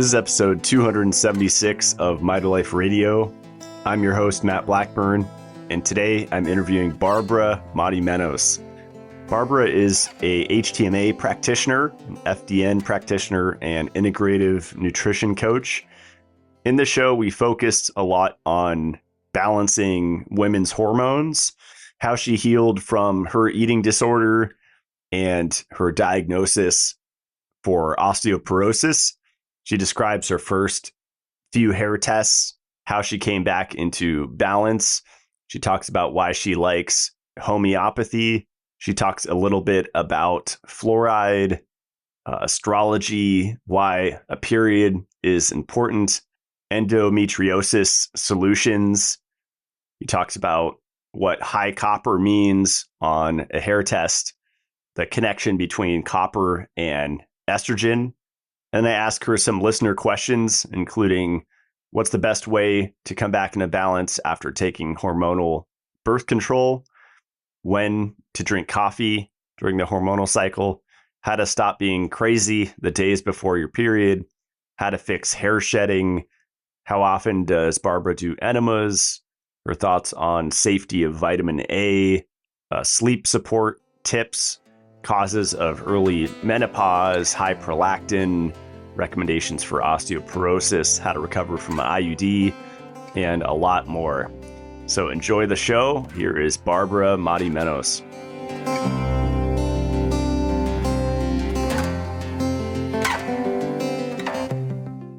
This is episode 276 of My to Life Radio. I'm your host, Matt Blackburn, and today I'm interviewing Barbara Madimenos. Barbara is a HTMA practitioner, an FDN practitioner, and integrative nutrition coach. In the show, we focused a lot on balancing women's hormones, how she healed from her eating disorder, and her diagnosis for osteoporosis. She describes her first few hair tests, how she came back into balance. She talks about why she likes homeopathy. She talks a little bit about fluoride, astrology, why a period is important, endometriosis solutions. He talks about what high copper means on a hair test, the connection between copper and estrogen. And I ask her some listener questions, including what's the best way to come back into balance after taking hormonal birth control, when to drink coffee during the hormonal cycle, how to stop being crazy the days before your period, how to fix hair shedding, how often does Barbara do enemas, her thoughts on safety of vitamin A, sleep support tips, causes of early menopause, high prolactin, recommendations for osteoporosis, how to recover from IUD, and a lot more. So enjoy the show. Here is Barbara Madimenos.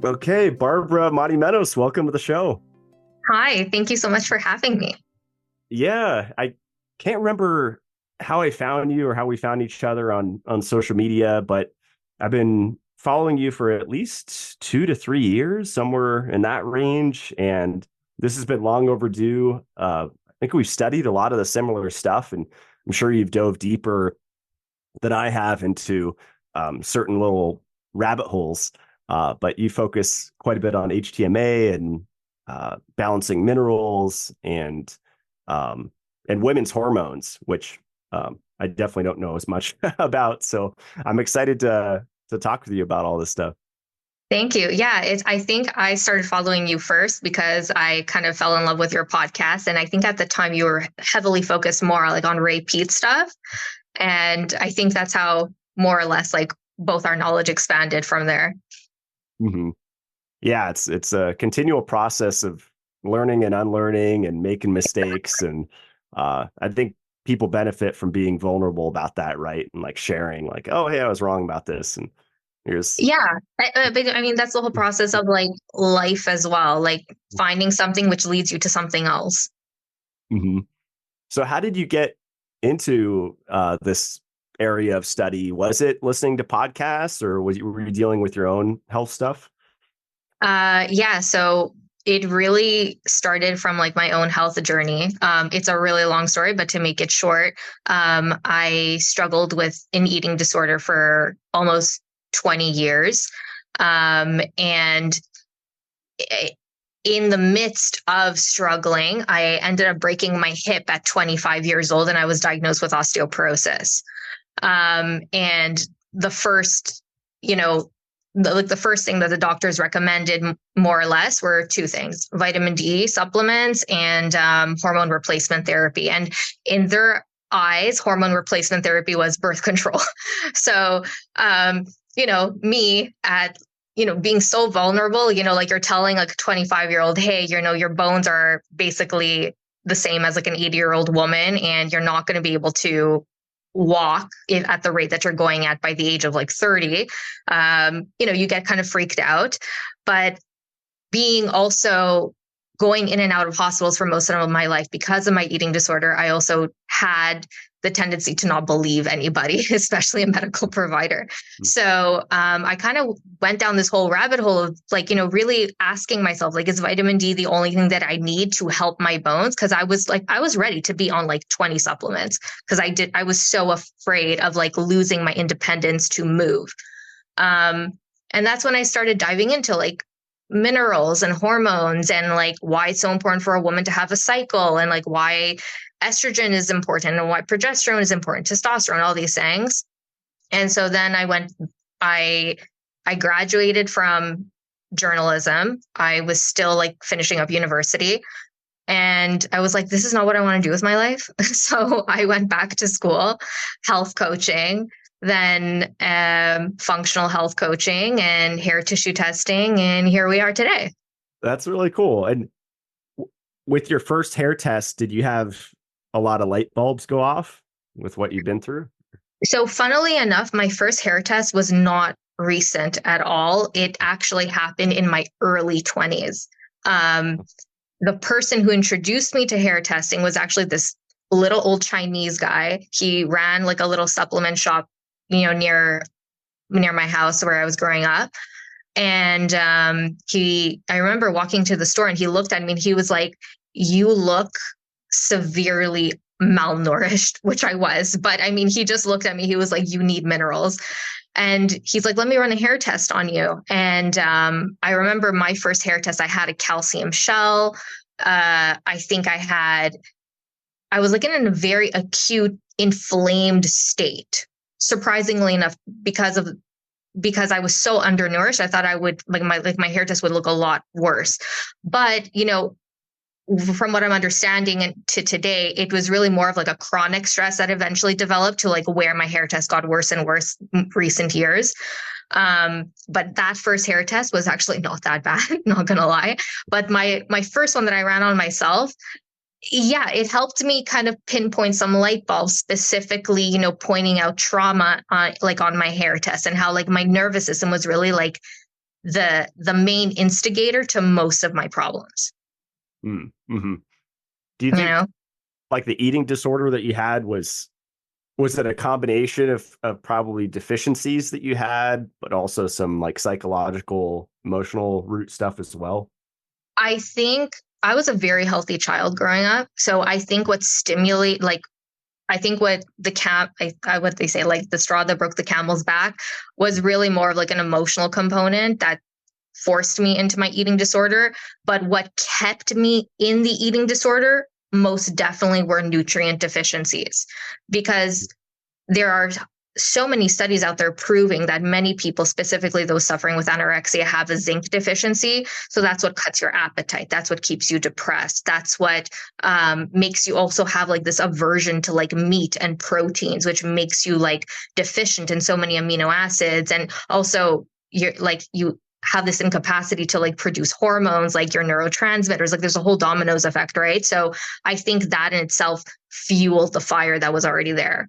Okay, Barbara Madimenos, welcome to the show. Hi, thank you so much for having me. Yeah, I can't remember how I found you or how we found each other on social media, but I've been following you for at least 2 to 3 years, somewhere in that range. And this has been long overdue. I think we've studied a lot of the similar stuff, and I'm sure you've dove deeper than I have into certain little rabbit holes. But you focus quite a bit on HTMA and balancing minerals and women's hormones, which I definitely don't know as much about. So I'm excited to talk with you about all this stuff. Thank you. Yeah, I think I started following you first because I kind of fell in love with your podcast. And I think at the time you were heavily focused more like on Ray Peat stuff. And I think that's how more or less like both our knowledge expanded from there. Mm-hmm. Yeah, it's a continual process of learning and unlearning and making mistakes. And I think people benefit from being vulnerable about that, right? And like sharing like, oh, hey, I was wrong about this. And here's. Yeah. But I mean, that's the whole process of like life as well, like finding something which leads you to something else. Mm-hmm. So how did you get into this area of study? Was it listening to podcasts, or were you dealing with your own health stuff? Yeah. So it really started from like my own health journey. It's a really long story, but to make it short, I struggled with an eating disorder for almost 20 years. And in the midst of struggling, I ended up breaking my hip at 25 years old, and I was diagnosed with osteoporosis. And the first, the first thing that the doctors recommended more or less were two things: vitamin D supplements and hormone replacement therapy. And in their eyes, hormone replacement therapy was birth control. So, me at, being so vulnerable, like you're telling like a 25-year-old, hey, your bones are basically the same as like an 80-year-old woman, and you're not going to be able to walk at the rate that you're going at by the age of like 30, you get kind of freaked out. But being also going in and out of hospitals for most of my life because of my eating disorder, I also had the tendency to not believe anybody, especially a medical provider. So I kind of went down this whole rabbit hole of like, really asking myself, like, is vitamin D the only thing that I need to help my bones? Because I was ready to be on like 20 supplements because I was so afraid of like losing my independence to move. And that's when I started diving into like minerals and hormones and like why it's so important for a woman to have a cycle and like why estrogen is important and why progesterone is important, testosterone, all these things. And so then I graduated from journalism. I was still like finishing up university. And I was like, this is not what I want to do with my life. So I went back to school, health coaching, then functional health coaching and hair tissue testing. And here we are today. That's really cool. And with your first hair test, did you have a lot of light bulbs go off with what you've been through? So funnily enough, my first hair test was not recent at all. It actually happened in my early 20s. The person who introduced me to hair testing was actually this little old Chinese guy. He ran like a little supplement shop, near my house where I was growing up. And I remember walking to the store and he looked at me and he was like, "You look severely malnourished," which I was. But I mean, he just looked at me. He was like, "You need minerals." And he's like, "Let me run a hair test on you." And I remember my first hair test, I had a calcium shell. I think I was like in a very acute inflamed state, surprisingly enough, because I was so undernourished. I thought I would my hair test would look a lot worse. But, from what I'm understanding and to today, it was really more of like a chronic stress that eventually developed to like where my hair test got worse and worse in recent years. But that first hair test was actually not that bad, not gonna lie. But my first one that I ran on myself, yeah, it helped me kind of pinpoint some light bulbs, specifically, pointing out trauma on my hair test and how like my nervous system was really like the main instigator to most of my problems. Mm-hmm. Do you think like the eating disorder that you had was it a combination of probably deficiencies that you had, but also some like psychological, emotional root stuff as well? I think I was a very healthy child growing up. So I think what what they say, like the straw that broke the camel's back, was really more of like an emotional component that forced me into my eating disorder. But what kept me in the eating disorder most definitely were nutrient deficiencies, because there are so many studies out there proving that many people, specifically those suffering with anorexia, have a zinc deficiency. So that's what cuts your appetite. That's what keeps you depressed. That's what makes you also have like this aversion to like meat and proteins, which makes you like deficient in so many amino acids. And also you have this incapacity to like produce hormones, like your neurotransmitters. Like there's a whole dominoes effect, right? So I think that in itself fueled the fire that was already there.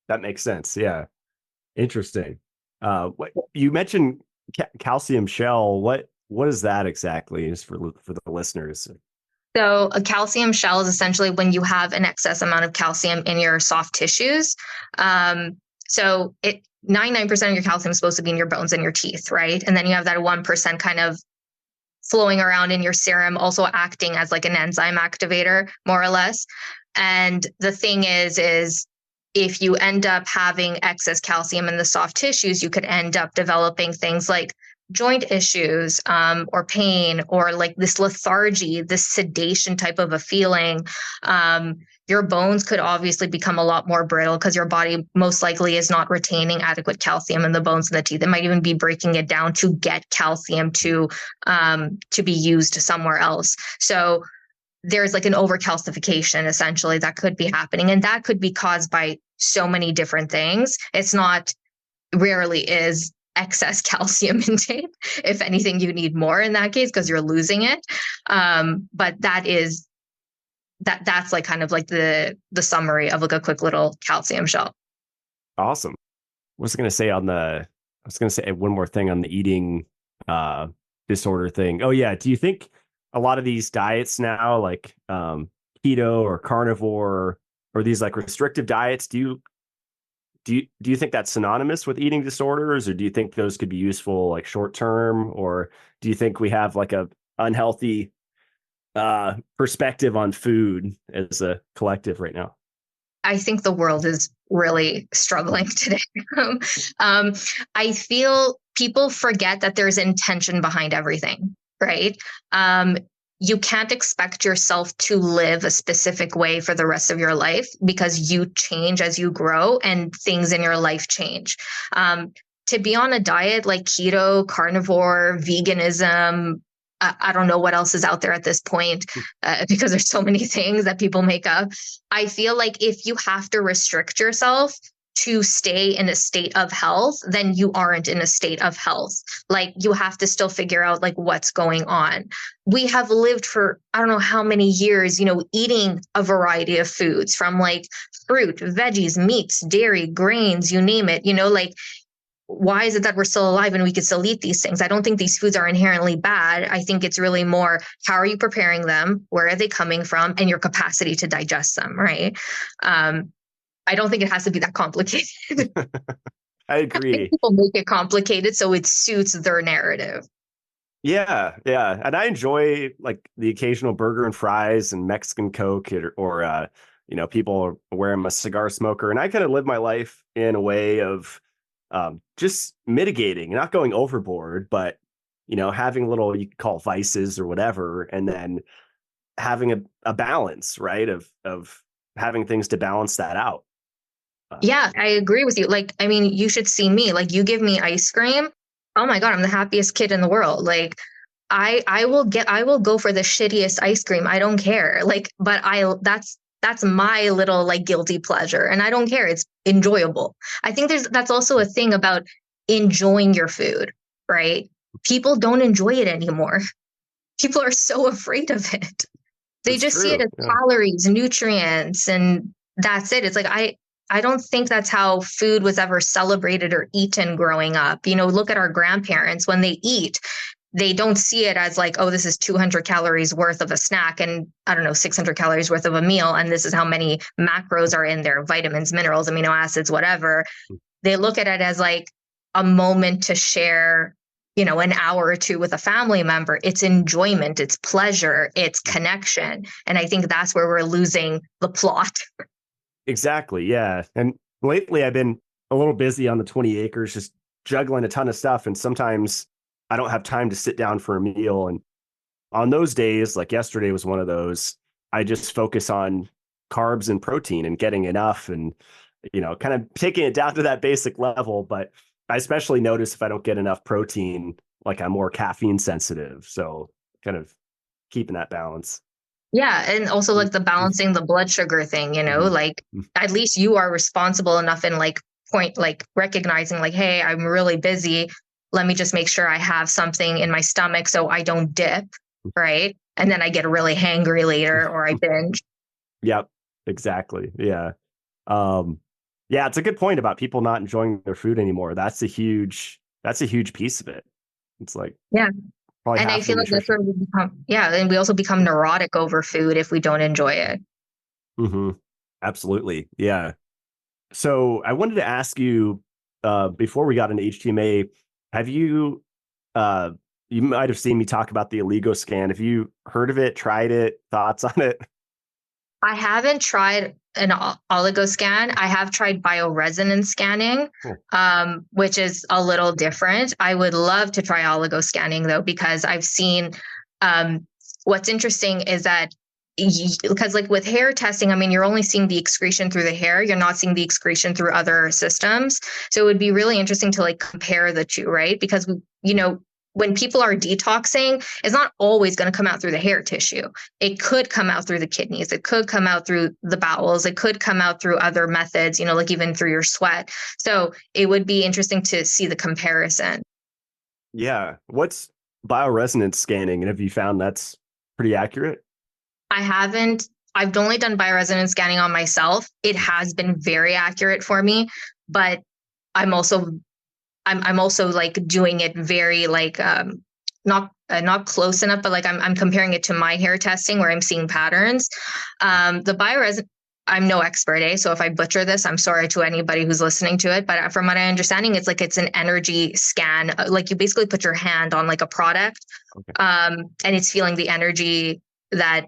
That makes sense. Yeah. Interesting. What you mentioned calcium shell. What is that exactly? Just for the listeners. So a calcium shell is essentially when you have an excess amount of calcium in your soft tissues. So 99% of your calcium is supposed to be in your bones and your teeth, right? And then you have that 1% kind of flowing around in your serum, also acting as like an enzyme activator, more or less. And the thing is if you end up having excess calcium in the soft tissues, you could end up developing things like joint issues, or pain, or like this lethargy, this sedation type of a feeling. Your bones could obviously become a lot more brittle because your body most likely is not retaining adequate calcium in the bones and the teeth. It might even be breaking it down to get calcium to be used somewhere else. So there's like an overcalcification essentially that could be happening. And that could be caused by so many different things. Rarely is excess calcium intake. If anything, you need more in that case because you're losing it. But that's like kind of like the summary of like a quick little calcium shell. Awesome. I was going to say one more thing on the eating disorder thing. Oh yeah. Do you think a lot of these diets now, like keto or carnivore or these like restrictive diets, do you think that's synonymous with eating disorders, or do you think those could be useful like short term, or do you think we have like a unhealthy perspective on food as a collective right now? I think the world is really struggling today. I feel people forget that there's intention behind everything, right? You can't expect yourself to live a specific way for the rest of your life because you change as you grow and things in your life change. to be on a diet like keto, carnivore, veganism, I don't know what else is out there at this point because there's so many things that people make up. I feel like if you have to restrict yourself to stay in a state of health, then you aren't in a state of health. Like you have to still figure out like what's going on. We have lived for, I don't know how many years, eating a variety of foods from like fruit, veggies, meats, dairy, grains, you name it, like why is it that we're still alive and we can still eat these things? I don't think these foods are inherently bad. I think it's really more, how are you preparing them? Where are they coming from? And your capacity to digest them, right? I don't think it has to be that complicated. I agree. I think people make it complicated so it suits their narrative. Yeah. And I enjoy like the occasional burger and fries and Mexican Coke or people wearing a cigar smoker. And I kind of live my life in a way of just mitigating, not going overboard, but, having little, you could call vices or whatever, and then having a balance, right? Of having things to balance that out. Yeah, I agree with you. Like, I mean, you should see me. Like, you give me ice cream. Oh my God, I'm the happiest kid in the world. Like, I will go for the shittiest ice cream. I don't care. Like, but that's my little like guilty pleasure. And I don't care. It's enjoyable. I think that's also a thing about enjoying your food, right? People don't enjoy it anymore. People are so afraid of it. They That's just see it true. as Yeah. calories, nutrients, and that's it. It's like I don't think that's how food was ever celebrated or eaten growing up. Look at our grandparents when they eat. They don't see it as like, oh, this is 200 calories worth of a snack and I don't know, 600 calories worth of a meal. And this is how many macros are in there, vitamins, minerals, amino acids, whatever. They look at it as like a moment to share, an hour or two with a family member. It's enjoyment, it's pleasure, it's connection. And I think that's where we're losing the plot. Exactly. Yeah. And lately I've been a little busy on the 20 acres, just juggling a ton of stuff. And sometimes I don't have time to sit down for a meal. And on those days, like yesterday was one of those, I just focus on carbs and protein and getting enough and, kind of taking it down to that basic level. But I especially notice if I don't get enough protein, like I'm more caffeine sensitive. So kind of keeping that balance. Yeah. And also like the balancing the blood sugar thing, like at least you are responsible enough in like recognizing like, hey, I'm really busy. Let me just make sure I have something in my stomach so I don't dip. Right. And then I get really hangry later or I binge. Yep, exactly. Yeah. Yeah, it's a good point about people not enjoying their food anymore. That's a huge piece of it. It's like, Yeah. probably And I half the feel like that's nutrition. where we become, yeah. And we also become neurotic over food if we don't enjoy it. Mm-hmm. Absolutely. Yeah. So I wanted to ask you, before we got into HTMA, have you might have seen me talk about the Oligioscan. Have you heard of it, tried it, thoughts on it? I haven't tried an Oligoscan. I have tried bioresonance scanning, Cool. which is a little different. I would love to try oligoscanning though, because I've seen what's interesting is that because like with hair testing, I mean, you're only seeing the excretion through the hair. You're not seeing the excretion through other systems. So it would be really interesting to like compare the two, right? Because, when people are detoxing, it's not always going to come out through the hair tissue. It could come out through the kidneys. It could come out through the bowels. It could come out through other methods, like even through your sweat. So it would be interesting to see the comparison. Yeah. What's bioresonance scanning? And have you found that's pretty accurate? I've only done bioresonance scanning on myself. It has been very accurate for me, but I'm also like doing it very like not close enough, but like I'm comparing it to my hair testing where I'm seeing patterns. The bioresonance, I'm no expert, so if I butcher this, I'm sorry to anybody who's listening to it. But from what I'm understanding, it's like it's an energy scan. Like you basically put your hand on like a product, Okay. and it's feeling the energy that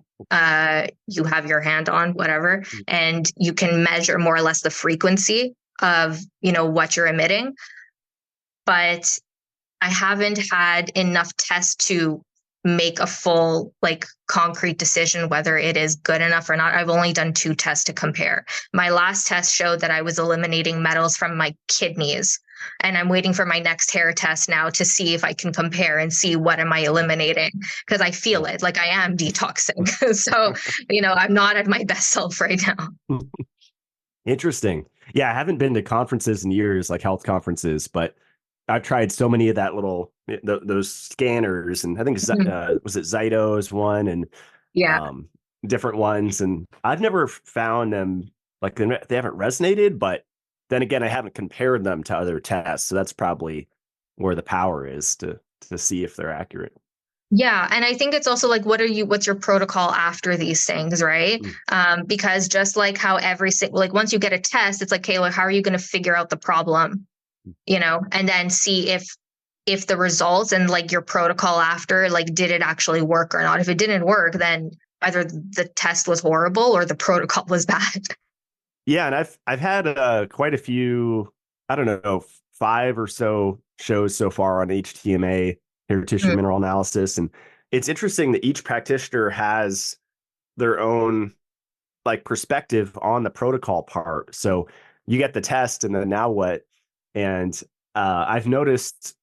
you have your hand on, whatever, and you can measure more or less the frequency of what you're emitting. But I haven't had enough tests to make a full, like, concrete decision whether it is good enough or not. I've only done 2 tests to compare. My last test showed that I was eliminating metals from my kidneys. And I'm waiting for my next hair test now to see if I can compare and see what am I eliminating, because I feel it, like I am detoxing. So, I'm not at my best self right now. Interesting. Yeah, I haven't been to conferences in years, like health conferences, but I've tried so many of that little those scanners, and I think Mhm. was it Zyto's one, and Yeah. um, different ones, and I've never found them like they haven't resonated. But then again, I haven't compared them to other tests, so that's probably where the power is to see if they're accurate. Yeah. And I think it's also like, what's your protocol after these things, right? Mm. Because just like how like once you get a test, it's like, okay, how are you going to figure out the problem, and then see if the results and like your protocol after, like, did it actually work or not? If it didn't work, then either the test was horrible or the protocol was bad. Yeah, and I've had quite a few, I don't know, 5 or so shows so far on HTMA, hair tissue Mm. mineral analysis, and it's interesting that each practitioner has their own like perspective on the protocol part. So you get the test, and then now what? And I've noticed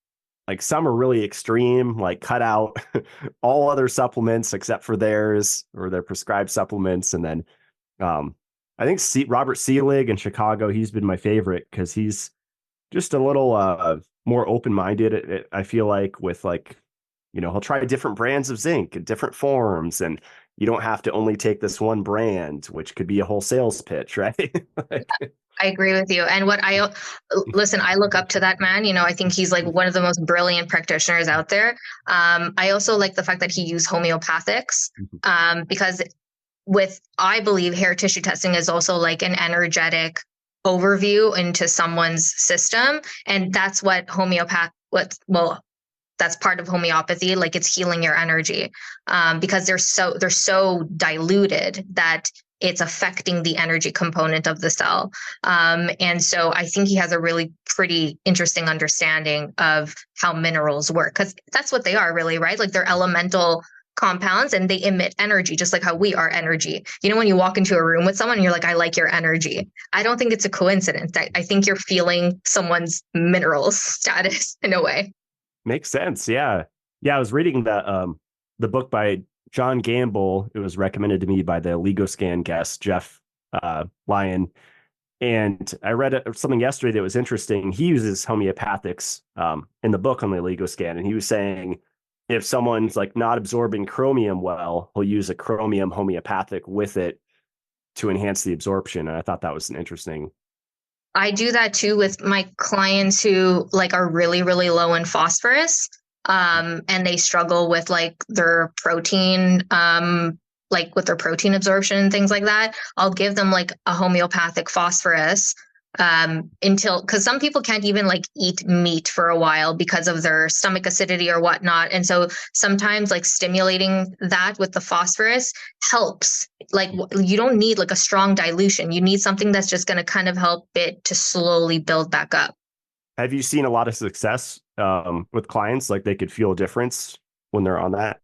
like some are really extreme, like cut out all other supplements except for theirs or their prescribed supplements, and then um, I think Robert Seelig in Chicago, he's been my favorite because he's just a little more open-minded. I feel like with like, he'll try different brands of zinc in different forms, and you don't have to only take this one brand, which could be a whole sales pitch, right? Like, I agree with you. And listen, I look up to that man. I think he's like one of the most brilliant practitioners out there. I also like the fact that he used homeopathics, because I believe hair tissue testing is also like an energetic overview into someone's system. And that's what that's part of homeopathy. Like, it's healing your energy, because they're so diluted that it's affecting the energy component of the cell. And so I think he has a really pretty interesting understanding of how minerals work, because that's what they are, really, right? Like, they're elemental compounds and they emit energy just like how we are energy. When you walk into a room with someone and you're like, I like your energy. I don't think it's a coincidence. I think you're feeling someone's minerals status in a way. makes sense. Yeah. Yeah. I was reading the book by John Gamble. It was recommended to me by the Oligioscan guest, Jeff Lyon. And I read something yesterday that was interesting. He uses homeopathics in the book on the Oligioscan, and he was saying if someone's like not absorbing chromium well, he'll use a chromium homeopathic with it to enhance the absorption. And I thought that was an interesting. I do that too with my clients who like are really, really low in phosphorus. And they struggle with like their protein, like with their protein absorption and things like that. I'll give them like a homeopathic phosphorus, because some people can't even like eat meat for a while because of their stomach acidity or whatnot. And so sometimes like stimulating that with the phosphorus helps. Like, you don't need like a strong dilution. You need something that's just going to kind of help it to slowly build back up. Have you seen a lot of success with clients? Like they could feel a difference when they're on that?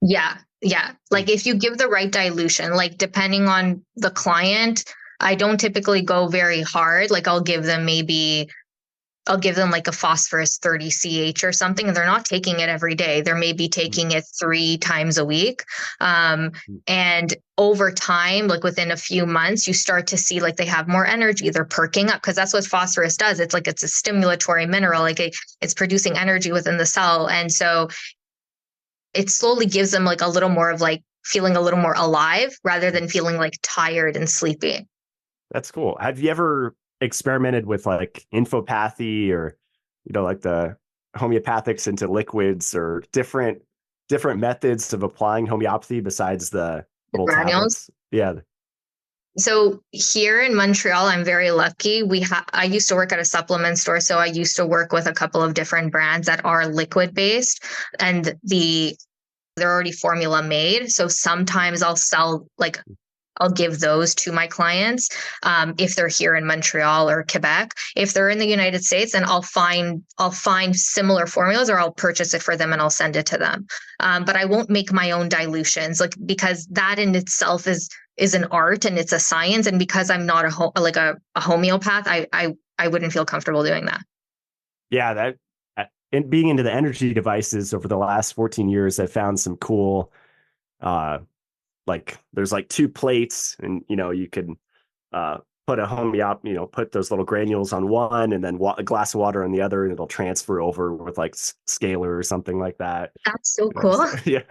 Yeah. Yeah. Like, if you give the right dilution, like depending on the client, I don't typically go very hard. Like, I'll give them like a phosphorus 30 CH or something, and they're not taking it every day. They're maybe taking it 3 times a week. And over time, like within a few months, you start to see like they have more energy. They're perking up, because that's what phosphorus does. It's like, it's a stimulatory mineral. Like, it's producing energy within the cell. And so it slowly gives them like a little more of like feeling a little more alive rather than feeling like tired and sleepy. That's cool. Have you ever experimented with like infopathy or, like the homeopathics into liquids or different methods of applying homeopathy besides the The little granules. tablets? Yeah. So here in Montreal, I'm very lucky. I used to work at a supplement store, so I used to work with a couple of different brands that are liquid based, and they're already formula made. So sometimes I'll give those to my clients, if they're here in Montreal or Quebec. If they're in the United States, then I'll find similar formulas, or I'll purchase it for them and I'll send it to them. But I won't make my own dilutions, like, because that in itself is an art and it's a science. And because I'm not a homeopath, I wouldn't feel comfortable doing that. Yeah, and being into the energy devices over the last 14 years, I've found some cool, uh, like there's like two plates and, you can, uh, put a homeop, put those little granules on one and then a glass of water on the other, and it'll transfer over with like scalar or something like that. That's so So, cool. yeah.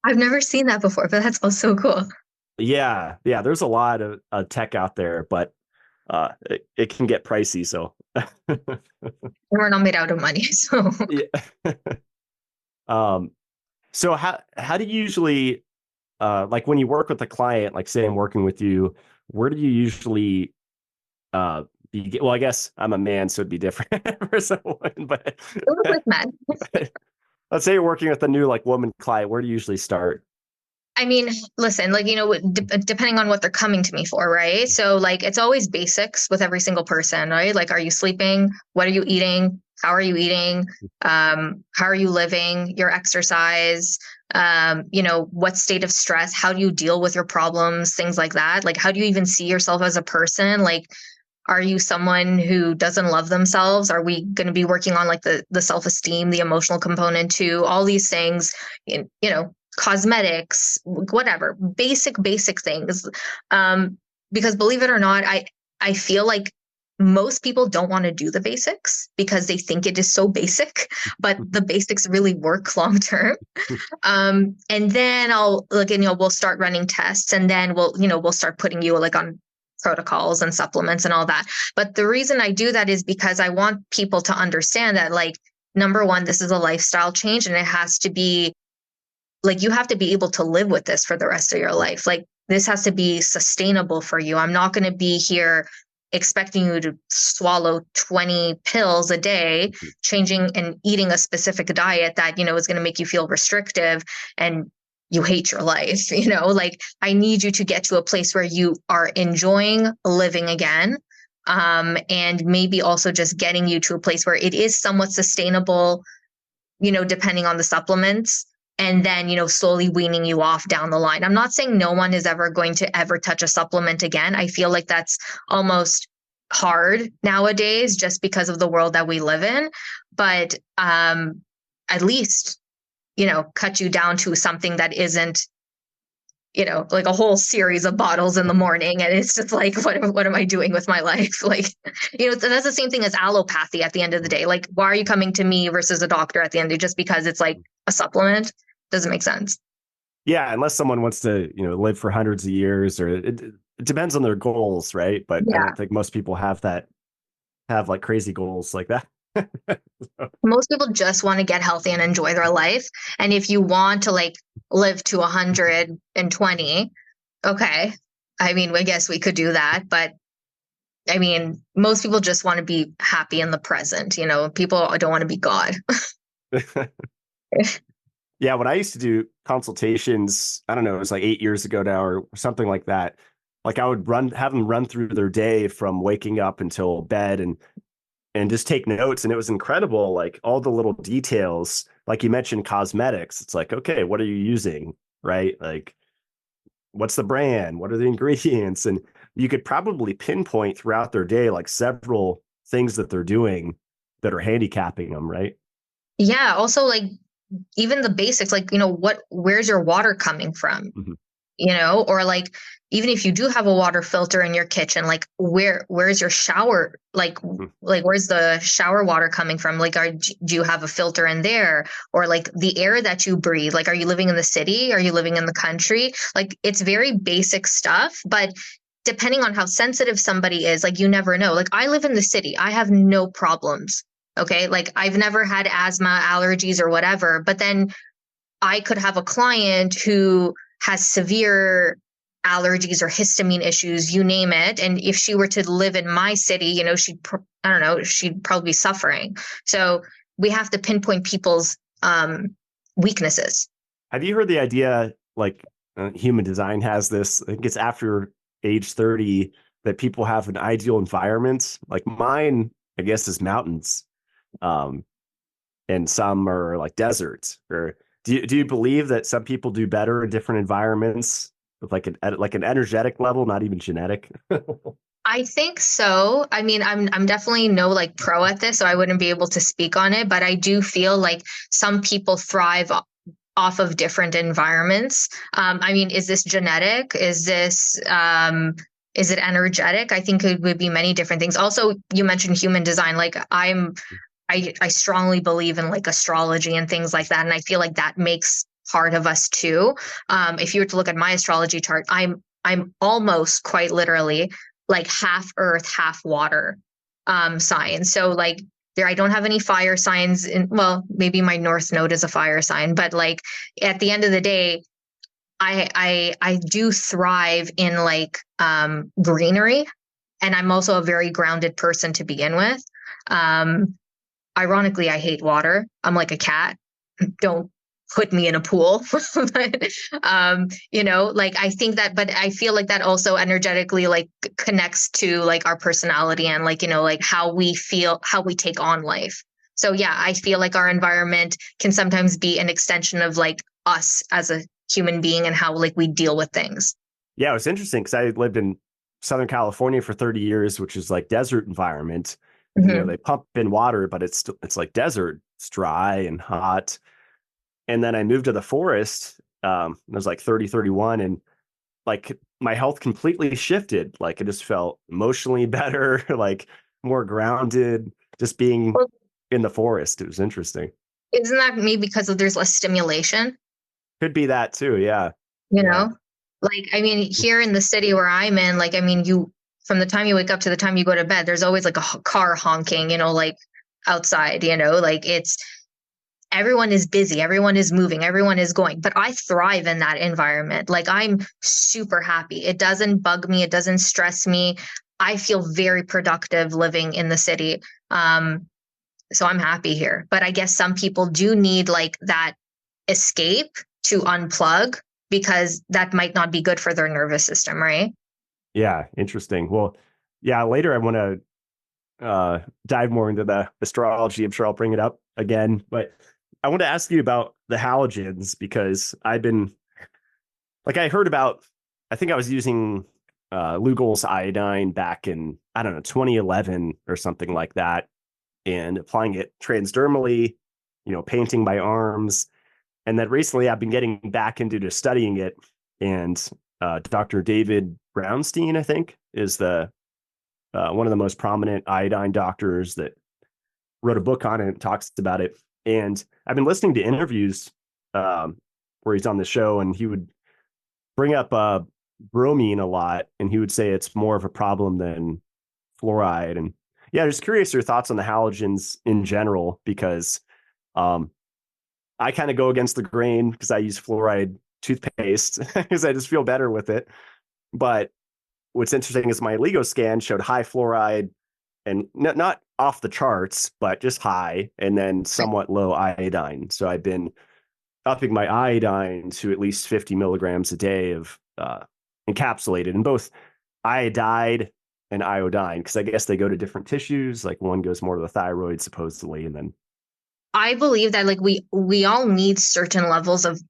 I've never seen that before, but that's also cool. Yeah. Yeah. There's a lot of tech out there, but it can get pricey. So, We're not made out of money. So yeah. um, so how do you usually, like when you work with a client, like say I'm working with you, where do you usually, uh, well, I guess I'm a man, so it'd be different for someone, but we work with men. let's say you're working with a new like woman client, where do you usually start? I mean, listen, like, depending on what they're coming to me for, right? So, like, it's always basics with every single person, right? Like, are you sleeping? What are you eating? How are you eating? How are you living? Your exercise? What state of stress? How do you deal with your problems? Things like that. Like, how do you even see yourself as a person? Like, are you someone who doesn't love themselves? Are we going to be working on like the self-esteem, the emotional component too? All these things, cosmetics, whatever, basic things. Because believe it or not, I feel like most people don't want to do the basics because they think it is so basic, but the basics really work long term. And then I'll like, we'll start running tests, and then we'll start putting you like on protocols and supplements and all that. But the reason I do that is because I want people to understand that, like, number one, this is a lifestyle change, and it has to be like, you have to be able to live with this for the rest of your life. Like, this has to be sustainable for you. I'm not going to be here expecting you to swallow 20 pills a day, changing and eating a specific diet that, is going to make you feel restrictive and you hate your life. Like, I need you to get to a place where you are enjoying living again. And maybe also just getting you to a place where it is somewhat sustainable, depending on the supplements, and then, slowly weaning you off down the line. I'm not saying no one is ever going to ever touch a supplement again. I feel like that's almost hard nowadays just because of the world that we live in. But at least, cut you down to something that isn't, like a whole series of bottles in the morning. And it's just like, what am I doing with my life? Like, that's the same thing as allopathy at the end of the day. Like, why are you coming to me versus a doctor at the end of the day just because it's like a supplement? Doesn't make sense. Yeah, unless someone wants to, live for hundreds of years, or it depends on their goals, right? But I Yeah. don't think most people have like crazy goals like that. Most people just want to get healthy and enjoy their life. And if you want to like live to 120, okay. I mean, I guess we could do that, but I mean, most people just want to be happy in the present. People don't want to be God. Yeah, when I used to do consultations, I don't know, it was like 8 years ago now or something like that. Like I would have them run through their day from waking up until bed and just take notes. And it was incredible, like all the little details. Like you mentioned cosmetics. It's like, okay, what are you using? Right? Like, what's the brand? What are the ingredients? And you could probably pinpoint throughout their day like several things that they're doing that are handicapping them, right? Yeah. Also, like, even the basics, like, where's your water coming from? Mhm. Or like, even if you do have a water filter in your kitchen, like, where's your shower? Mhm. Like, where's the shower water coming from? Like, do you have a filter in there? Or like the air that you breathe? Like, are you living in the city? Are you living in the country? Like, it's very basic stuff, but depending on how sensitive somebody is, like, you never know. Like, I live in the city. I have no problems. Okay. Like, I've never had asthma, allergies, or whatever, but then I could have a client who has severe allergies or histamine issues, you name it. And if she were to live in my city, I don't know, she'd probably be suffering. So we have to pinpoint people's weaknesses. Have you heard the idea, like human design has this, I think it's after age 30 that people have an ideal environment. Like mine, I guess, is mountains. Um, and some are like deserts. Or do you believe that some people do better in different environments with like an energetic level, not even genetic? I think so. I mean, I'm definitely no like pro at this, so I wouldn't be able to speak on it, but I do feel like some people thrive off of different environments. I mean, is this genetic? Is it energetic? I think it would be many different things. Also, you mentioned human design. Like I strongly believe in like astrology and things like that, and I feel like that makes part of us too. If you were to look at my astrology chart, I'm almost quite literally like half earth, half water sign. So like there, I don't have any fire signs in, well, maybe my north node is a fire sign, but like at the end of the day, I do thrive in like greenery, and I'm also a very grounded person to begin with. Um, Ironically, I hate water. I'm like a cat. Don't put me in a pool. But, like I think that, but I feel like that also energetically like connects to like our personality and like, like how we feel, how we take on life. So yeah, I feel like our environment can sometimes be an extension of like us as a human being and how like we deal with things. Yeah, it was interesting because I lived in Southern California for 30 years, which is like desert environment. Mm-hmm. They pump in water, but it's like desert. It's dry and hot. And then I moved to the forest. I was like 30, 31, and like my health completely shifted. Like I just felt emotionally better, like more grounded, just being Well, in the forest. It was interesting. isn't that maybe because of there's less stimulation? Could be that too. Yeah. you Yeah. know like I mean here in the city where I'm in, like I mean you from the time you wake up to the time you go to bed, there's always like a car honking, like outside, like it's everyone is busy, everyone is moving, everyone is going, but I thrive in that environment. Like I'm super happy, it doesn't bug me, it doesn't stress me. I feel very productive living in the city. So I'm happy here, but I guess some people do need like that escape to unplug because that might not be good for their nervous system, right? Yeah. Interesting. Well, yeah, later I want to dive more into the astrology. I'm sure I'll bring it up again, but I want to ask you about the halogens because I've been like I heard about. I think I was using Lugol's iodine back in I don't know 2011 or something like that, and applying it transdermally, painting my arms, and then recently I've been getting back into studying it, and Dr. David Brownstein, I think, is the one of the most prominent iodine doctors that wrote a book on it and talks about it. And I've been listening to interviews where he's on the show, and he would bring up bromine a lot, and he would say it's more of a problem than fluoride. And yeah, just curious your thoughts on the halogens in general, because um, I kind of go against the grain because I use fluoride toothpaste because I just feel better with it. But what's interesting is my Oligioscan showed high fluoride and not off the charts, but just high, and then somewhat low iodine. So I've been upping my iodine to at least 50 milligrams a day of encapsulated in both iodide and iodine, because I guess they go to different tissues. Like one goes more to the thyroid, supposedly, and then I believe that like we all need certain levels of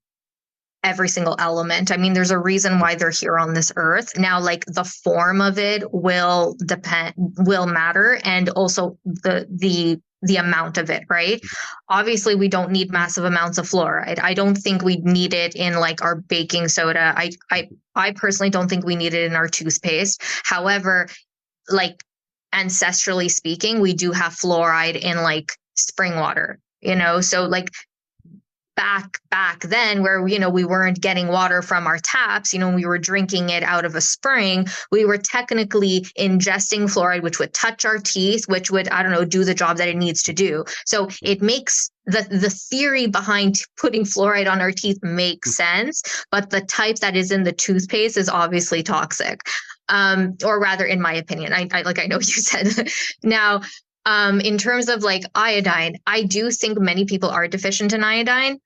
every single element. I mean, there's a reason why they're here on this earth. Now, like the form of it will matter, and also the amount of it, right? Obviously, we don't need massive amounts of fluoride. I don't think we need it in like our baking soda. I personally don't think we need it in our toothpaste. However, like ancestrally speaking, we do have fluoride in like spring water, so like back then where we weren't getting water from our taps, we were drinking it out of a spring, we were technically ingesting fluoride, which would touch our teeth, which would, I don't know, do the job that it needs to do. So it makes the theory behind putting fluoride on our teeth makes sense, but the type that is in the toothpaste is obviously toxic. Or rather, in my opinion, I know you said now. In terms of like iodine, I do think many people are deficient in iodine.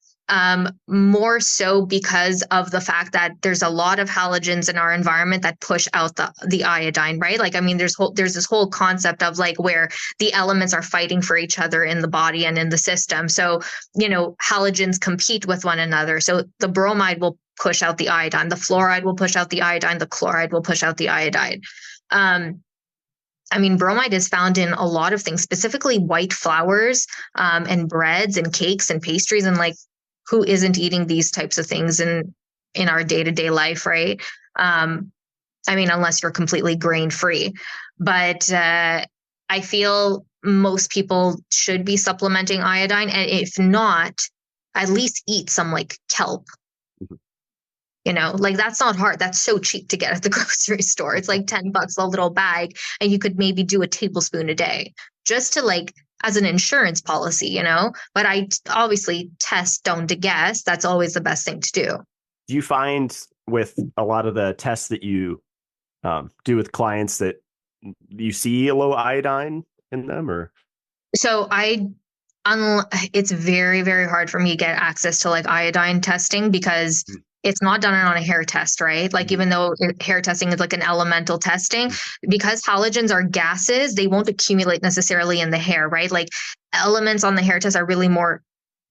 More so because of the fact that there's a lot of halogens in our environment that push out the iodine, right? Like, I mean, there's this whole concept of like where the elements are fighting for each other in the body and in the system. So, halogens compete with one another. So the bromide will push out the iodine, the fluoride will push out the iodine, the chloride will push out the iodine. I mean, bromide is found in a lot of things, specifically white flours, and breads and cakes and pastries. And like, who isn't eating these types of things in our day to day life, right? I mean, unless you're completely grain free. But I feel most people should be supplementing iodine. And if not, at least eat some like kelp. Mhm. Like that's not hard. That's so cheap to get at the grocery store. It's like $10 a little bag, and you could maybe do a tablespoon a day just to like as an insurance policy. But I obviously test, don't guess. That's always the best thing to do. Do you find with a lot of the tests that you do with clients that you see a low iodine in them, or? So it's very, very hard for me to get access to like iodine testing because Mm. it's not done on a hair test, right? Like, even though hair testing is like an elemental testing, because halogens are gases, they won't accumulate necessarily in the hair, right? Like, elements on the hair test are really more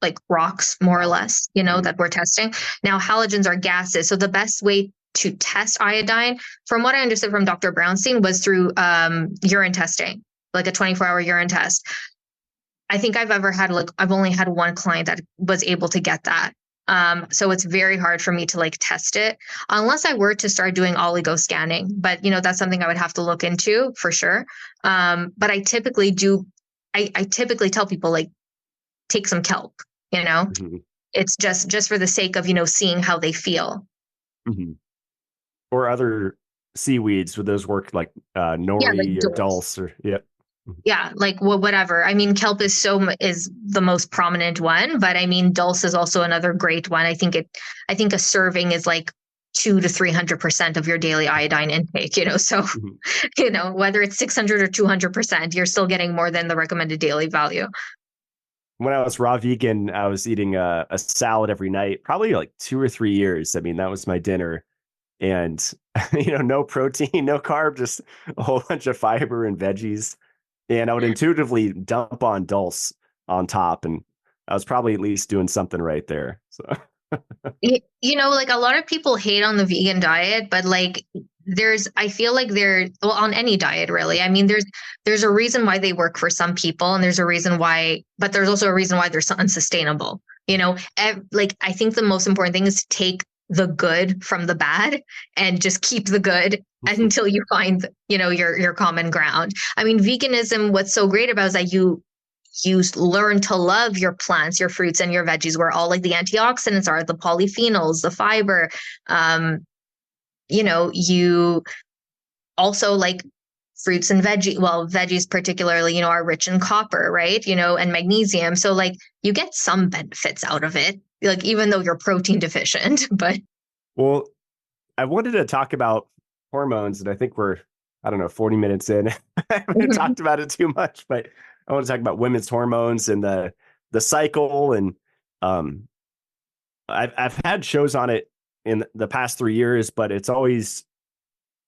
like rocks, more or less, that we're testing. Now, halogens are gases. So the best way to test iodine, from what I understood from Dr. Brownstein, was through urine testing, like a 24-hour urine test. I think I've only had one client that was able to get that. So it's very hard for me to like test it unless I were to start doing oligoscanning. But that's something I would have to look into for sure. But I typically tell people like take some kelp. Mhm. It's just for the sake of seeing how they feel. Mhm. Or other seaweeds, would those work like Yeah, like nori or dulse or yeah? Mhm. yeah, like whatever. I mean, kelp is the most prominent one, but I mean, dulse is also another great one. I think a serving is like 200 to 300% of your daily iodine intake. So Mhm. whether it's 600 or 200%, you're still getting more than the recommended daily value. When I was raw vegan, I was eating a salad every night, probably like 2 or 3 years. I mean, that was my dinner. And, no protein, no carb, just a whole bunch of fiber and veggies. And I would intuitively dump on dulse on top. And I was probably at least doing something right there. So, Like a lot of people hate on the vegan diet, but like I feel like well, on any diet really. I mean, there's a reason why they work for some people, and there's also a reason why they're unsustainable. Like I think the most important thing is to take the good from the bad and just keep the good until you find, your common ground. I mean, veganism, what's so great about it is that you learn to love your plants, your fruits, and your veggies, where all like the antioxidants are, the polyphenols, the fiber. You also like fruits and veggies particularly, are rich in copper, right? And magnesium. So like you get some benefits out of it, like even though you're protein deficient, but well, I wanted to talk about hormones, and I think I don't know, 40 minutes in. I haven't talked about it too much, but I want to talk about women's hormones and the cycle. And um, I've had shows on it in the past 3 years, but it's always,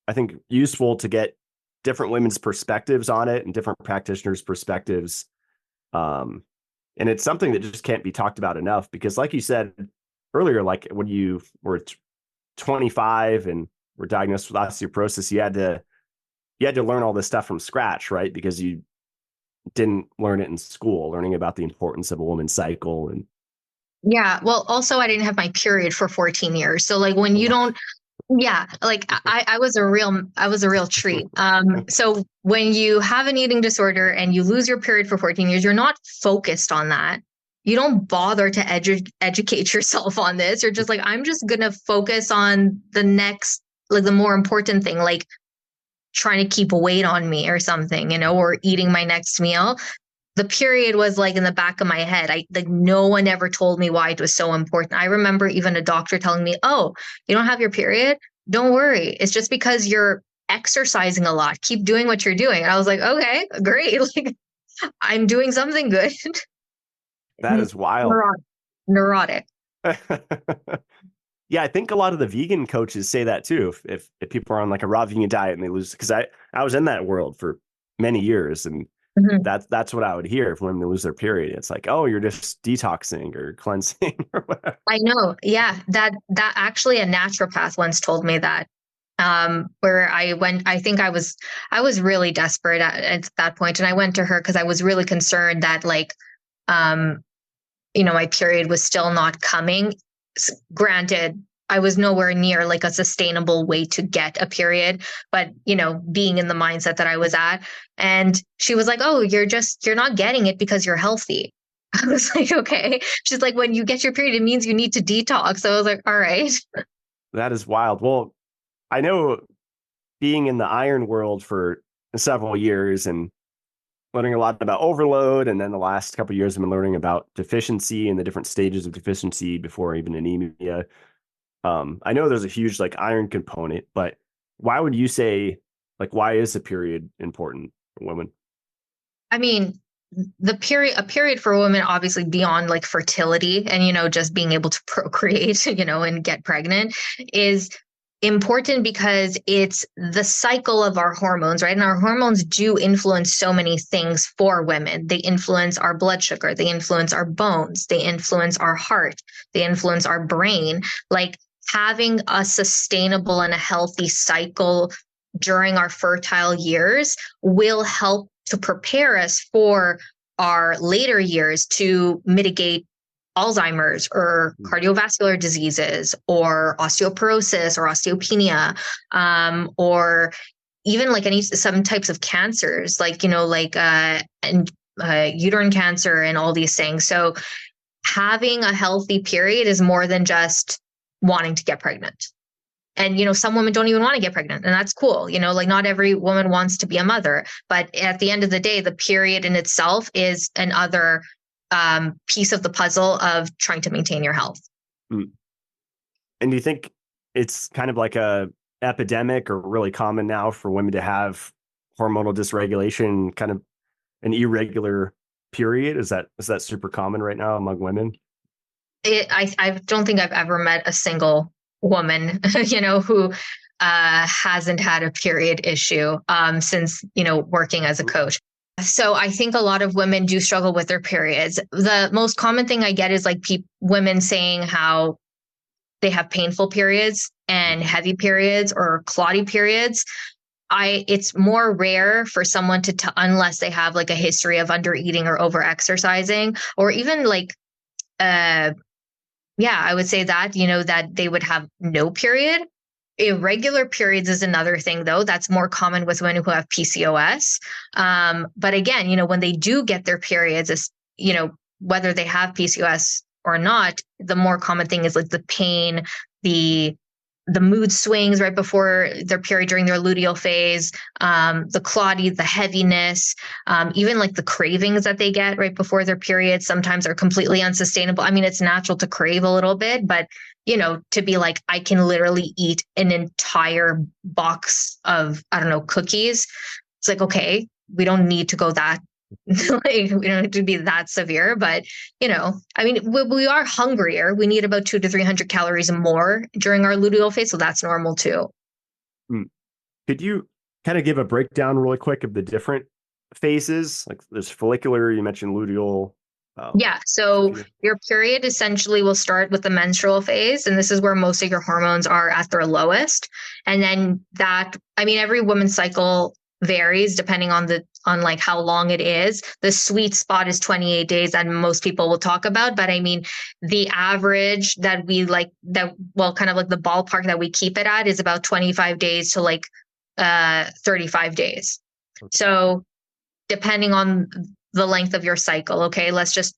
I think, useful to get different women's perspectives on it and different practitioners' perspectives. Um, and it's something that just can't be talked about enough because, like you said earlier, like when you were 25 and were diagnosed with osteoporosis, you had to learn all this stuff from scratch, right? Because you didn't learn it in school, learning about the importance of a woman's cycle. And yeah. Well, also I didn't have my period for 14 years. So like when you don't, yeah, like I was a real treat. So when you have an eating disorder and you lose your period for 14 years, you're not focused on that. You don't bother to educate yourself on this. You're just like, I'm just going to focus on the next, like the more important thing, like trying to keep weight on me or something, or eating my next meal. The period was like in the back of my head. Like no one ever told me why it was so important. I remember even a doctor telling me, "Oh, you don't have your period? Don't worry. It's just because you're exercising a lot. Keep doing what you're doing." And I was like, "Okay, great. Like I'm doing something good." that is wild. Neurotic. Yeah, I think a lot of the vegan coaches say that too. If people are on like a raw vegan diet and they lose, because I was in that world for many years, and Mhm. that's what I would hear when they lose their period. It's like, oh, you're just detoxing or cleansing or whatever. I know. Yeah, that actually a naturopath once told me that. where I think I was really desperate at that point. And I went to her because I was really concerned that like, my period was still not coming. Granted, I was nowhere near like a sustainable way to get a period, but being in the mindset that I was at, and she was like, "Oh, you're not getting it because you're healthy." I was like, "Okay." She's like, "When you get your period, it means you need to detox." So I was like, "All right." That is wild. Well, I know being in the iron world for several years and learning a lot about overload, and then the last couple of years I've been learning about deficiency and the different stages of deficiency before even anemia. I know there's a huge like iron component, but why would you say, like, why is a period important for women? I mean, a period for women, obviously beyond like fertility and, just being able to procreate, and get pregnant, is important because it's the cycle of our hormones, right? And our hormones do influence so many things for women. They influence our blood sugar, they influence our bones, they influence our heart, they influence our brain. Like, having a sustainable and a healthy cycle during our fertile years will help to prepare us for our later years to mitigate Alzheimer's or cardiovascular diseases or osteoporosis or osteopenia, or even like some types of cancers, like, uterine cancer and all these things. So having a healthy period is more than just wanting to get pregnant. And, some women don't even want to get pregnant, and that's cool. Like, not every woman wants to be a mother, but at the end of the day, the period in itself is another piece of the puzzle of trying to maintain your health. And do you think it's kind of like a epidemic or really common now for women to have hormonal dysregulation, kind of an irregular period? Is that super common right now among women? I don't think I've ever met a single woman, who hasn't had a period issue since, working as a coach. So I think a lot of women do struggle with their periods. The most common thing I get is like women saying how they have painful periods and heavy periods or clotty periods. It's more rare for someone unless they have like a history of under eating or over exercising, or even like, I would say that, that they would have no period. Irregular periods is another thing, though. That's more common with women who have PCOS. But again, when they do get their periods, whether they have PCOS or not, the more common thing is like the pain, the mood swings right before their period during their luteal phase, the clotty, the heaviness, even like the cravings that they get right before their period sometimes are completely unsustainable. I mean, it's natural to crave a little bit, but to be like, I can literally eat an entire box of, I don't know, cookies. It's like, okay, we don't need to go that like, we don't have to be that severe, but I mean, we are hungrier. We need about 200 to 300 calories more during our luteal phase, so that's normal too. Could you kind of give a breakdown really quick of the different phases? Like, there's follicular, you mentioned luteal. So your period essentially will start with the menstrual phase, and this is where most of your hormones are at their lowest. And then every woman's cycle varies depending on like how long it is. The sweet spot is 28 days that most people will talk about, but I mean, the average that we kind of like the ballpark that we keep it at is about 25 days to like 35 days. Okay. So depending on the length of your cycle, okay, let's just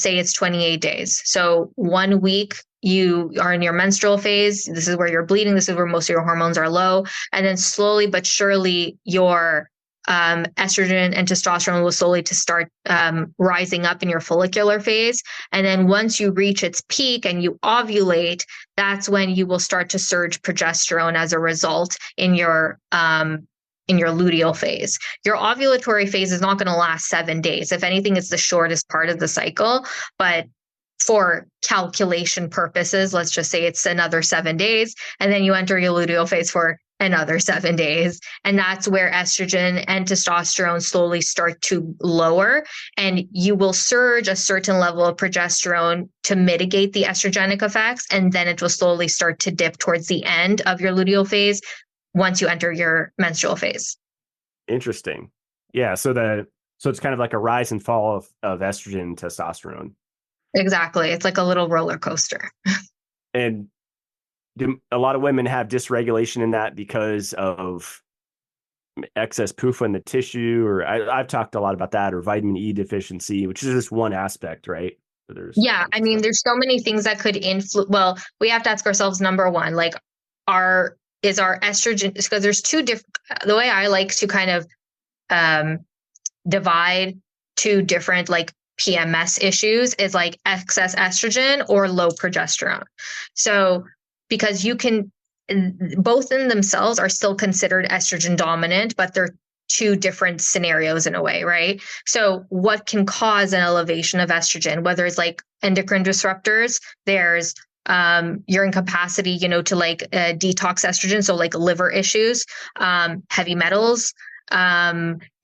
say it's 28 days. So 1 week you are in your menstrual phase. This is where you're bleeding. This is where most of your hormones are low. And then slowly but surely your estrogen and testosterone will slowly to start rising up in your follicular phase. And then once you reach its peak and you ovulate, that's when you will start to surge progesterone as a result in your luteal phase. Your ovulatory phase is not going to last 7 days. If anything, it's the shortest part of the cycle, but for calculation purposes, let's just say it's another 7 days, and then you enter your luteal phase for another 7 days. And that's where estrogen and testosterone slowly start to lower, and you will surge a certain level of progesterone to mitigate the estrogenic effects. And then it will slowly start to dip towards the end of your luteal phase, once you enter your menstrual phase. Interesting. Yeah. So it's kind of like a rise and fall of estrogen and testosterone. Exactly. It's like a little roller coaster. And a lot of women have dysregulation in that because of excess PUFA in the tissue, or I've talked a lot about that, or vitamin E deficiency, which is just one aspect, right? Yeah. I mean, there's so many things that could influence. Well, we have to ask ourselves, number one, like is our estrogen, because there's two different, the way I like to kind of divide two different like PMS issues is like excess estrogen or low progesterone. So because you can, both in themselves are still considered estrogen dominant, but they're two different scenarios in a way, right? So what can cause an elevation of estrogen, whether it's like endocrine disruptors, there's your incapacity, you know, to like detox estrogen. So like liver issues, heavy metals,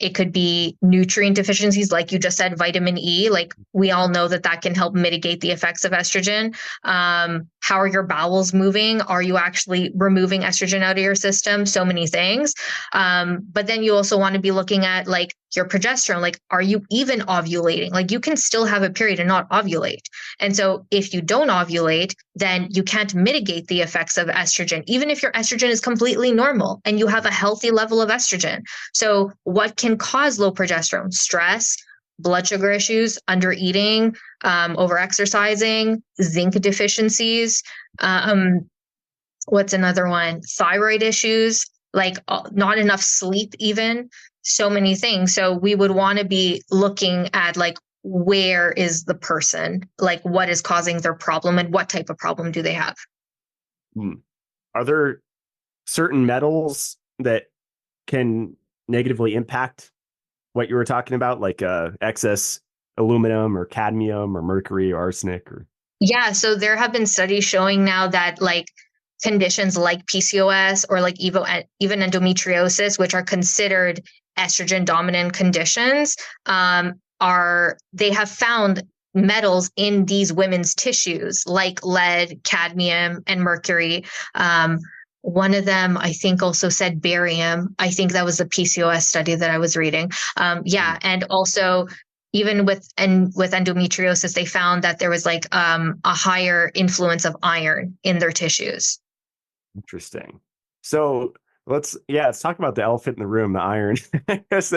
it could be nutrient deficiencies, like you just said, vitamin E. Like we all know that that can help mitigate the effects of estrogen. How are your bowels moving? Are you actually removing estrogen out of your system? So many things. But then you also want to be looking at like your progesterone. Like, are you even ovulating? Like you can still have a period and not ovulate. And so if you don't ovulate, then you can't mitigate the effects of estrogen, even if your estrogen is completely normal and you have a healthy level of estrogen. So what can cause low progesterone? Stress, blood sugar issues, under eating, over exercising, zinc deficiencies. What's another one? Thyroid issues, like not enough sleep, even. So many things. So we would want to be looking at like, where is the person? Like what is causing their problem and what type of problem do they have? Are there certain metals that can negatively impact what you were talking about, like excess aluminum or cadmium or mercury or arsenic? Or Yeah, so there have been studies showing now that like conditions like PCOS or like even endometriosis, which are considered estrogen dominant conditions, they have found metals in these women's tissues like lead, cadmium, and mercury. One of them, I think, also said barium. I think that was the PCOS study that I was reading. And also even with endometriosis, they found that there was like a higher influence of iron in their tissues. Interesting. So let's talk about the elephant in the room, the iron. I guess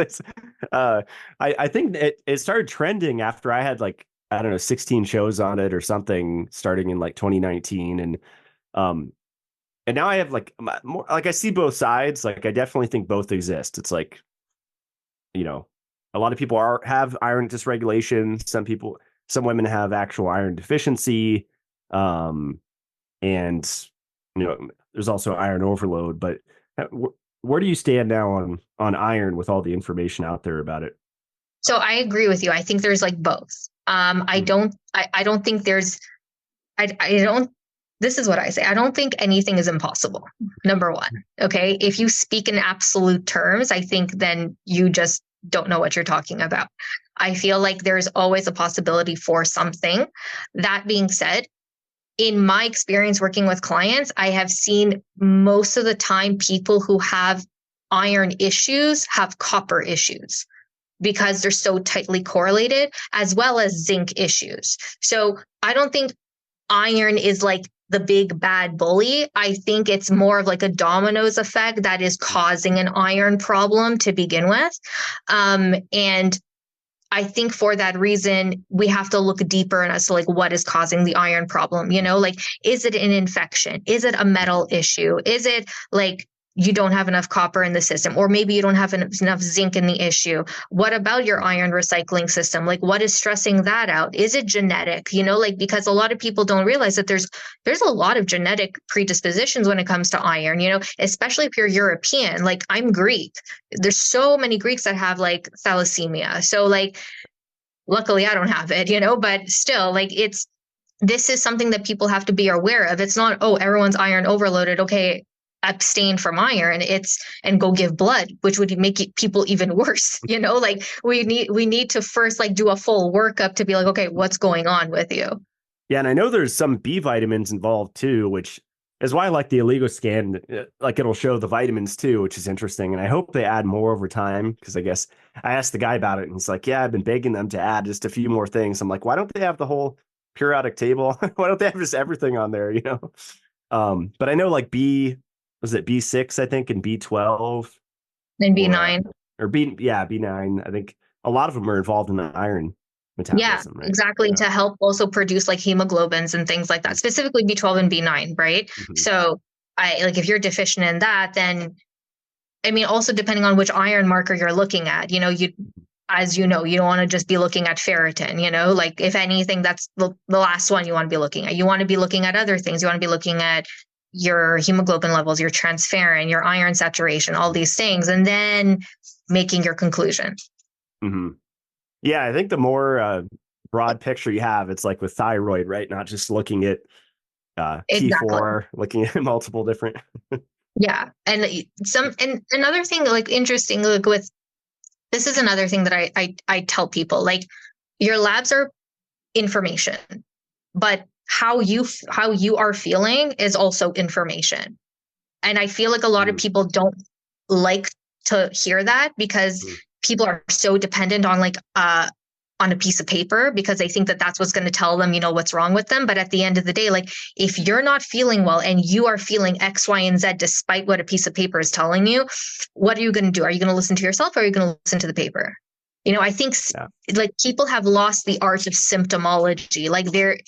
I think it started trending after I had like, I don't know, 16 shows on it or something starting in like 2019. And now I have like more, like I see both sides. Like I definitely think both exist. It's like, you know, a lot of people have iron dysregulation. Some women have actual iron deficiency. And you know, there's also iron overload, but where do you stand now on iron with all the information out there about it? So I agree with you. I think there's like both. I don't think there's, I don't, this is what I say. I don't think anything is impossible. Number one. Okay. If you speak in absolute terms, I think then you just don't know what you're talking about. I feel like there's always a possibility for something. That being said, in my experience working with clients, I have seen most of the time people who have iron issues have copper issues because they're so tightly correlated, as well as zinc issues. So I don't think iron is like the big bad bully. I think it's more of like a dominoes effect that is causing an iron problem to begin with. And I think for that reason, we have to look deeper as to like what is causing the iron problem. You know, like, is it an infection? Is it a metal issue? Is it like you don't have enough copper in the system, or maybe you don't have enough zinc in the issue? What about your iron recycling system? Like, what is stressing that out? Is it genetic? You know, like, because a lot of people don't realize that there's a lot of genetic predispositions when it comes to iron, you know, especially if you're European. Like, I'm Greek. There's so many Greeks that have like thalassemia. So like, luckily I don't have it, you know, but still, like, this is something that people have to be aware of. It's not, oh, everyone's iron overloaded, okay, abstain from iron, and go give blood, which would make people even worse. You know, like we need to first like do a full workup to be like, okay, what's going on with you? Yeah. And I know there's some B vitamins involved too, which is why I like the Oligioscan. Like it'll show the vitamins too, which is interesting. And I hope they add more over time because I guess I asked the guy about it and he's like, yeah, I've been begging them to add just a few more things. I'm like, why don't they have the whole periodic table? Why don't they have just everything on there, you know? But I know like was it B6, I think, and B12 And or B9. B9. I think a lot of them are involved in the iron Yeah, metabolism, right? exactly. Yeah. To help also produce like hemoglobins and things like that, specifically B12 and B9, right? Mhm. So I like if you're deficient in that, then I mean, also depending on which iron marker you're looking at, as you know, you don't want to just be looking at ferritin, like if anything, that's the last one you want to be looking at. You want to be looking at other things. You want to be looking at your hemoglobin levels, your transferrin, your iron saturation, all these things, and then making your conclusion. Mm-hmm. Yeah, I think the more broad picture you have, it's like with thyroid, right? Not just looking at Exactly. T4, looking at multiple different. Yeah. And another thing like interesting, like with this is another thing that I tell people, like your labs are information, but how you are feeling is also information. And I feel like a lot of people don't like to hear that because people are so dependent on like on a piece of paper because they think that that's what's going to tell them, what's wrong with them. But at the end of the day, like if you're not feeling well and you are feeling X, Y, and Z, despite what a piece of paper is telling you, what are you going to do? Are you going to listen to yourself or are you going to listen to the paper? I think like people have lost the art of symptomology. Like there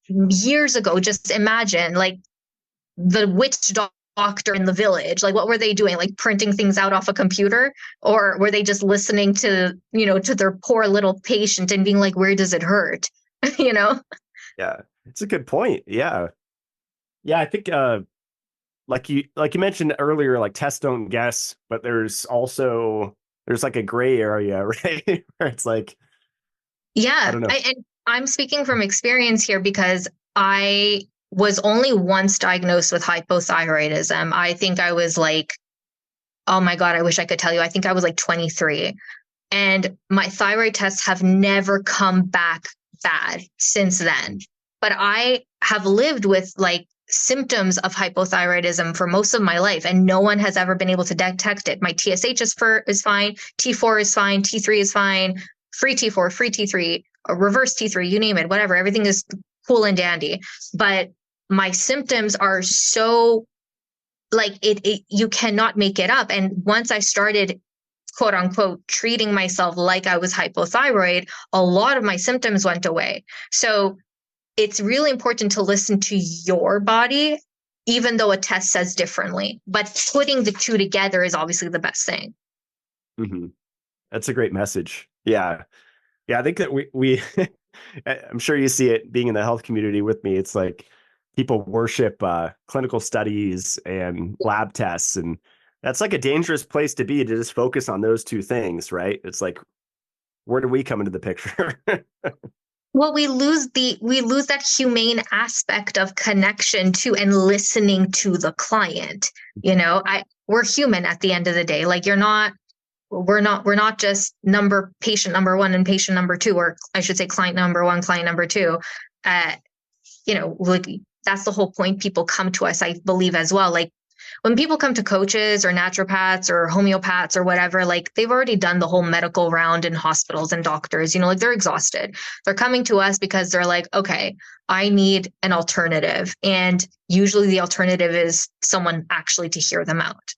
years ago, just imagine like the witch doctor in the village, like what were they doing, like printing things out off a computer, or were they just listening to to their poor little patient and being like, where does it hurt? Yeah, it's a good point. I think like you mentioned earlier, like tests don't guess, but there's like a gray area, right? Where it's like, I Yeah, don't know. and I'm speaking from experience here because I was only once diagnosed with hypothyroidism. I think I was like, oh my God, I wish I could tell you. I think I was like 23. And my thyroid tests have never come back bad since then. But I have lived with like symptoms of hypothyroidism for most of my life, and no one has ever been able to detect it. My TSH is fine, T4 is fine, T3 is fine, free T4, free T3, or reverse T3, you name it, whatever. Everything is cool and dandy. But my symptoms are so like you cannot make it up. And once I started quote unquote treating myself like I was hypothyroid, a lot of my symptoms went away. So it's really important to listen to your body, even though a test says differently. But putting the two together is obviously the best thing. Mm-hmm. That's a great message. Yeah. I think that we I'm sure you see it being in the health community with me. It's like people worship clinical studies and lab tests, and that's like a dangerous place to be, to just focus on those two things, right? It's like, where do we come into the picture? Well, we lose that humane aspect of connection to and listening to the client. We're human at the end of the day. Like we're not just patient number one and patient number two, or I should say client number one, client number two. Like that's the whole point. People come to us, I believe, as well. Like when people come to coaches or naturopaths or homeopaths or whatever, like they've already done the whole medical round in hospitals and doctors, like they're exhausted. They're coming to us because they're like, okay, I need an alternative. And usually the alternative is someone actually to hear them out.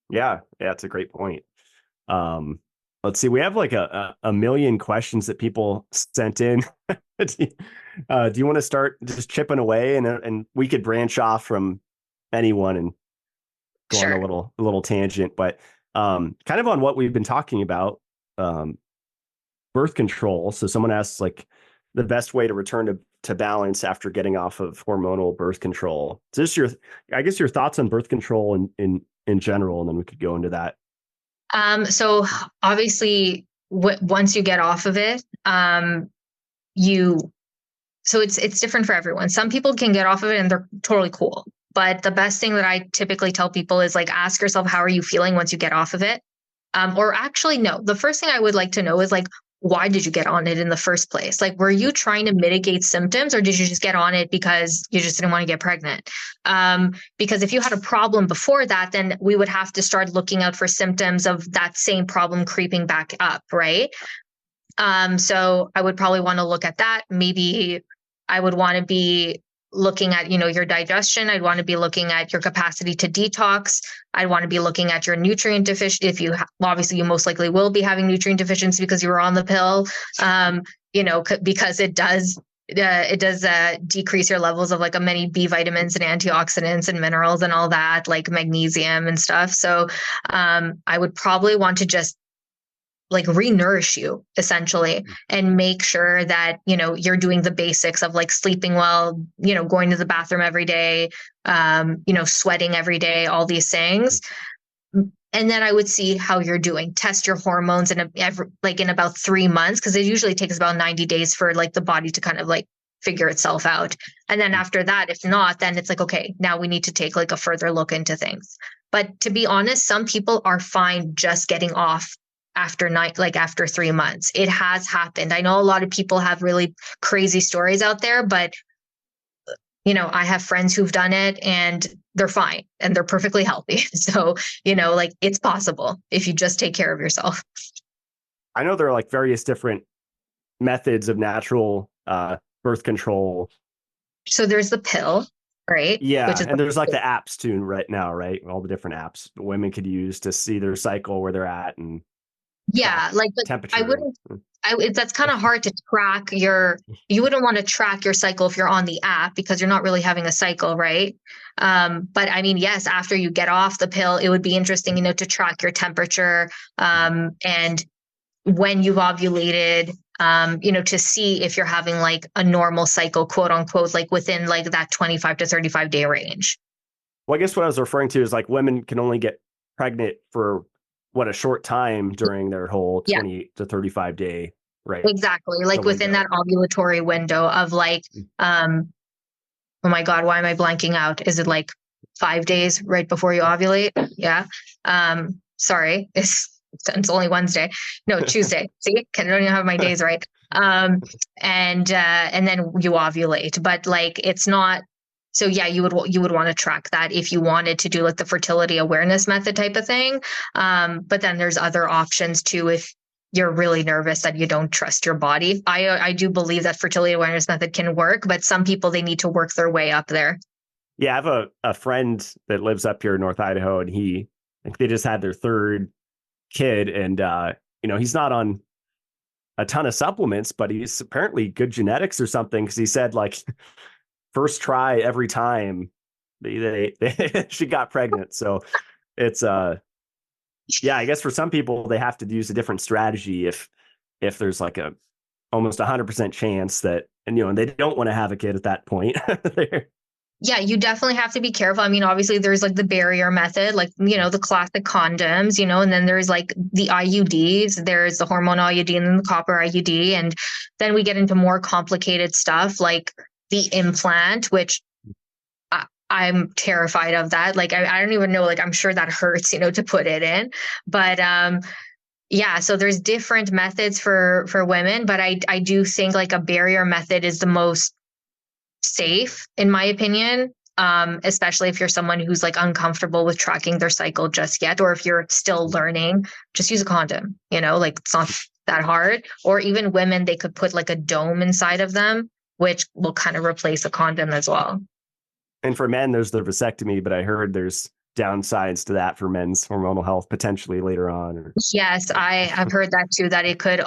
Yeah, it's a great point. Let's see, we have like a million questions that people sent in. Do you want to start just chipping away, and we could branch off from anyone and go on Sure. a little tangent, but kind of on what we've been talking about, birth control. So someone asks like the best way to return to balance after getting off of hormonal birth control. So just your thoughts on birth control in general, and then we could go into that. So obviously, once you get off of it, so it's different for everyone. Some people can get off of it and they're totally cool. But the best thing that I typically tell people is like, ask yourself, how are you feeling once you get off of it? Or actually, no, the first thing I would like to know is like, why did you get on it in the first place? Like, were you trying to mitigate symptoms, or did you just get on it because you just didn't want to get pregnant? Because if you had a problem before that, then we would have to start looking out for symptoms of that same problem creeping back up, right? So I would probably want to look at that. Maybe I would want to be looking at, your digestion. I'd want to be looking at your capacity to detox. I'd want to be looking at your nutrient deficiency. If you obviously, you most likely will be having nutrient deficiency because you were on the pill, because it does decrease your levels of like many B vitamins and antioxidants and minerals and all that, like magnesium and stuff. So I would probably want to just like re-nourish you essentially, and make sure that, you're doing the basics of like sleeping well, going to the bathroom every day, sweating every day, all these things. And then I would see how you're doing, test your hormones in about 3 months. Cause it usually takes about 90 days for like the body to kind of like figure itself out. And then after that, if not, then it's like, okay, now we need to take like a further look into things. But to be honest, some people are fine just getting off after 3 months. It has happened. I know a lot of people have really crazy stories out there, but I have friends who've done it and they're fine and they're perfectly healthy. So, it's possible if you just take care of yourself. I know there are like various different methods of natural birth control. So there's the pill, right? Yeah. And there's like the apps too right now, right? All the different apps women could use to see their cycle, where they're at, and but temperature. That's kind of hard to track you wouldn't want to track your cycle if you're on the app because you're not really having a cycle, right? But I mean, yes, after you get off the pill, it would be interesting, to track your temperature, and when you've ovulated, to see if you're having like a normal cycle, quote unquote, like within like that 25 to 35 day range. Well, I guess what I was referring to is like women can only get pregnant for a short time during their whole 28 to 35 day, right? Exactly. Like within that ovulatory window of like, oh my God, why am I blanking out? Is it like 5 days right before you ovulate? Yeah. Sorry. It's only Wednesday. No, Tuesday. See, I don't even have my days right. And then you ovulate, but like, it's not. So yeah, you would want to track that if you wanted to do like the fertility awareness method type of thing. But then there's other options too if you're really nervous that you don't trust your body. I do believe that fertility awareness method can work, but some people, they need to work their way up there. Yeah, I have a friend that lives up here in North Idaho, and they just had their third kid, and he's not on a ton of supplements, but he's apparently good genetics or something, because he said like first try every time she got pregnant. So it's I guess for some people they have to use a different strategy if there's like a almost 100% chance that, and they don't want to have a kid at that point. Yeah, you definitely have to be careful. I mean, obviously there's like the barrier method, like, the classic condoms, and then there's like the IUDs, there's the hormonal iodine and the copper IUD. And then we get into more complicated stuff like the implant, which I'm terrified of that. Like, I don't even know, like, I'm sure that hurts, to put it in, but, so there's different methods for women, but I do think like a barrier method is the most safe in my opinion, especially if you're someone who's like uncomfortable with tracking their cycle just yet, or if you're still learning, just use a condom, like it's not that hard. Or even women, they could put like a dome inside of them, which will kind of replace a condom as well. And for men, there's the vasectomy, but I heard there's downsides to that for men's hormonal health potentially later on. Yes, I have heard that too, that it could,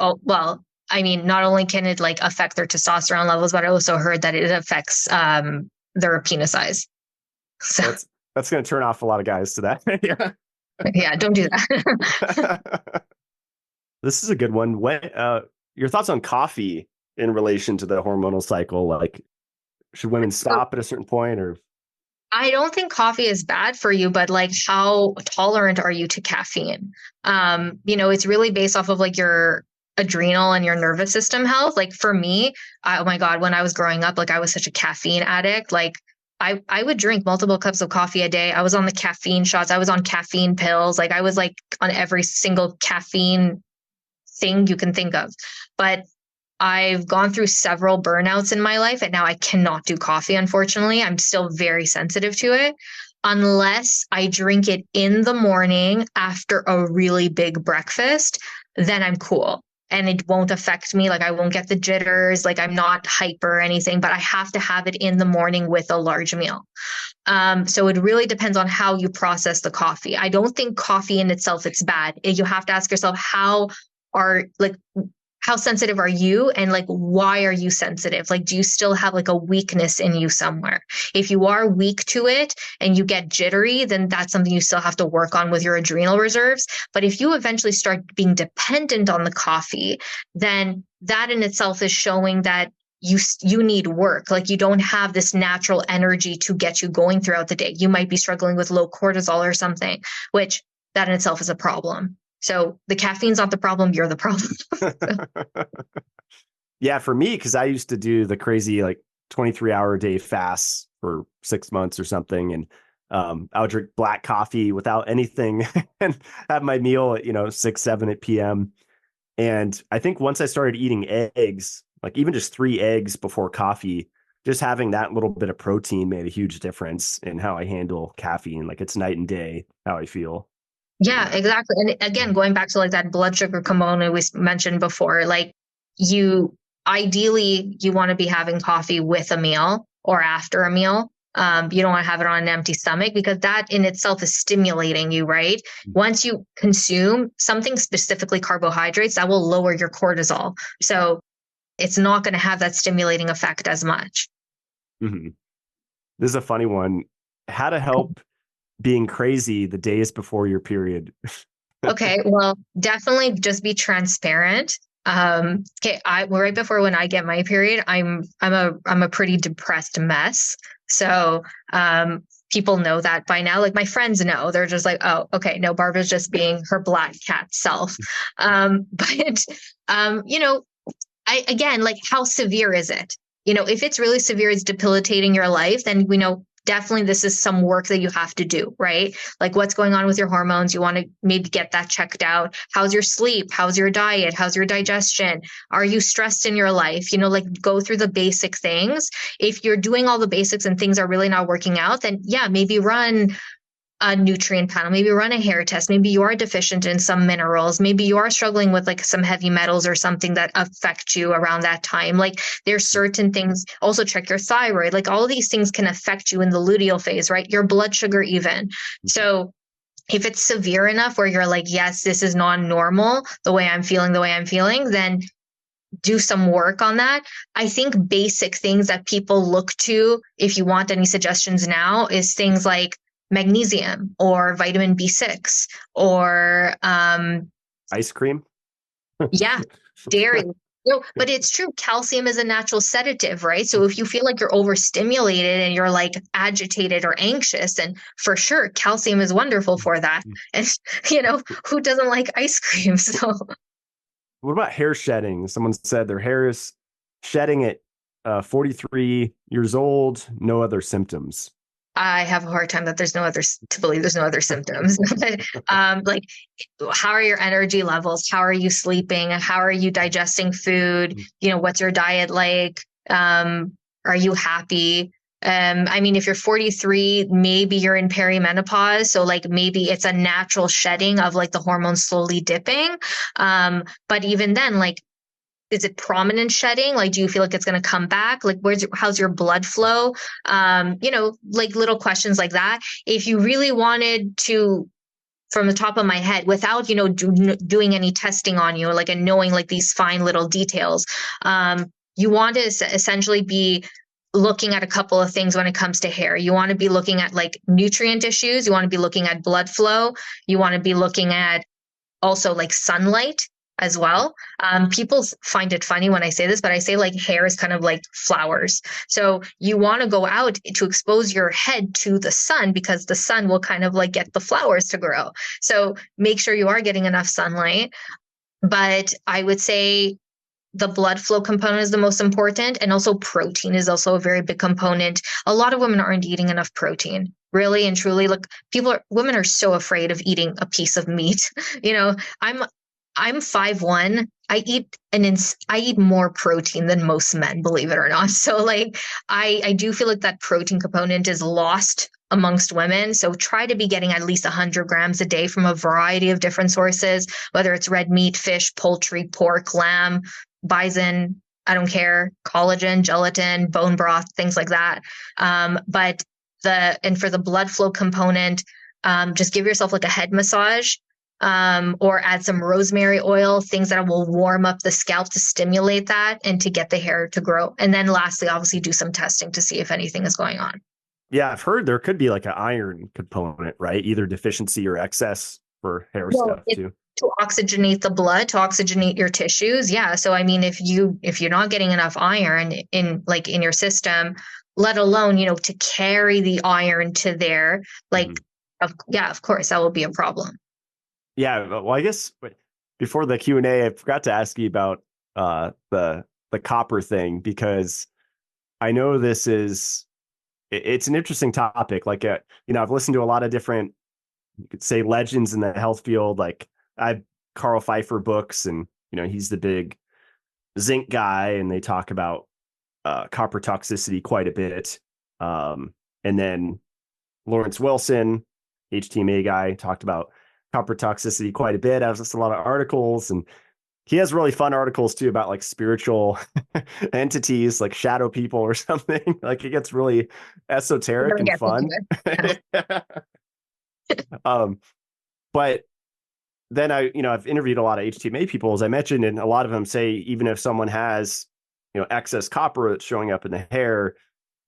I mean, not only can it like affect their testosterone levels, but I also heard that it affects their penis size. So that's going to turn off a lot of guys to that. Yeah, don't do that. This is a good one. Your thoughts on coffee in relation to the hormonal cycle? Like, should women stop at a certain point, or? I don't think coffee is bad for you, but like, how tolerant are you to caffeine? It's really based off of like your adrenal and your nervous system health. Like for me, oh my God, when I was growing up, like I was such a caffeine addict. Like I would drink multiple cups of coffee a day. I was on the caffeine shots. I was on caffeine pills. Like I was like on every single caffeine thing you can think of. But I've gone through several burnouts in my life, and now I cannot do coffee, unfortunately. I'm still very sensitive to it unless I drink it in the morning after a really big breakfast, then I'm cool. And it won't affect me. Like I won't get the jitters, like I'm not hyper or anything, but I have to have it in the morning with a large meal. So it really depends on how you process the coffee. I don't think coffee in itself it's bad. You have to ask yourself how sensitive are you, and like why are you sensitive? Like do you still have like a weakness in you somewhere? If you are weak to it and you get jittery, then that's something you still have to work on with your adrenal reserves. But if you eventually start being dependent on the coffee, then that in itself is showing that you need work. Like you don't have this natural energy to get you going throughout the day. You might be struggling with low cortisol or something, which that in itself is a problem. So the caffeine's not the problem, you're the problem. Yeah, for me, because I used to do the crazy like 23-hour a day fasts for 6 months or something. And I would drink black coffee without anything and have my meal at 6, 7 p.m. And I think once I started eating eggs, like even just 3 eggs before coffee, just having that little bit of protein made a huge difference in how I handle caffeine. Like it's night and day how I feel. Yeah, exactly. And again, going back to like that blood sugar component we mentioned before, like ideally you want to be having coffee with a meal or after a meal. You don't want to have it on an empty stomach because that in itself is stimulating you, right? Once you consume something, specifically carbohydrates, that will lower your cortisol. So it's not going to have that stimulating effect as much. Mm-hmm. This is a funny one. How to help being crazy the days before your period. Okay, well, definitely just be transparent. Okay, right before when I get my period, I'm a pretty depressed mess. So people know that by now. Like my friends know. They're just like, oh, okay, no, Barbara's just being her black cat self. But again, like how severe is it? If it's really severe, it's debilitating your life, then we know definitely this is some work that you have to do, right? Like what's going on with your hormones? You want to maybe get that checked out. How's your sleep? How's your diet? How's your digestion? Are you stressed in your life? Like go through the basic things. If you're doing all the basics and things are really not working out, then yeah, maybe run a nutrient panel, maybe run a hair test. Maybe you are deficient in some minerals. Maybe you are struggling with like some heavy metals or something that affect you around that time. Like there's certain things. Also check your thyroid. Like all of these things can affect you in the luteal phase, right? Your blood sugar even. So if it's severe enough where you're like, yes, this is non-normal, the way I'm feeling, then do some work on that. I think basic things that people look to, if you want any suggestions now, is things like magnesium or vitamin B6 or ice cream. Yeah, dairy. But it's true. Calcium is a natural sedative, right? So if you feel like you're overstimulated and you're like agitated or anxious, then for sure, calcium is wonderful for that. And who doesn't like ice cream? So what about hair shedding? Someone said their hair is shedding at 43 years old, no other symptoms. I have a hard time that to believe there's no other symptoms. But like, how are your energy levels? How are you sleeping? How are you digesting food? What's your diet like? Are you happy? I mean, if you're 43, maybe you're in perimenopause. So like maybe it's a natural shedding of like the hormones slowly dipping. But even then, like, is it prominent shedding? Like, do you feel like it's going to come back? Like, how's your blood flow? Like little questions like that. If you really wanted to, from the top of my head, without, doing any testing on you, like, and knowing like these fine little details, you want to essentially be looking at a couple of things when it comes to hair. You want to be looking at like nutrient issues. You want to be looking at blood flow. You want to be looking at also like sunlight as well. People find it funny when I say this, but I say like hair is kind of like flowers. So you want to go out to expose your head to the sun because the sun will kind of like get the flowers to grow. So make sure you are getting enough sunlight. But I would say the blood flow component is the most important. And also protein is also a very big component. A lot of women aren't eating enough protein. Really and truly, look, women are so afraid of eating a piece of meat. I'm 5'1". I eat more protein than most men, believe it or not. So like I do feel like that protein component is lost amongst women. So try to be getting at least 100 grams a day from a variety of different sources, whether it's red meat, fish, poultry, pork, lamb, bison, I don't care, collagen, gelatin, bone broth, things like that. But for the blood flow component, just give yourself like a head massage, or add some rosemary oil, things that will warm up the scalp to stimulate that and to get the hair to grow. And then lastly, obviously do some testing to see if anything is going on. Yeah, I've heard there could be like an iron component, right? Either deficiency or excess for hair stuff too. To oxygenate the blood, to oxygenate your tissues. Yeah. So I mean, if you're not getting enough iron in your system, let alone, to carry the iron to there, like, of course, that will be a problem. Yeah, well, I guess before the Q&A, I forgot to ask you about the copper thing, because I know it's an interesting topic. Like, I've listened to a lot of different, you could say, legends in the health field. Like I've Carl Pfeiffer books, and he's the big zinc guy, and they talk about copper toxicity quite a bit. And then Lawrence Wilson, HTMA guy, talked about copper toxicity quite a bit. I've listened to a lot of articles, and he has really fun articles too about like spiritual entities, like shadow people or something. Like it gets really esoteric and fun. But then I've interviewed a lot of HTMA people, as I mentioned, and a lot of them say even if someone has, excess copper that's showing up in the hair,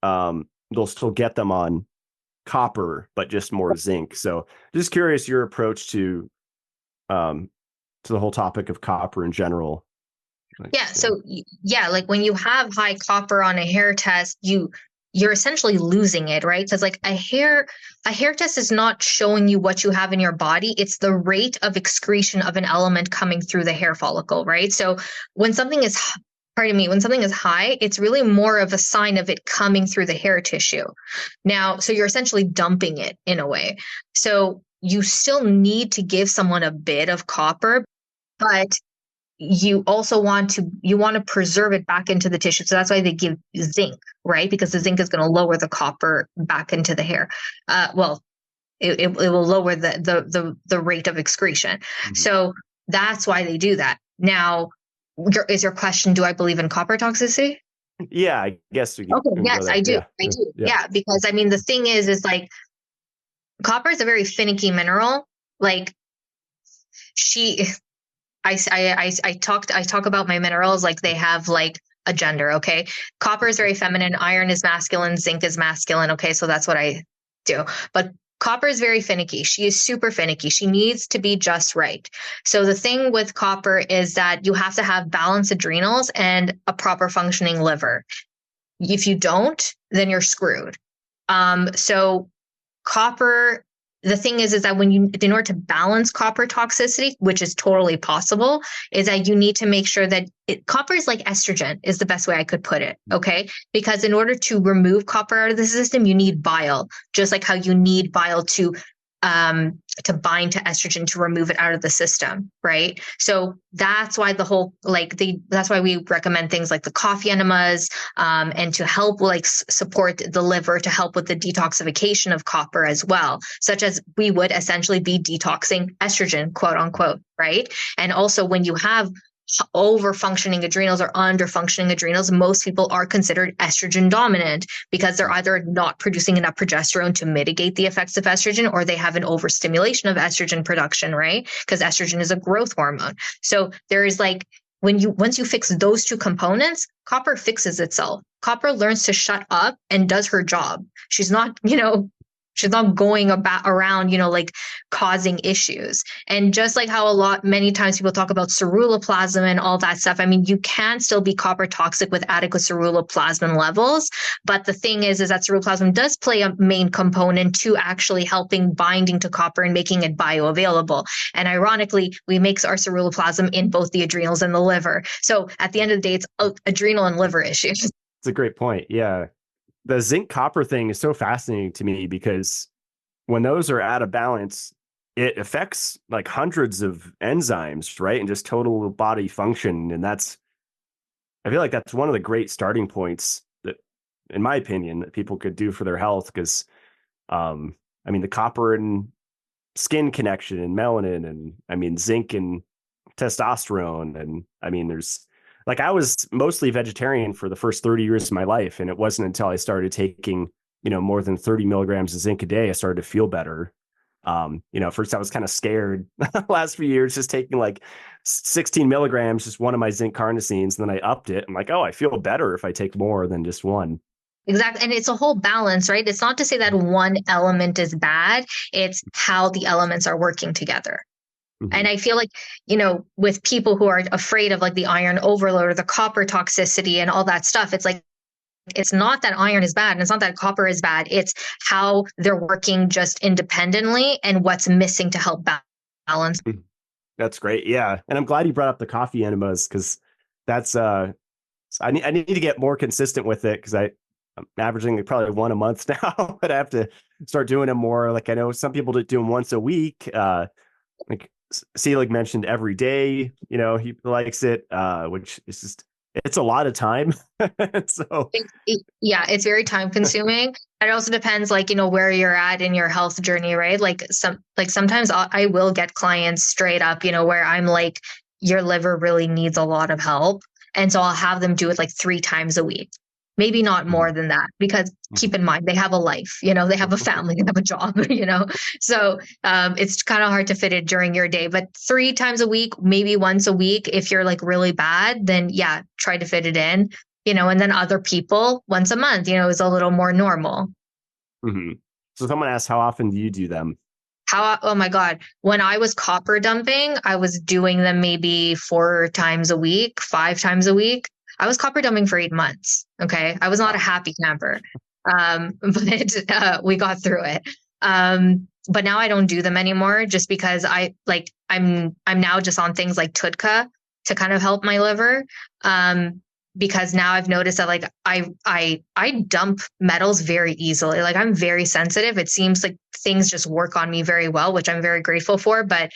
they'll still get them on copper, but just more zinc. So just curious your approach to the whole topic of copper in general. So like when you have high copper on a hair test, you're essentially losing it, right? Because like a hair test is not showing you what you have in your body. It's the rate of excretion of an element coming through the hair follicle, right? So when something is high, it's really more of a sign of it coming through the hair tissue. Now, so you're essentially dumping it in a way. So you still need to give someone a bit of copper, but you also want to preserve it back into the tissue. So that's why they give zinc, right? Because the zinc is going to lower the copper back into the hair. It will lower the rate of excretion. Mm-hmm. So that's why they do that. Now, is your question, do I believe in copper toxicity? Yeah, I guess we can. Okay, yes, I do. I do. Yeah, because I mean, the thing is like copper is a very finicky mineral. Like I talk about my minerals like they have like a gender. Okay. Copper is very feminine. Iron is masculine. Zinc is masculine. Okay. So that's what I do. But copper is very finicky. She is super finicky. She needs to be just right. So the thing with copper is that you have to have balanced adrenals and a proper functioning liver. If you don't, then you're screwed. So copper, the thing is that in order to balance copper toxicity, which is totally possible, is that you need to make sure that copper is like estrogen is the best way I could put it. Okay. Because in order to remove copper out of the system, you need bile, just like how you need bile to bind to estrogen to remove it out of the system. Right. So that's why that's why we recommend things like the coffee enemas, and to help support the liver, to help with the detoxification of copper as well, such as we would essentially be detoxing estrogen, quote unquote. Right. And also when you have over functioning adrenals or under functioning adrenals, most people are considered estrogen dominant because they're either not producing enough progesterone to mitigate the effects of estrogen, or they have an overstimulation of estrogen production, right? Because estrogen is a growth hormone. So there is once you fix those two components, copper fixes itself. Copper learns to shut up and does her job. She's not, she's not going around, causing issues. And just like how many times people talk about ceruloplasmin and all that stuff, I mean, you can still be copper toxic with adequate ceruloplasmin levels. But the thing is that ceruloplasmin does play a main component to actually helping binding to copper and making it bioavailable. And ironically, we make our ceruloplasmin in both the adrenals and the liver. So at the end of the day, it's adrenal and liver issues. It's a great point. Yeah. The zinc copper thing is so fascinating to me because when those are out of balance, it affects like hundreds of enzymes, right? And just total body function. And I feel like that's one of the great starting points that, in my opinion, that people could do for their health. Because, I mean, the copper and skin connection and melanin, and I mean, zinc and testosterone. And I mean, I was mostly vegetarian for the first 30 years of my life. And it wasn't until I started taking, more than 30 milligrams of zinc a day, I started to feel better. First I was kind of scared last few years, just taking like 16 milligrams, just one of my zinc carnosines. And then I upped it. I'm like, oh, I feel better if I take more than just one. Exactly. And it's a whole balance, right? It's not to say that one element is bad. It's how the elements are working together. Mm-hmm. And I feel like, with people who are afraid of like the iron overload or the copper toxicity and all that stuff, it's like, it's not that iron is bad and it's not that copper is bad. It's how they're working just independently and what's missing to help balance. That's great. Yeah. And I'm glad you brought up the coffee enemas, because that's, I need to get more consistent with it, because I'm averaging like probably one a month now, but I have to start doing them more. Like I know some people do them once a week. Like Selig mentioned every day, he likes it, which is just, it's a lot of time. So it's very time consuming. It also depends, like, where you're at in your health journey, right? Like sometimes I will get clients straight up, where I'm like, your liver really needs a lot of help. And so I'll have them do it like 3 times a week. Maybe not more than that, because keep in mind, they have a life, they have a family, they have a job, so it's kind of hard to fit it during your day, but 3 times a week, maybe once a week. If you're like really bad, then yeah, try to fit it in, and then other people once a month, is a little more normal. Mm-hmm. So someone asked, how often do you do them? Oh my God. When I was copper dumping, I was doing them maybe 4 times a week, 5 times a week. I was copper dumping for 8 months. Okay. I was not a happy camper. But we got through it. But now I don't do them anymore, just because I'm now just on things like TUDCA to kind of help my liver. Because now I've noticed that like I dump metals very easily. Like I'm very sensitive. It seems like things just work on me very well, which I'm very grateful for. But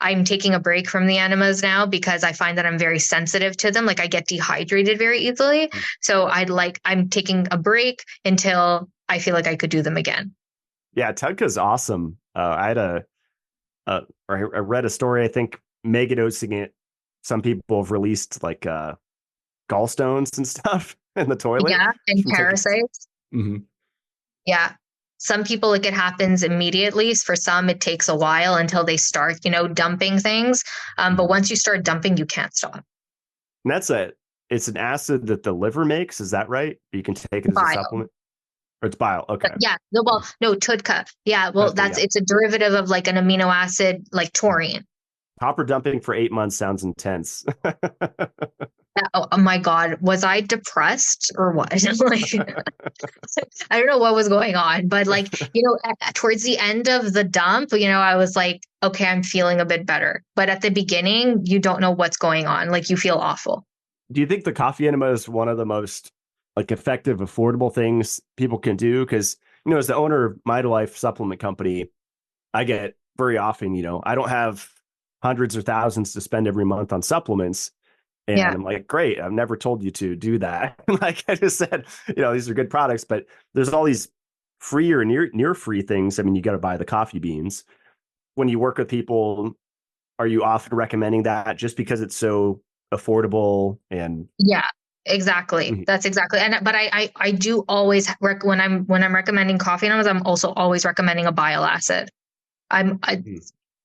I'm taking a break from the enemas now, because I find that I'm very sensitive to them. Like I get dehydrated very easily. So I'm taking a break until I feel like I could do them again. Yeah, TUDCA is awesome. I read a story, I think, megadosing it. Some people have released like gallstones and stuff in the toilet. Yeah, and parasites. Mm-hmm. Yeah. Some people, like, it happens immediately. For some, it takes a while until they start, dumping things. But once you start dumping, you can't stop. And it's an acid that the liver makes. Is that right? You can take it as a supplement? Or it's bile. Okay. Yeah. No, TUDCA. Yeah. Well, it's a derivative of like an amino acid, like taurine. Copper dumping for 8 months sounds intense. Oh my God. Was I depressed or what? Like, I don't know what was going on, but like, towards the end of the dump, I was like, okay, I'm feeling a bit better. But at the beginning, you don't know what's going on. Like you feel awful. Do you think the coffee enema is one of the most like effective, affordable things people can do? Because, as the owner of MitoLife supplement company, I get very often, I don't have hundreds or thousands to spend every month on supplements. And I'm like, great, I've never told you to do that. Like I just said, these are good products, but there's all these free or near free things. I mean, you got to buy the coffee beans. When you work with people, are you often recommending that just because it's so affordable? And yeah, exactly. That's exactly. But I do always when I'm recommending coffee enemas, I'm also always recommending a bile acid.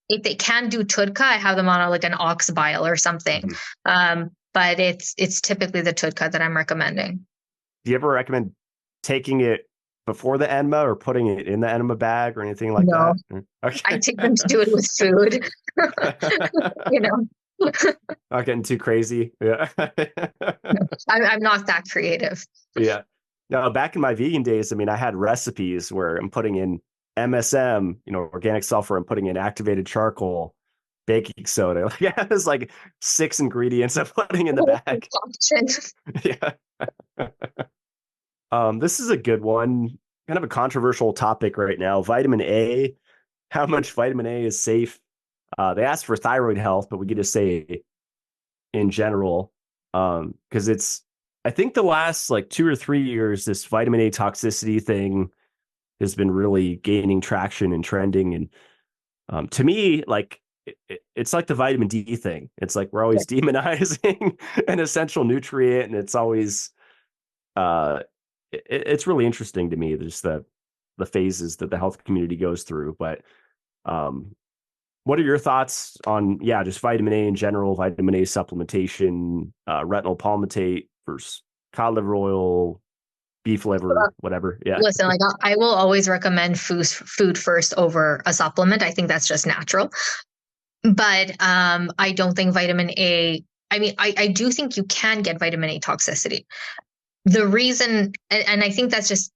If they can do TUDCA, I have them on like an ox bile or something. But it's typically the TUDCA that I'm recommending. Do you ever recommend taking it before the enema or putting it in the enema bag or anything like that? Okay. I take them to do it with food. Not getting too crazy. Yeah. I'm not that creative. Yeah. No, back in my vegan days, I mean, I had recipes where I'm putting in MSM, organic sulfur, I'm putting in activated charcoal, baking soda. Yeah, there's like 6 ingredients I'm putting in the bag. Yeah. This is a good one, kind of a controversial topic right now. Vitamin A how much vitamin A is safe. They asked for thyroid health, but we could just say in general, because I think the last like 2 or 3 years, this vitamin A toxicity thing has been really gaining traction and trending. And to me, like it's like the vitamin D thing. It's like we're always demonizing an essential nutrient, and it's always it's really interesting to me. There's the phases that the health community goes through. But what are your thoughts on just vitamin A in general, vitamin A supplementation, retinol palmitate versus cod liver oil, beef liver, whatever? Yeah. Listen, like I will always recommend food first over a supplement. I think that's just natural. But I don't think vitamin A, I mean, I do think you can get vitamin A toxicity. The reason, and I think that's just,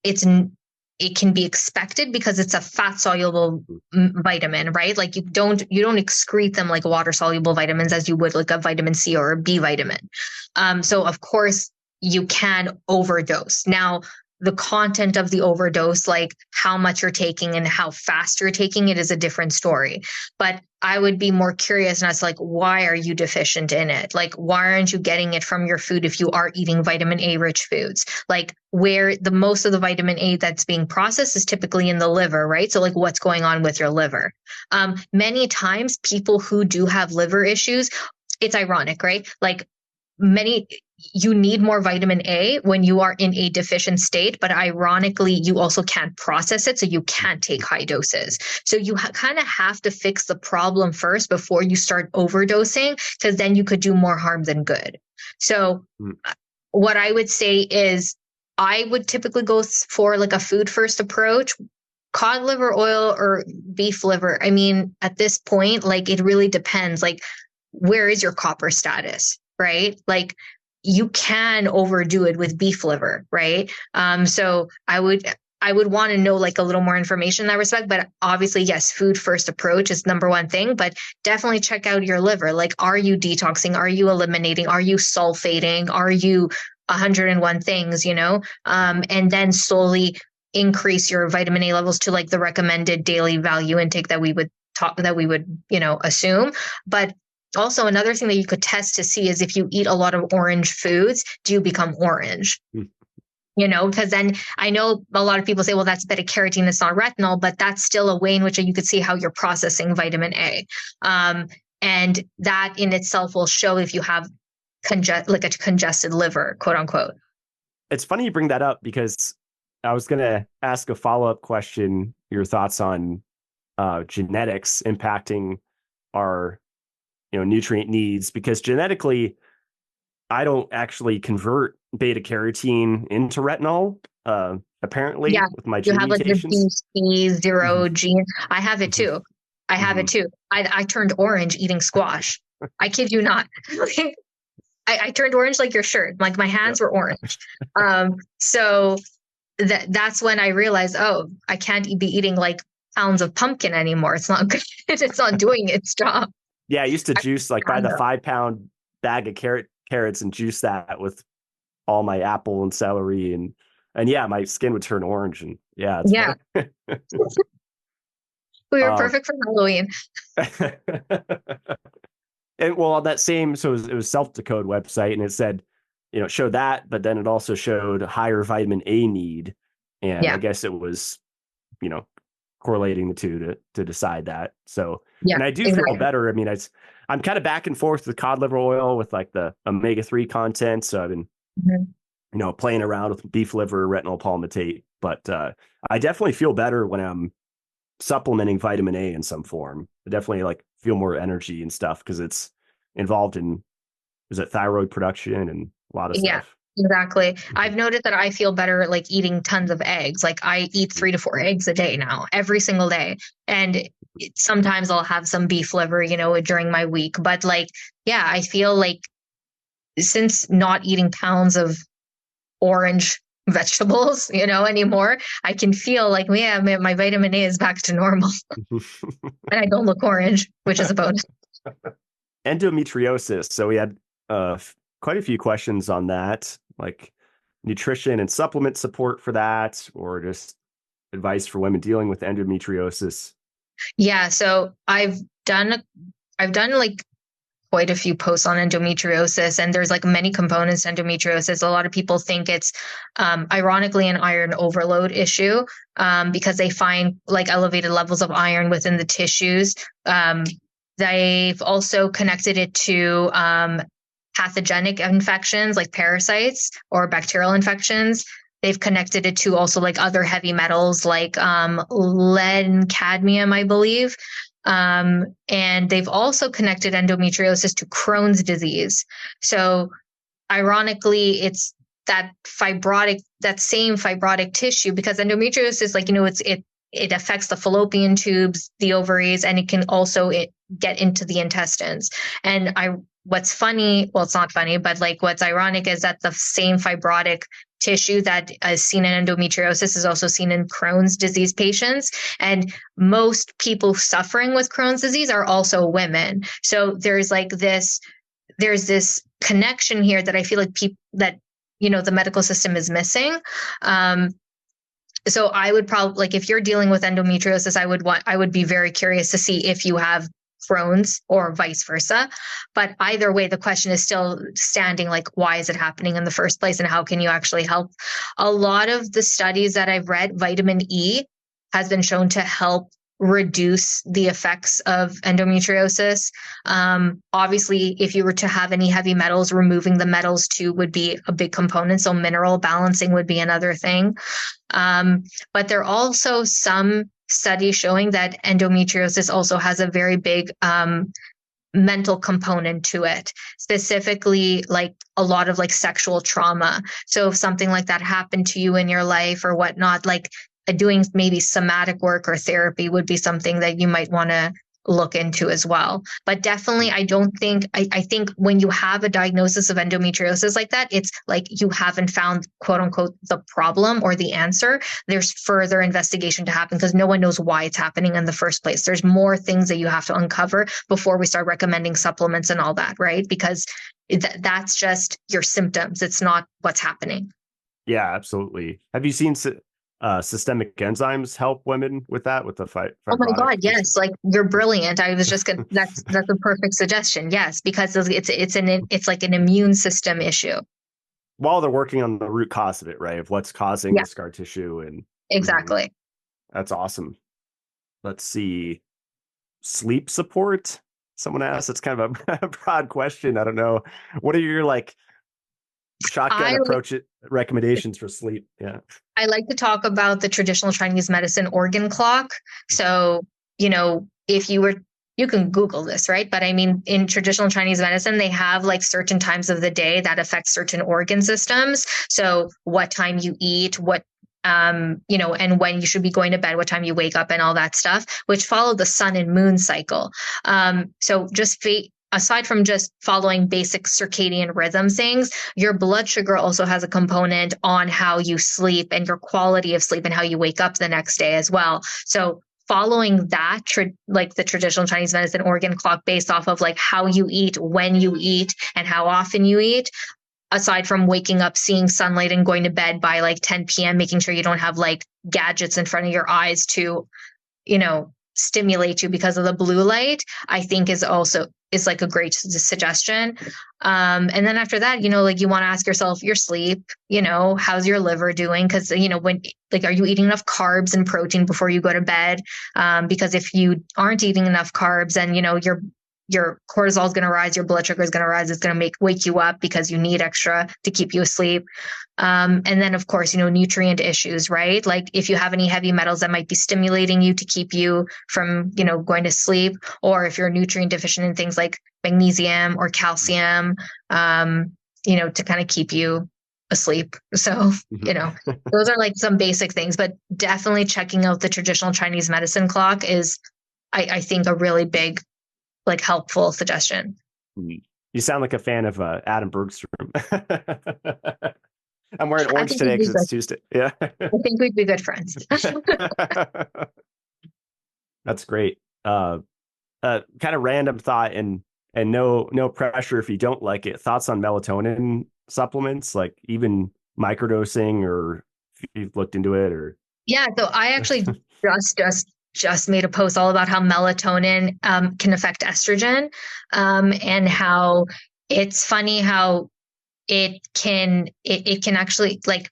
it can be expected because it's a fat soluble vitamin, right? Like you don't excrete them like water soluble vitamins as you would like a vitamin C or a B vitamin. So of course you can overdose. Now, the content of the overdose, like how much you're taking and how fast you're taking it, is a different story. But I would be more curious as like, why are you deficient in it? Like, why aren't you getting it from your food if you are eating vitamin A rich foods? Like, where the most of the vitamin A that's being processed is typically in the liver, right? So like, what's going on with your liver? Many times people who do have liver issues, it's ironic, right? Like you need more vitamin A when you are in a deficient state, but ironically, you also can't process it. So you can't take high doses. So you kind of have to fix the problem first before you start overdosing, because then you could do more harm than good. So what I would say is I would typically go for like a food first approach. Cod liver oil or beef liver. I mean, at this point, like it really depends. Like, where is your copper status, right? Like, you can overdo it with beef liver, right? So I would want to know like a little more information in that respect. But obviously, yes, food first approach is number one thing, but definitely check out your liver. Like, are you detoxing? Are you eliminating? Are you sulfating? Are you 101 things, and then slowly increase your vitamin A levels to like the recommended daily value intake that we would assume. But also, another thing that you could test to see is if you eat a lot of orange foods, do you become orange? Because then I know a lot of people say, well, that's beta carotene, it's not retinol, but that's still a way in which you could see how you're processing vitamin A. And that in itself will show if you have like a congested liver, quote unquote. It's funny you bring that up because I was going to ask a follow-up question, your thoughts on genetics impacting our nutrient needs, because genetically I don't actually convert beta carotene into retinol apparently with my gene mutations. Like the BC0 gene. I have it too. I turned orange eating squash. I kid you not. I turned orange like your shirt. Like my hands were orange. So that's when I realized, I can't be eating like pounds of pumpkin anymore. It's not good. It's not doing its job. Yeah, I used to juice buy the 5-pound bag of carrots and juice that with all my apple and celery and yeah, my skin would turn orange and it's we were perfect for Halloween. And well, on that same, so it was Self Decode website, and it said, it showed that, but then it also showed higher vitamin A need, and I guess it was, correlating the two to decide that. So, and I do feel better. I mean, I'm kind of back and forth with cod liver oil with like the omega-3 content. So I've been, playing around with beef liver, retinol palmitate, but I definitely feel better when I'm supplementing vitamin A in some form. I definitely like feel more energy and stuff because it's involved in, thyroid production and a lot of stuff. Exactly. I've noticed that I feel better like eating tons of eggs. Like I eat 3 to 4 eggs a day now, every single day. And sometimes I'll have some beef liver, during my week. But like, I feel like since not eating pounds of orange vegetables, anymore, I can feel like, my vitamin A is back to normal. And I don't look orange, which is a bonus. Endometriosis. So we had quite a few questions on that, like nutrition and supplement support for that, or just advice for women dealing with endometriosis. Yeah, so I've done like quite a few posts on endometriosis, and there's like many components to endometriosis. A lot of people think it's ironically an iron overload issue, because they find like elevated levels of iron within the tissues. Um, they've also connected it to pathogenic infections like parasites or bacterial infections. They've connected it to also like other heavy metals like lead and cadmium, I believe. And they've also connected endometriosis to Crohn's disease. So ironically, it's that same fibrotic tissue, because endometriosis, like, it affects the fallopian tubes, the ovaries, and it can also get into the intestines. And what's funny, well, it's not funny, but like what's ironic is that the same fibrotic tissue that is seen in endometriosis is also seen in Crohn's disease patients. And most people suffering with Crohn's disease are also women. So there's this connection here that I feel like the medical system is missing. So I would probably, like, if you're dealing with endometriosis, I would be very curious to see if you have Crohn's or vice versa. But either way, the question is still standing, like, why is it happening in the first place and how can you actually help? A lot of the studies that I've read, vitamin E has been shown to help reduce the effects of endometriosis. Obviously, if you were to have any heavy metals, removing the metals too would be a big component. So mineral balancing would be another thing. But there are also some studies showing that endometriosis also has a very big mental component to it, specifically like a lot of like sexual trauma. So if something like that happened to you in your life or whatnot, like doing maybe somatic work or therapy would be something that you might want to look into as well. But definitely, I think when you have a diagnosis of endometriosis like that, it's like you haven't found, quote unquote, the problem or the answer. There's further investigation to happen because no one knows why it's happening in the first place. There's more things that you have to uncover before we start recommending supplements and all that, right? Because that's just your symptoms. It's not what's happening. Yeah, absolutely. Have you seen systemic enzymes help women with that, with the Oh my fibrotic God, tissue? yes, like you're brilliant. I was just gonna, that's a perfect suggestion. Yes, because it's like an immune system issue. While they're working on the root cause of it, right? Of what's causing Yeah, the scar tissue. And Mhm. exactly. That's awesome. Let's see. Sleep support? Someone asked. It's kind of a broad question. I don't know. What are your like shotgun I like approach recommendations for sleep? Yeah. I like to talk about the traditional Chinese medicine organ clock. So, if you can Google this, right? But I mean, in traditional Chinese medicine, they have like certain times of the day that affect certain organ systems. So, what time you eat, and when you should be going to bed, what time you wake up, and all that stuff, which follow the sun and moon cycle. So, aside from just following basic circadian rhythm things, your blood sugar also has a component on how you sleep and your quality of sleep and how you wake up the next day as well. So following that, like the traditional Chinese medicine organ clock based off of like how you eat, when you eat, and how often you eat, aside from waking up, seeing sunlight, and going to bed by like 10 p.m., making sure you don't have like gadgets in front of your eyes to, stimulate you because of the blue light, I think is like a great suggestion. And then after that, like you want to ask yourself your sleep, how's your liver doing? Because, when, like, are you eating enough carbs and protein before you go to bed? Because if you aren't eating enough carbs, then, your cortisol is going to rise, your blood sugar is going to rise. It's going to wake you up because you need extra to keep you asleep. And then, of course, nutrient issues, right? Like if you have any heavy metals that might be stimulating you to keep you from, going to sleep, or if you're nutrient deficient in things like magnesium or calcium, to kind of keep you asleep. So, those are like some basic things, but definitely checking out the traditional Chinese medicine clock is, I think, a really big, like, helpful suggestion. You sound like a fan of Adam Bergstrom. I'm wearing I orange think today we'd be because it's good. Tuesday. Yeah. I think we'd be good friends. That's great. Kind of random thought, and no pressure if you don't like it. Thoughts on melatonin supplements, like even microdosing, or if you've looked into it, or Yeah, so I actually just just made a post all about how melatonin can affect estrogen, and how it's funny how it can actually like,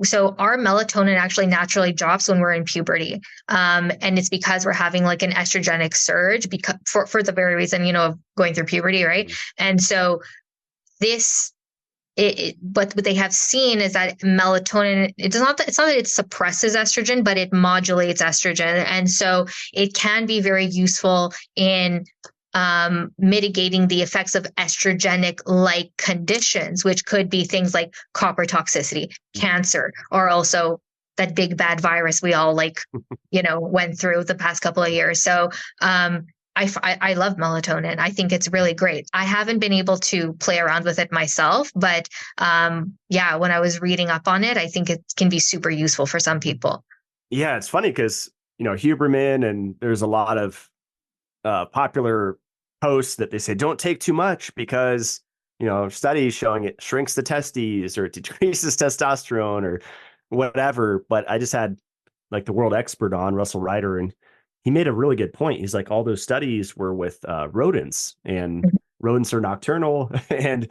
so our melatonin actually naturally drops when we're in puberty. And it's because we're having like an estrogenic surge because for the very reason, of going through puberty, right? And so this but what they have seen is that melatonin, it's not that it suppresses estrogen, but it modulates estrogen. And so it can be very useful in mitigating the effects of estrogenic like conditions, which could be things like copper toxicity, cancer, or also that big bad virus we all went through the past couple of years. So I love melatonin. I think it's really great. I haven't been able to play around with it myself, but yeah, when I was reading up on it, I think it can be super useful for some people. Yeah, it's funny because, Huberman, and there's a lot of popular posts that they say don't take too much because, studies showing it shrinks the testes or it decreases testosterone or whatever. But I just had like the world expert on, Russell Ryder, and he made a really good point. He's like, all those studies were with rodents, and rodents are nocturnal. And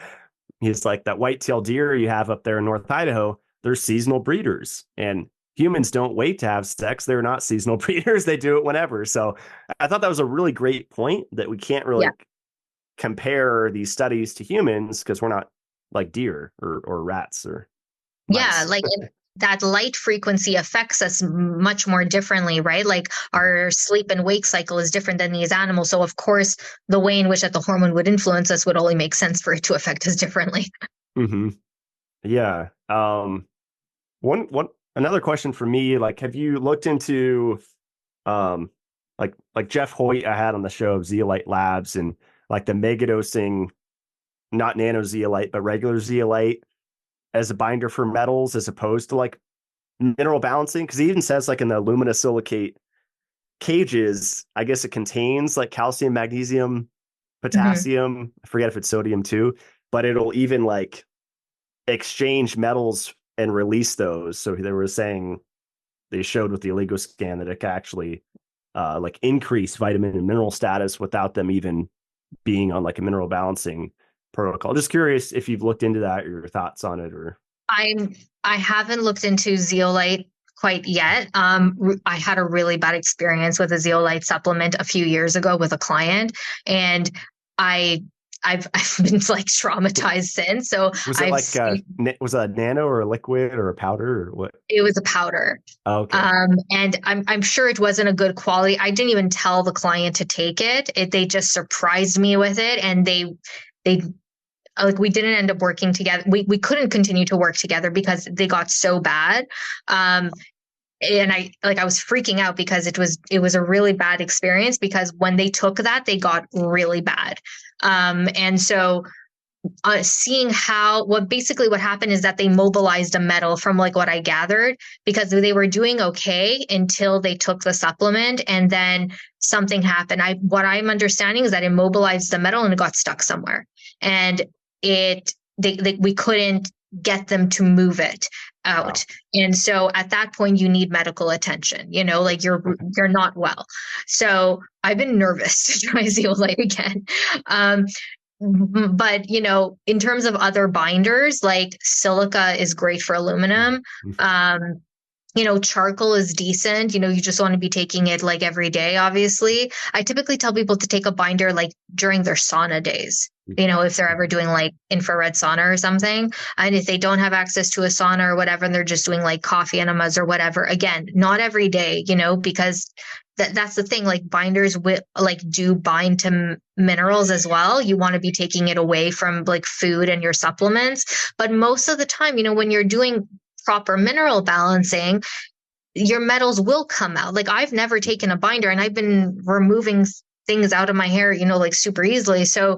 he's like, that white-tailed deer you have up there in North Idaho, they're seasonal breeders. And humans don't wait to have sex. They're not seasonal breeders. They do it whenever. So I thought that was a really great point, that we can't really compare these studies to humans because we're not like deer or rats or mice. Yeah, like that light frequency affects us much more differently, right? Like our sleep and wake cycle is different than these animals. So of course, the way in which that the hormone would influence us would only make sense for it to affect us differently. Mm-hmm. Yeah. Another question for me, like, have you looked into, like Jeff Hoyt I had on the show of Zeolite Labs, and like the megadosing, not nano zeolite, but regular zeolite as a binder for metals as opposed to like mineral balancing? Because he even says like in the aluminosilicate cages, I guess it contains like calcium, magnesium, potassium. I forget if it's sodium too, but it'll even like exchange metals and release those. So they were saying, they showed with the Oligioscan that it can actually like increase vitamin and mineral status without them even being on like a mineral balancing protocol. Just curious if you've looked into that or your thoughts on it. Or I haven't looked into zeolite quite yet. I had a really bad experience with a zeolite supplement a few years ago with a client, and I've been like traumatized since. So was it was it a nano or a liquid or a powder or what? It was a powder. Oh, okay. And I'm sure it wasn't a good quality. I didn't even tell the client to take it. They just surprised me with it, and they like, we didn't end up working together. We couldn't continue to work together because they got so bad. And I was freaking out because it was a really bad experience, because when they took that, they got really bad. And so seeing what happened is that they mobilized a metal, from like what I gathered, because they were doing okay until they took the supplement, and then something happened. What I'm understanding is that it mobilized the metal and it got stuck somewhere, and we couldn't get them to move it out. Wow. And so at that point you need medical attention, like you're not well. So I've been nervous to try zeolite again. But in terms of other binders, like silica is great for aluminum. Charcoal is decent. You just want to be taking it like every day, obviously. I typically tell people to take a binder like during their sauna days, if they're ever doing like infrared sauna or something. And if they don't have access to a sauna or whatever, and they're just doing like coffee enemas or whatever, again, not every day, because that's the thing, like binders do bind to minerals as well. You want to be taking it away from like food and your supplements. But most of the time, when you're doing proper mineral balancing, your metals will come out. Like I've never taken a binder, and I've been removing things out of my hair, like super easily. So,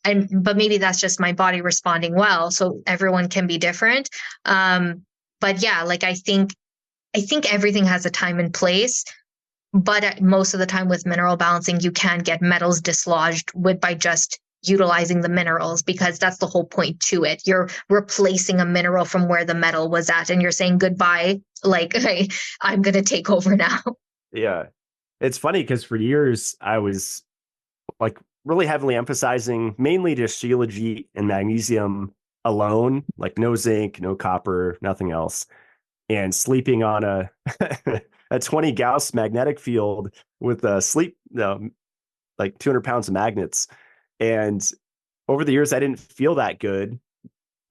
but maybe that's just my body responding well. So everyone can be different. But yeah, like I think everything has a time and place. But most of the time with mineral balancing, you can get metals dislodged by just utilizing the minerals, because that's the whole point to it. You're replacing a mineral from where the metal was at, and you're saying goodbye, like, hey, I'm going to take over now. Yeah. It's funny because for years I was like really heavily emphasizing mainly just Shilajit and magnesium alone, like no zinc, no copper, nothing else, and sleeping on a a 20 Gauss magnetic field with a sleep like 200 pounds of magnets. And over the years, I didn't feel that good.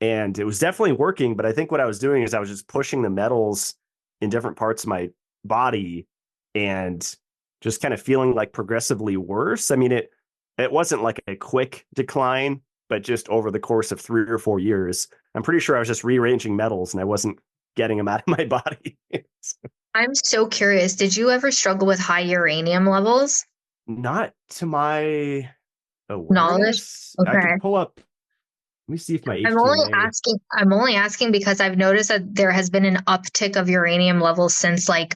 And it was definitely working. But I think what I was doing is I was just pushing the metals in different parts of my body and just kind of feeling like progressively worse. I mean, it wasn't like a quick decline, but just over the course of 3 or 4 years, I'm pretty sure I was just rearranging metals and I wasn't getting them out of my body. I'm so curious. Did you ever struggle with high uranium levels? Not to my Knowledge? awareness. I Okay. could pull up. Let me see if my HTMA. I'm only asking because I've noticed that there has been an uptick of uranium levels since like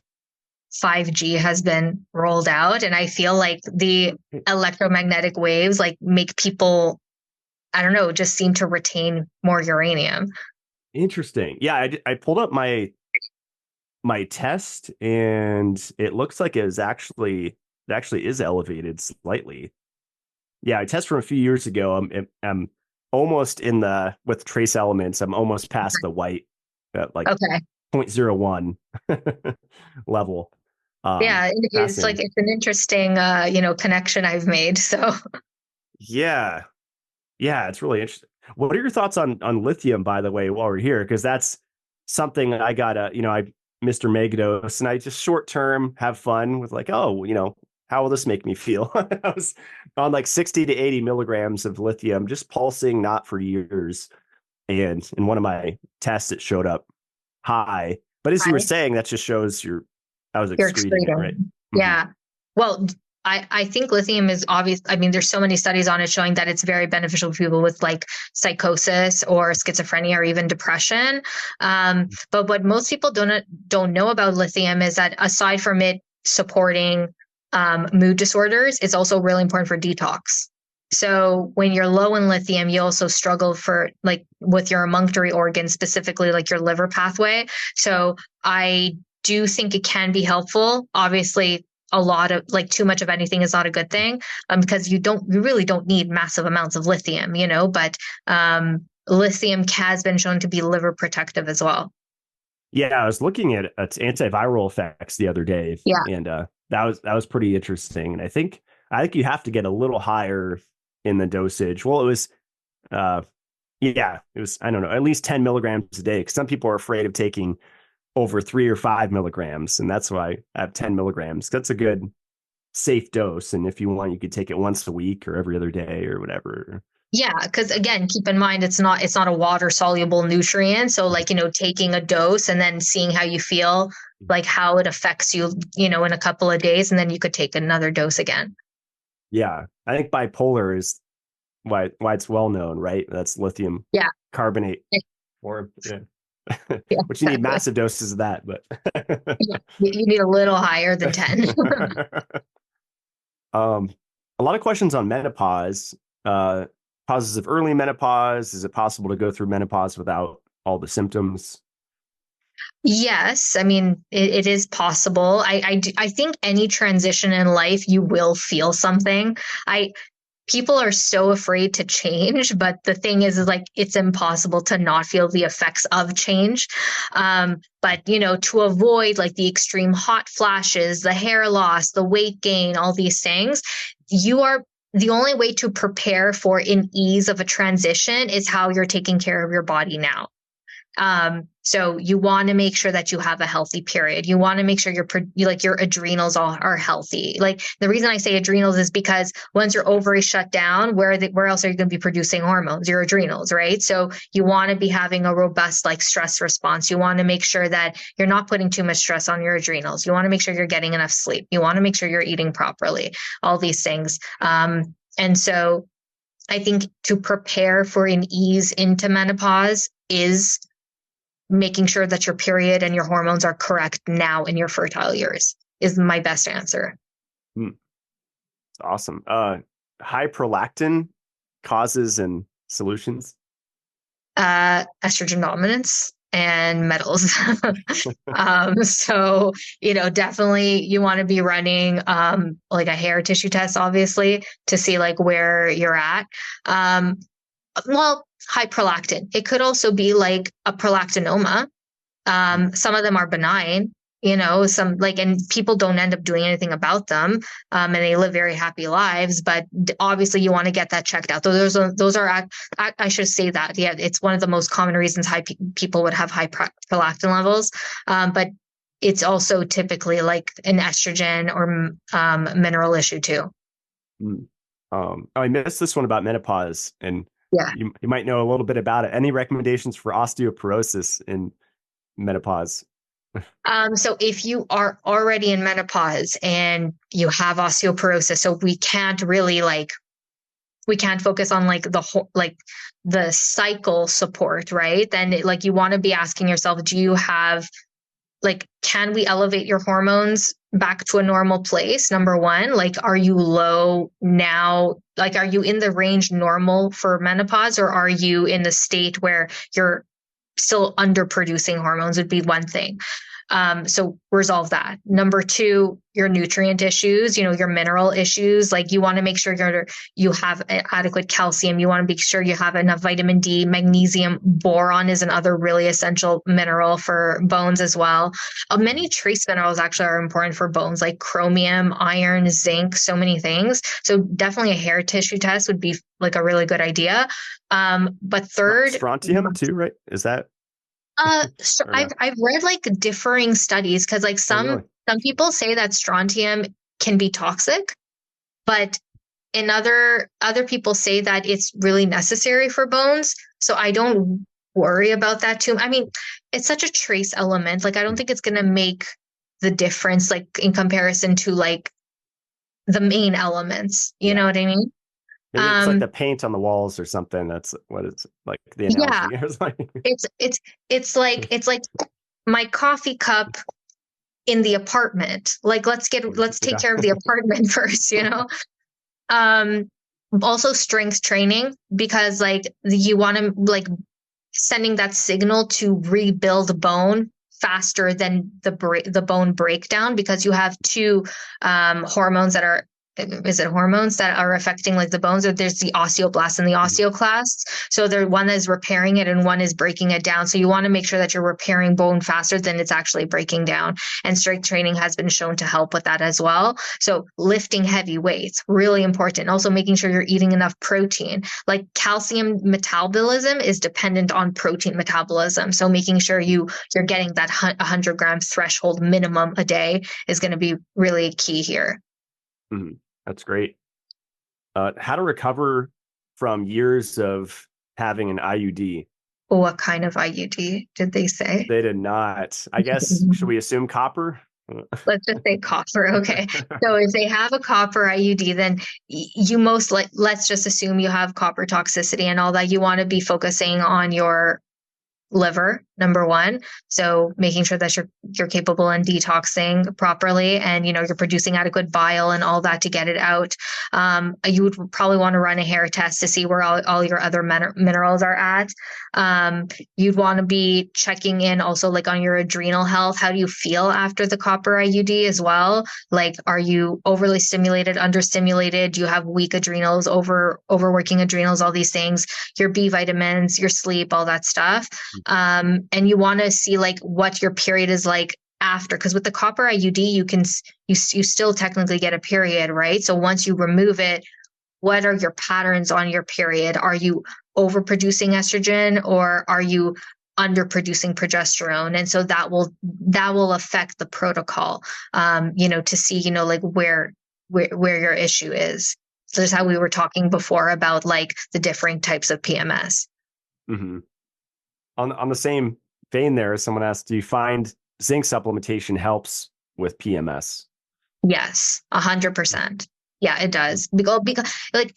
5G has been rolled out. And I feel like the electromagnetic waves like make people, I don't know, just seem to retain more uranium. Interesting. Yeah, I pulled up my test, and it looks like it actually is elevated slightly. Yeah, I tested from a few years ago. I'm almost in the with trace elements. I'm almost past the white at like Okay. 0.01 level. Yeah, it's like Fascinating. it's an interesting connection I've made. So Yeah, yeah, it's really interesting. What are your thoughts on lithium, by the way, while we're here? Because that's something I gotta, I Mr. Megdos, and I just short term have fun with like, oh, how will this make me feel? I was on like 60 to 80 milligrams of lithium, just pulsing, not for years. And in one of my tests, it showed up high. But as you were I, saying, that just shows I was you're excreting it, right? excreting. Mm-hmm. Yeah. Well, I think lithium is obvious. I mean, there's so many studies on it showing that it's very beneficial for people with like psychosis or schizophrenia or even depression. But what most people don't know about lithium is that aside from it supporting mood disorders, it's also really important for detox. So when you're low in lithium, you also struggle for like with your emunctory organs, specifically like your liver pathway. So I do think it can be helpful. Obviously, a lot of like too much of anything is not a good thing, because you really don't need massive amounts of lithium, but lithium has been shown to be liver protective as well. Yeah, I was looking at its antiviral effects the other day, Yeah. and that was pretty interesting. And I think you have to get a little higher in the dosage. Well, it was uh yeah, it was, I don't know, at least 10 milligrams a day. Because some people are afraid of taking over 3 or 5 milligrams, and that's why I have 10 milligrams. That's a good safe dose. And if you want, you could take it once a week or every other day or whatever. Yeah, because again, keep in mind it's not a water soluble nutrient. So like, taking a dose and then seeing how you feel, like how it affects you, in a couple of days, and then you could take another dose again. Yeah, I think bipolar is why it's well known, right? That's lithium Yeah. carbonate form. Yeah. Yeah, Which you need exactly. massive doses of that, but Yeah. You need a little higher than 10. um, a lot of questions on menopause. Uh, Causes of early menopause. Is it possible to go through menopause without all the symptoms? Yes, I mean it is possible. I think any transition in life you will feel something. I People are so afraid to change, but the thing is like it's impossible to not feel the effects of change. But to avoid like the extreme hot flashes, the hair loss, the weight gain, all these things, you are the only way to prepare for an ease of a transition is how you're taking care of your body now. So you want to make sure that you have a healthy period. You want to make sure like your adrenals are healthy. Like the reason I say adrenals is because once your ovaries shut down, where else are you going to be producing hormones? Your adrenals, right? So you want to be having a robust like stress response. You want to make sure that you're not putting too much stress on your adrenals. You want to make sure you're getting enough sleep. You want to make sure you're eating properly. All these things. And so I think to prepare for an ease into menopause is making sure that your period and your hormones are correct now in your fertile years is my best answer. Hmm, it's awesome. High prolactin causes and solutions. Estrogen dominance. and metals. So, definitely you want to be running like a hair tissue test, obviously, to see like where you're at. Well, high prolactin. It could also be like a prolactinoma. Some of them are benign, some like, and people don't end up doing anything about them, and they live very happy lives. But obviously, you want to get that checked out. Those are, I should say that, yeah, it's one of the most common reasons people would have high prolactin levels. But it's also typically like an estrogen or mineral issue too. I missed this one about menopause, and Yeah. you might know a little bit about it. Any recommendations for osteoporosis in menopause? So if you are already in menopause and you have osteoporosis, so we can't really we can't focus on like the cycle support, right? Then like you want to be asking yourself, do you have can we elevate your hormones back to a normal place? Number one, like, are you low now? Like, are you in the range normal for menopause, or are you in the state where you're still underproducing hormones would be one thing. So resolve that. Number two, your nutrient issues, your mineral issues. Like you want to make sure you have adequate calcium. You want to make sure you have enough vitamin D, magnesium, boron is another really essential mineral for bones as well. Many trace minerals actually are important for bones, like chromium, iron, zinc, so many things. So definitely a hair tissue test would be like a really good idea. But third, strontium too, right? Is that? So I've read like differing studies because like some people say that strontium can be toxic, but in other people say that it's really necessary for bones. So I don't worry about that too. I mean, it's such a trace element. Like I don't think it's gonna make the difference like in comparison to like the main elements. You know what I mean? Maybe it's like the paint on the walls or something. That's what it's like. The analogy is like. It's like my coffee cup in the apartment. Like let's take care of the apartment first, Also strength training, because like you want to like sending that signal to rebuild bone faster than the bone breakdown, because you have two hormones that are affecting like the bones. Or there's the osteoblast and the osteoclast. So one is repairing it and one is breaking it down. So you want to make sure that you're repairing bone faster than it's actually breaking down. And strength training has been shown to help with that as well. So lifting heavy weights, really important. Also making sure you're eating enough protein. Like calcium metabolism is dependent on protein metabolism. So making sure you're getting that 100 grams threshold minimum a day is going to be really key here. That's great. How to recover from years of having an IUD? What kind of IUD did they say? They did not. I guess, should we assume copper? Let's just say copper. Okay. So if they have a copper IUD, then let's just assume you have copper toxicity and all that. You want to be focusing on your liver, number one. So making sure that you're capable in detoxing properly, and you're producing adequate bile and all that to get it out. You would probably want to run a hair test to see where all your other minerals are at. You'd want to be checking in also like on your adrenal health. How do you feel after the copper IUD as well? Like, are you overly stimulated, understimulated? Do you have weak adrenals, overworking adrenals, all these things, your B vitamins, your sleep, all that stuff. And you want to see like what your period is like after, because with the copper IUD, you still technically get a period, right? So once you remove it, what are your patterns on your period? Are you overproducing estrogen, or are you underproducing progesterone? And so that will affect the protocol, to see, like where your issue is. So that's how we were talking before about like the different types of PMS. Mm-hmm. On the same vein there, someone asked, do you find zinc supplementation helps with PMS? Yes, 100%. Yeah, it does. Because like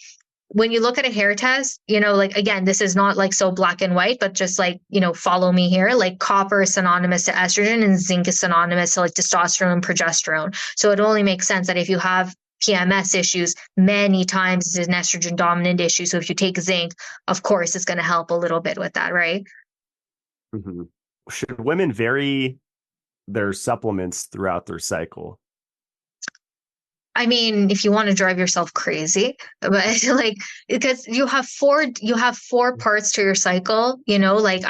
when you look at a hair test, like, again, this is not like so black and white, but just like, follow me here. Like copper is synonymous to estrogen and zinc is synonymous to like testosterone and progesterone. So it only makes sense that if you have PMS issues, many times it's an estrogen dominant issue. So if you take zinc, of course, it's going to help a little bit with that, right? Mm-hmm. should women vary their supplements throughout their cycle? I mean, if you want to drive yourself crazy, but like because you have four parts to your cycle, like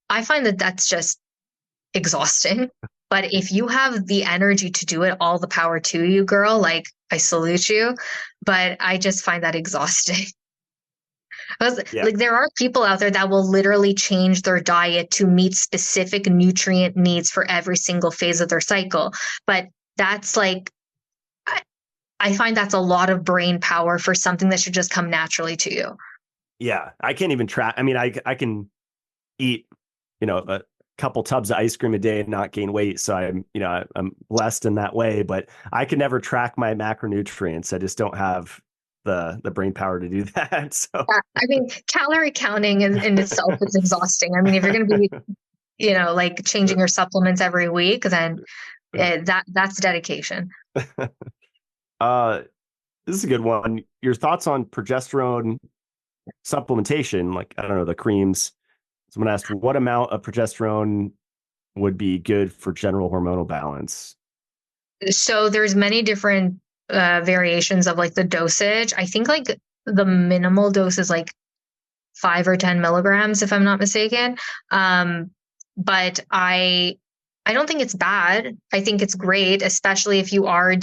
I find that that's just exhausting. But if you have the energy to do it, all the power to you, girl. Like I salute you. But I just find that exhausting. Yeah. Like there are people out there that will literally change their diet to meet specific nutrient needs for every single phase of their cycle. But that's like I find that's a lot of brain power for something that should just come naturally to you. Yeah. I can't even track. I mean, I can eat, a couple tubs of ice cream a day and not gain weight. So I'm blessed in that way, but I can never track my macronutrients. I just don't have the brain power to do that. So Yeah, I mean, calorie counting in itself is exhausting. I mean, if you're going to be, like changing your supplements every week, then that's dedication. uh this is a good one. Your thoughts on progesterone supplementation, like I don't know, the creams. Someone asked what amount of progesterone would be good for general hormonal balance. So there's many different variations of like the dosage. I think like the minimal dose is like 5 or 10 milligrams, if I'm not mistaken. But I don't think it's bad. I think it's great, especially if you are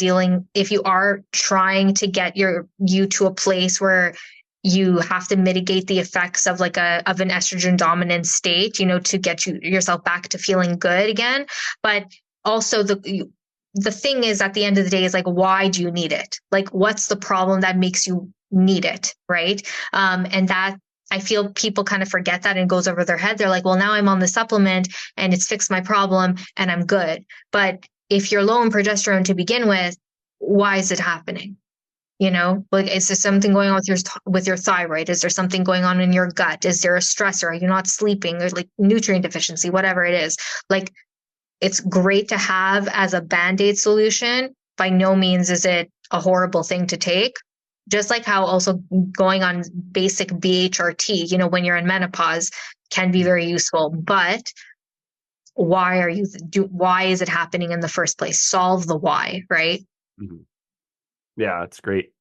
trying to get you to a place where you have to mitigate the effects of like of an estrogen dominant state, to get yourself back to feeling good again. But also the thing is at the end of the day is like, why do you need it? Like, what's the problem that makes you need it? Right. And that I feel people kind of forget that and goes over their head. They're like, well, now I'm on the supplement and it's fixed my problem and I'm good. But if you're low in progesterone to begin with, why is it happening? Like, is there something going on with your thyroid? Is there something going on in your gut? Is there a stressor? Are you not sleeping? Or like nutrient deficiency, whatever it is. Like, it's great to have as a band-aid solution. By no means is it a horrible thing to take. Just like how also going on basic BHRT, when you're in menopause can be very useful. But why is it happening in the first place? Solve the why, right? Mm-hmm. Yeah, it's great.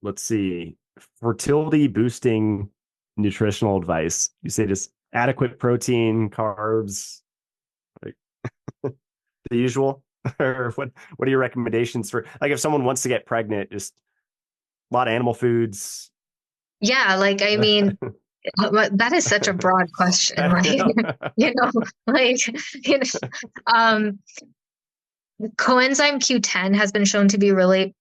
Let's see. Fertility boosting nutritional advice. You say just adequate protein, carbs, like the usual. Or what are your recommendations for like if someone wants to get pregnant, just a lot of animal foods? Yeah, like I mean, that is such a broad question, right? Like coenzyme Q10 has been shown to be really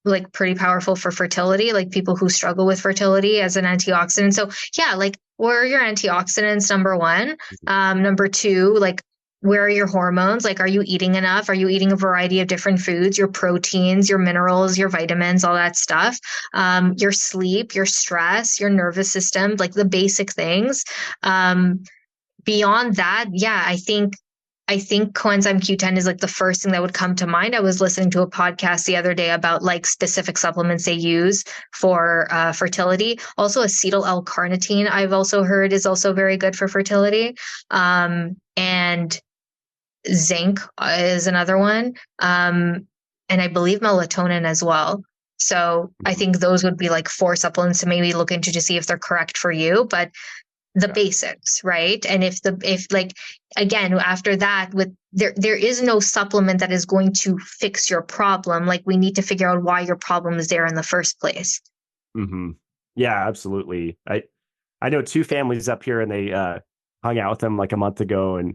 like pretty powerful for fertility, like people who struggle with fertility as an antioxidant. So yeah, like where are your antioxidants? Number one. Number two, like where are your hormones? Like, are you eating enough? Are you eating a variety of different foods, your proteins, your minerals, your vitamins, all that stuff? Your sleep, your stress, your nervous system, like the basic things. Beyond that, yeah, I think coenzyme Q10 is like the first thing that would come to mind. I was listening to a podcast the other day about like specific supplements they use for fertility. Also, acetyl L-carnitine, I've also heard is also very good for fertility. And zinc is another one. And I believe melatonin as well. So I think those would be like 4 supplements to maybe look into to see if they're correct for you. But the basics, right? And if like again after that there is no supplement that is going to fix your problem. Like we need to figure out why your problem is there in the first place. Mm-hmm. Yeah, absolutely. I know 2 families up here and they hung out with them like a month ago and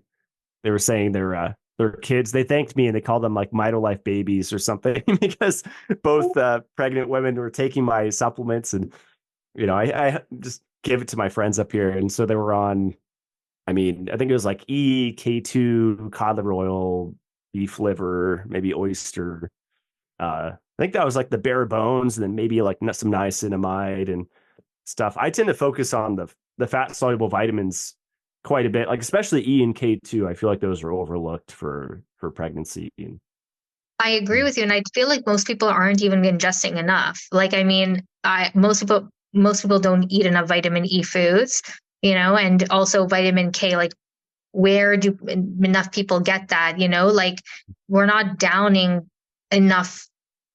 they were saying their kids, they thanked me and they called them like Life babies or something because both pregnant women were taking my supplements and I just give it to my friends up here. And so they were on, I mean, I think it was like K2, cod liver oil, beef liver, maybe oyster. I think that was like the bare bones and then maybe like some niacinamide and stuff. I tend to focus on the fat soluble vitamins quite a bit, like especially E and K2. I feel like those are overlooked for pregnancy. I agree with you. And I feel like most people aren't even ingesting enough. Like, I mean, most people don't eat enough vitamin E foods. and also vitamin K, like where do enough people get that, like we're not downing enough,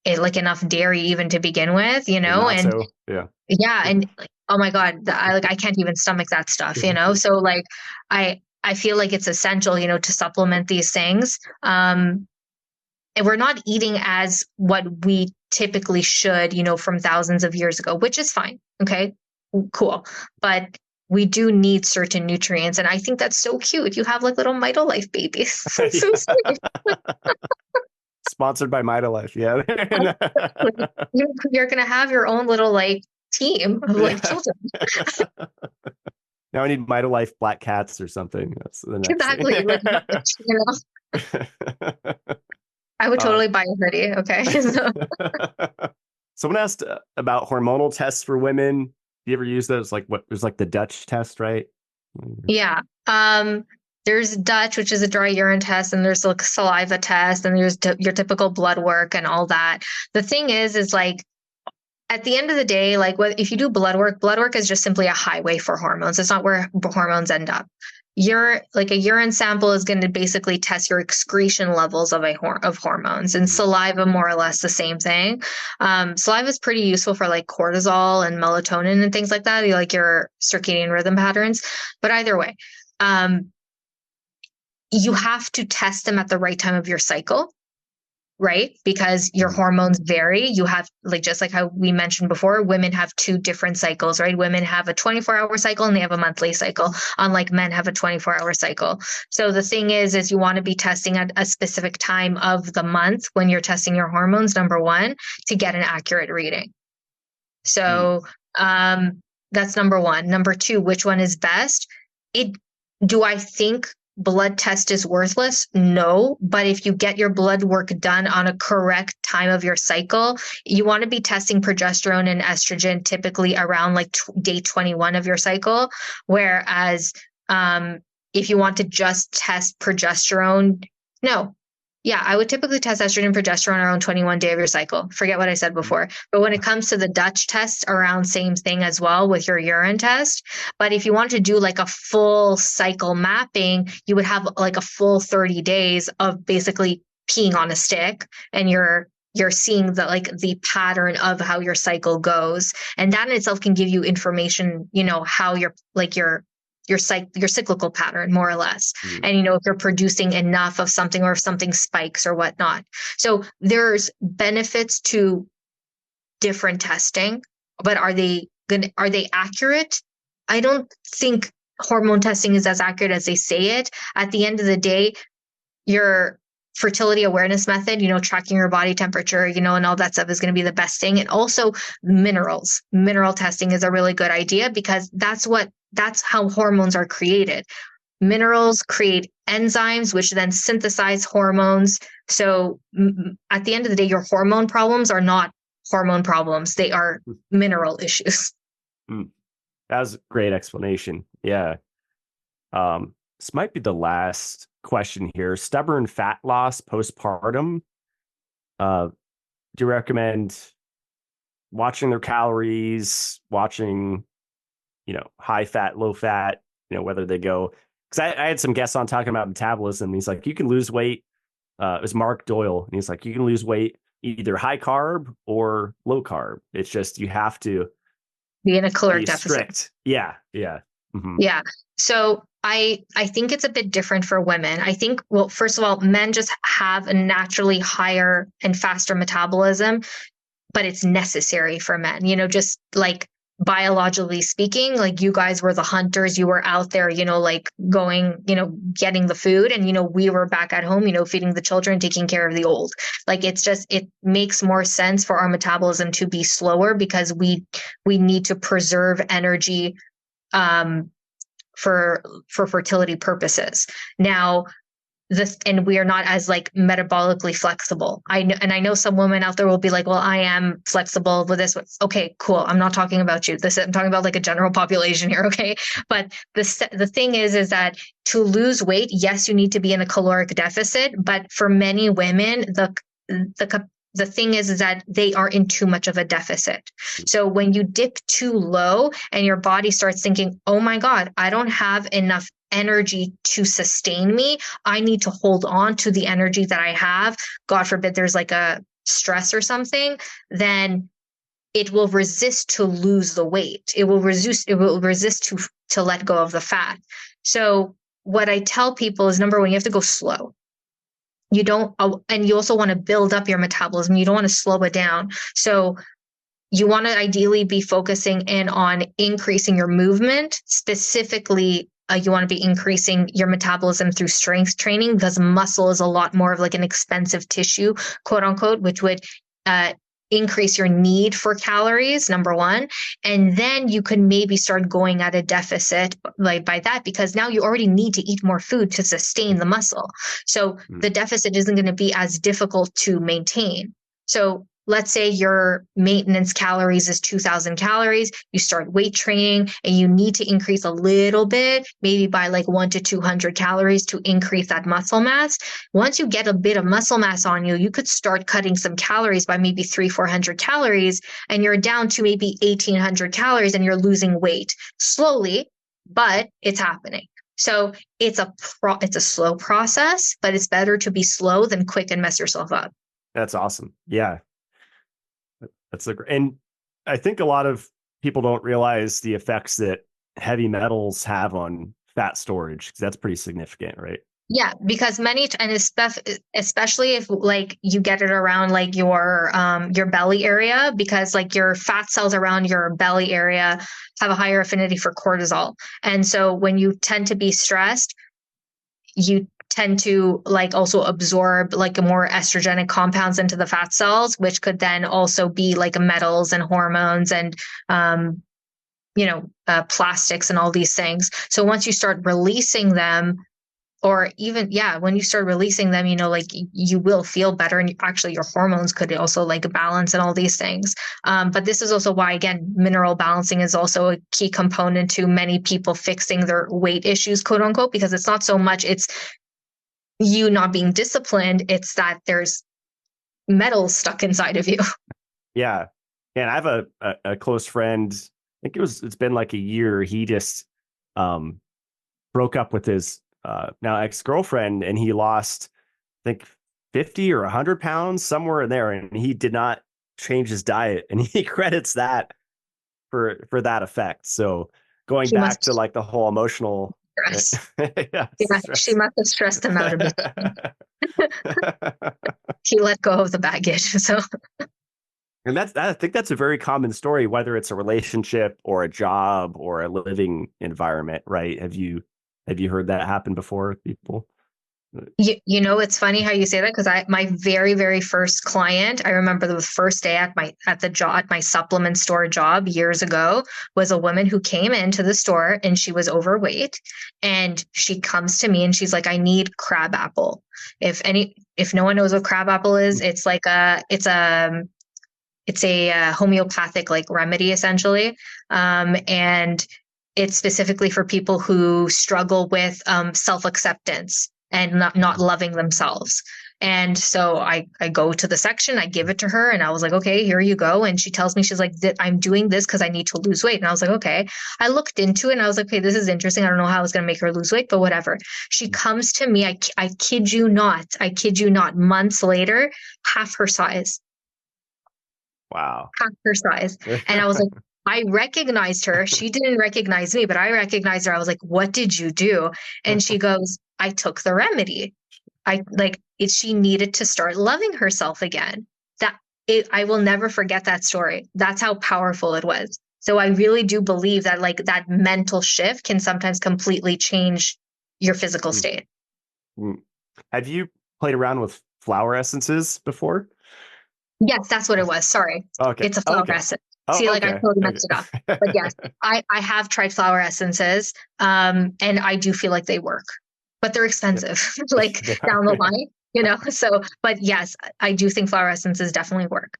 like enough dairy even to begin with, Like not and so, yeah. yeah, and like, oh my God, I can't even stomach that stuff, so like I feel like it's essential, to supplement these things. And we're not eating as what we typically should, from thousands of years ago, which is fine. Okay, cool. But we do need certain nutrients. And I think that's so cute. You have like little Life babies. That's so sweet. Sponsored by Life. Yeah. You're going to have your own little team of children. Now I need Life black cats or something. That's the next exactly. I would totally buy a hoodie. Okay. Someone asked about hormonal tests for women. Do you ever use those? Like there's like the Dutch test, right? Yeah. There's Dutch, which is a dry urine test, and there's like saliva test, and there's your typical blood work and all that. The thing is like, at the end of the day, like if you do blood work is just simply a highway for hormones. It's not where hormones end up. A urine sample is going to basically test your excretion levels of hormones, and saliva more or less the same thing. Saliva is pretty useful for like cortisol and melatonin and things like that, like your circadian rhythm patterns. But either way, you have to test them at the right time of your cycle, right? Because your hormones vary. You have just like how we mentioned before, women have 2 different cycles, right? Women have a 24-hour cycle and they have a monthly cycle, unlike men have a 24-hour cycle. So the thing is you want to be testing at a specific time of the month when you're testing your hormones, number 1, to get an accurate reading. So that's number 1. Number 2, which one is best? Do I think blood test is worthless? No, but if you get your blood work done on a correct time of your cycle, you want to be testing progesterone and estrogen typically around like day 21 of your cycle. Whereas if you want to just test progesterone, no. Yeah, I would typically test estrogen and progesterone around 21 day of your cycle. Forget what I said before. But when it comes to the Dutch test, around same thing as well with your urine test. But if you want to do like a full cycle mapping, you would have like a full 30 days of basically peeing on a stick, and you're seeing the pattern of how your cycle goes. And that in itself can give you information, how your cyclical pattern, more or less. And, if you're producing enough of something, or if something spikes or whatnot. So there's benefits to different testing, but are they accurate? I don't think hormone testing is as accurate as they say it. At the end of the day, your fertility awareness method, tracking your body temperature, and all that stuff is going to be the best thing. And also mineral testing is a really good idea, because that's how hormones are created. Minerals create enzymes, which then synthesize hormones. So at the end of the day, your hormone problems are not hormone problems. They are mineral issues. That was a great explanation. Yeah. This might be the last question here. Stubborn fat loss postpartum. Do you recommend watching their calories, watching, high fat, low fat, whether they go, because I had some guests on talking about metabolism. He's like, you can lose weight. It was Mark Doyle. And he's like, you can lose weight either high carb or low carb. It's just, you have to be in a caloric deficit. Strict. Yeah. Yeah. Mm-hmm. Yeah. So I think it's a bit different for women. I think, well, first of all, men just have a naturally higher and faster metabolism, but it's necessary for men, just like biologically speaking, like you guys were the hunters, you were out there, going, getting the food, and, we were back at home, feeding the children, taking care of the old. Like, it makes more sense for our metabolism to be slower, because we need to preserve energy, for fertility purposes. Now, and we are not as metabolically flexible. I know some women out there will be like, well, I am flexible with this. Okay, cool. I'm not talking about you. I'm talking about a general population here. Okay. But the thing is that to lose weight, yes, you need to be in a caloric deficit, but for many women, the thing is that they are in too much of a deficit. So when you dip too low and your body starts thinking, oh my God, I don't have enough energy to sustain me. I need to hold on to the energy that I have. God forbid there's like a stress or something, then it will resist to lose the weight. It will resist to let go of the fat. So what I tell people is, number one, you have to go slow. You don't, and you also want to build up your metabolism. You don't want to slow it down. So you want to ideally be focusing in on increasing your movement. Specifically, you want to be increasing your metabolism through strength training, because muscle is a lot more of like an expensive tissue, quote unquote, which would increase your need for calories, number one. And then you can maybe start going at a deficit like by that, because now you already need to eat more food to sustain the muscle. So the deficit isn't going to be as difficult to maintain. So let's say your maintenance calories is 2,000 calories. You start weight training and you need to increase a little bit, maybe by like 1 to 200 calories to increase that muscle mass. Once you get a bit of muscle mass on you, you could start cutting some calories by maybe 300-400 calories, and you're down to maybe 1,800 calories and you're losing weight slowly, but it's happening. So it's a slow process, but it's better to be slow than quick and mess yourself up. That's awesome. Yeah. And I think a lot of people don't realize the effects that heavy metals have on fat storage, because that's pretty significant, right? Yeah, because especially if like you get it around like your belly area, because like your fat cells around your belly area have a higher affinity for cortisol. And so when you tend to be stressed, you tend to like also absorb like more estrogenic compounds into the fat cells, which could then also be like metals and hormones and plastics and all these things. So once you start releasing them, or even when you start releasing them, like you will feel better, and actually your hormones could also like balance and all these things. But this is also why, again, mineral balancing is also a key component to many people fixing their weight issues, quote unquote, because it's not so much it's you not being disciplined, it's that there's metals stuck inside of you. Yeah. And I have a close friend, I think it's been like a year. He just broke up with his now ex-girlfriend, and he lost, I think, 50 or 100 pounds, somewhere in there. And he did not change his diet. And he credits that for that effect. So going back to like the whole emotional stress. Yeah, she must have stressed him out a bit. He let go of the baggage. So, and I think that's a very common story, whether it's a relationship or a job or a living environment, right? Have you heard that happen before with people? It's funny how you say that, because my very, very first client, I remember the first day at my supplement store job years ago, was a woman who came into the store and she was overweight, and she comes to me and she's like, I need crab apple. If no one knows what crab apple is, it's like it's a homeopathic like remedy essentially. And it's specifically for people who struggle with self-acceptance and not loving themselves. And so I go to the section, I give it to her, and I was like, okay, here you go. And she tells me, she's like, I'm doing this because I need to lose weight. And I was like, okay. I looked into it and I was like, okay, this is interesting. I don't know how I was going to make her lose weight, but whatever. She comes to me, I kid you not, months later, half her size. Wow. Half her size. And I was like, I recognized her. She didn't recognize me, but I recognized her. I was like, what did you do? And she goes, I took the remedy. She needed to start loving herself again. I will never forget that story. That's how powerful it was. So I really do believe that like that mental shift can sometimes completely change your physical state. Have you played around with flower essences before? Yes, that's what it was. Sorry. Okay. It's a flower essence. Oh, See, like I totally messed it up. But yes, I have tried flower essences, and I do feel like they work, but they're expensive, like down the line, So, but yes, I do think flower essences definitely work.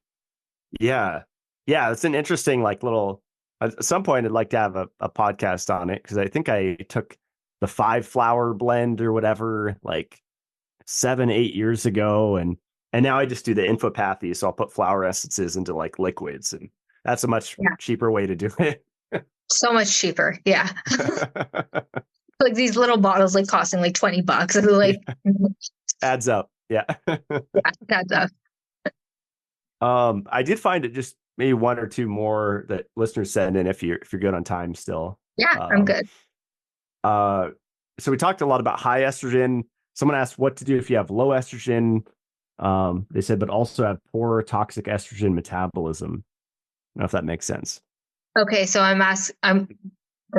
Yeah. Yeah. It's an interesting, like little, at some point I'd like to have a podcast on it, because I think I took the 5 flower blend or whatever, like 7-8 years ago. And And now I just do the infopathy. So I'll put flower essences into like liquids, and that's a much Yeah. cheaper way to do it. So much cheaper. Yeah. Like these little bottles like costing like $20. And like Adds up. Yeah. yeah, that's I did find it just maybe one or two more that listeners send in if you're good on time still. yeah, I'm good. Uh, so we talked a lot about high estrogen. Someone asked what to do if you have low estrogen. They said, but also have poor toxic estrogen metabolism. I don't know if that makes sense. Okay, so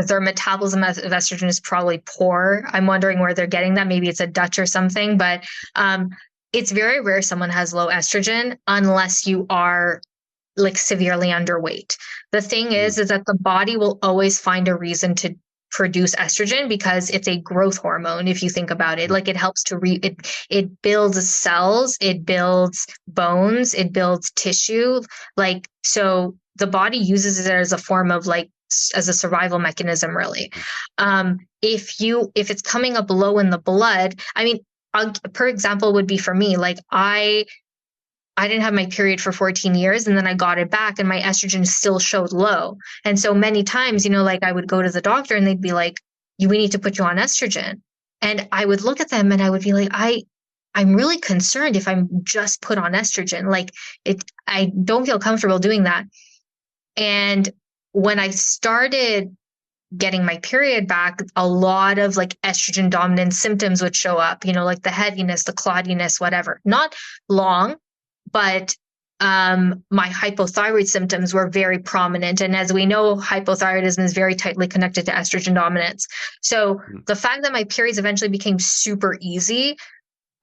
their metabolism of estrogen is probably poor. I'm wondering where they're getting that. Maybe it's a Dutch or something, but it's very rare someone has low estrogen unless you are like severely underweight. The thing is that the body will always find a reason to produce estrogen because it's a growth hormone. If you think about it, like it helps to it builds cells, it builds bones, it builds tissue. Like, so the body uses it as a form of like, as a survival mechanism, really. If it's coming up low in the blood, I mean, per example would be for me, like I didn't have my period for 14 years and then I got it back and my estrogen still showed low. And so many times, you know, like I would go to the doctor and they'd be like, we need to put you on estrogen. And I would look at them and I would be like, I'm really concerned if I'm just put on estrogen. Like I don't feel comfortable doing that. And when I started getting my period back, a lot of like estrogen dominant symptoms would show up, you know, like the heaviness, the cloudiness, whatever. Not long, but my hypothyroid symptoms were very prominent. And as we know, hypothyroidism is very tightly connected to estrogen dominance. So the fact that my periods eventually became super easy,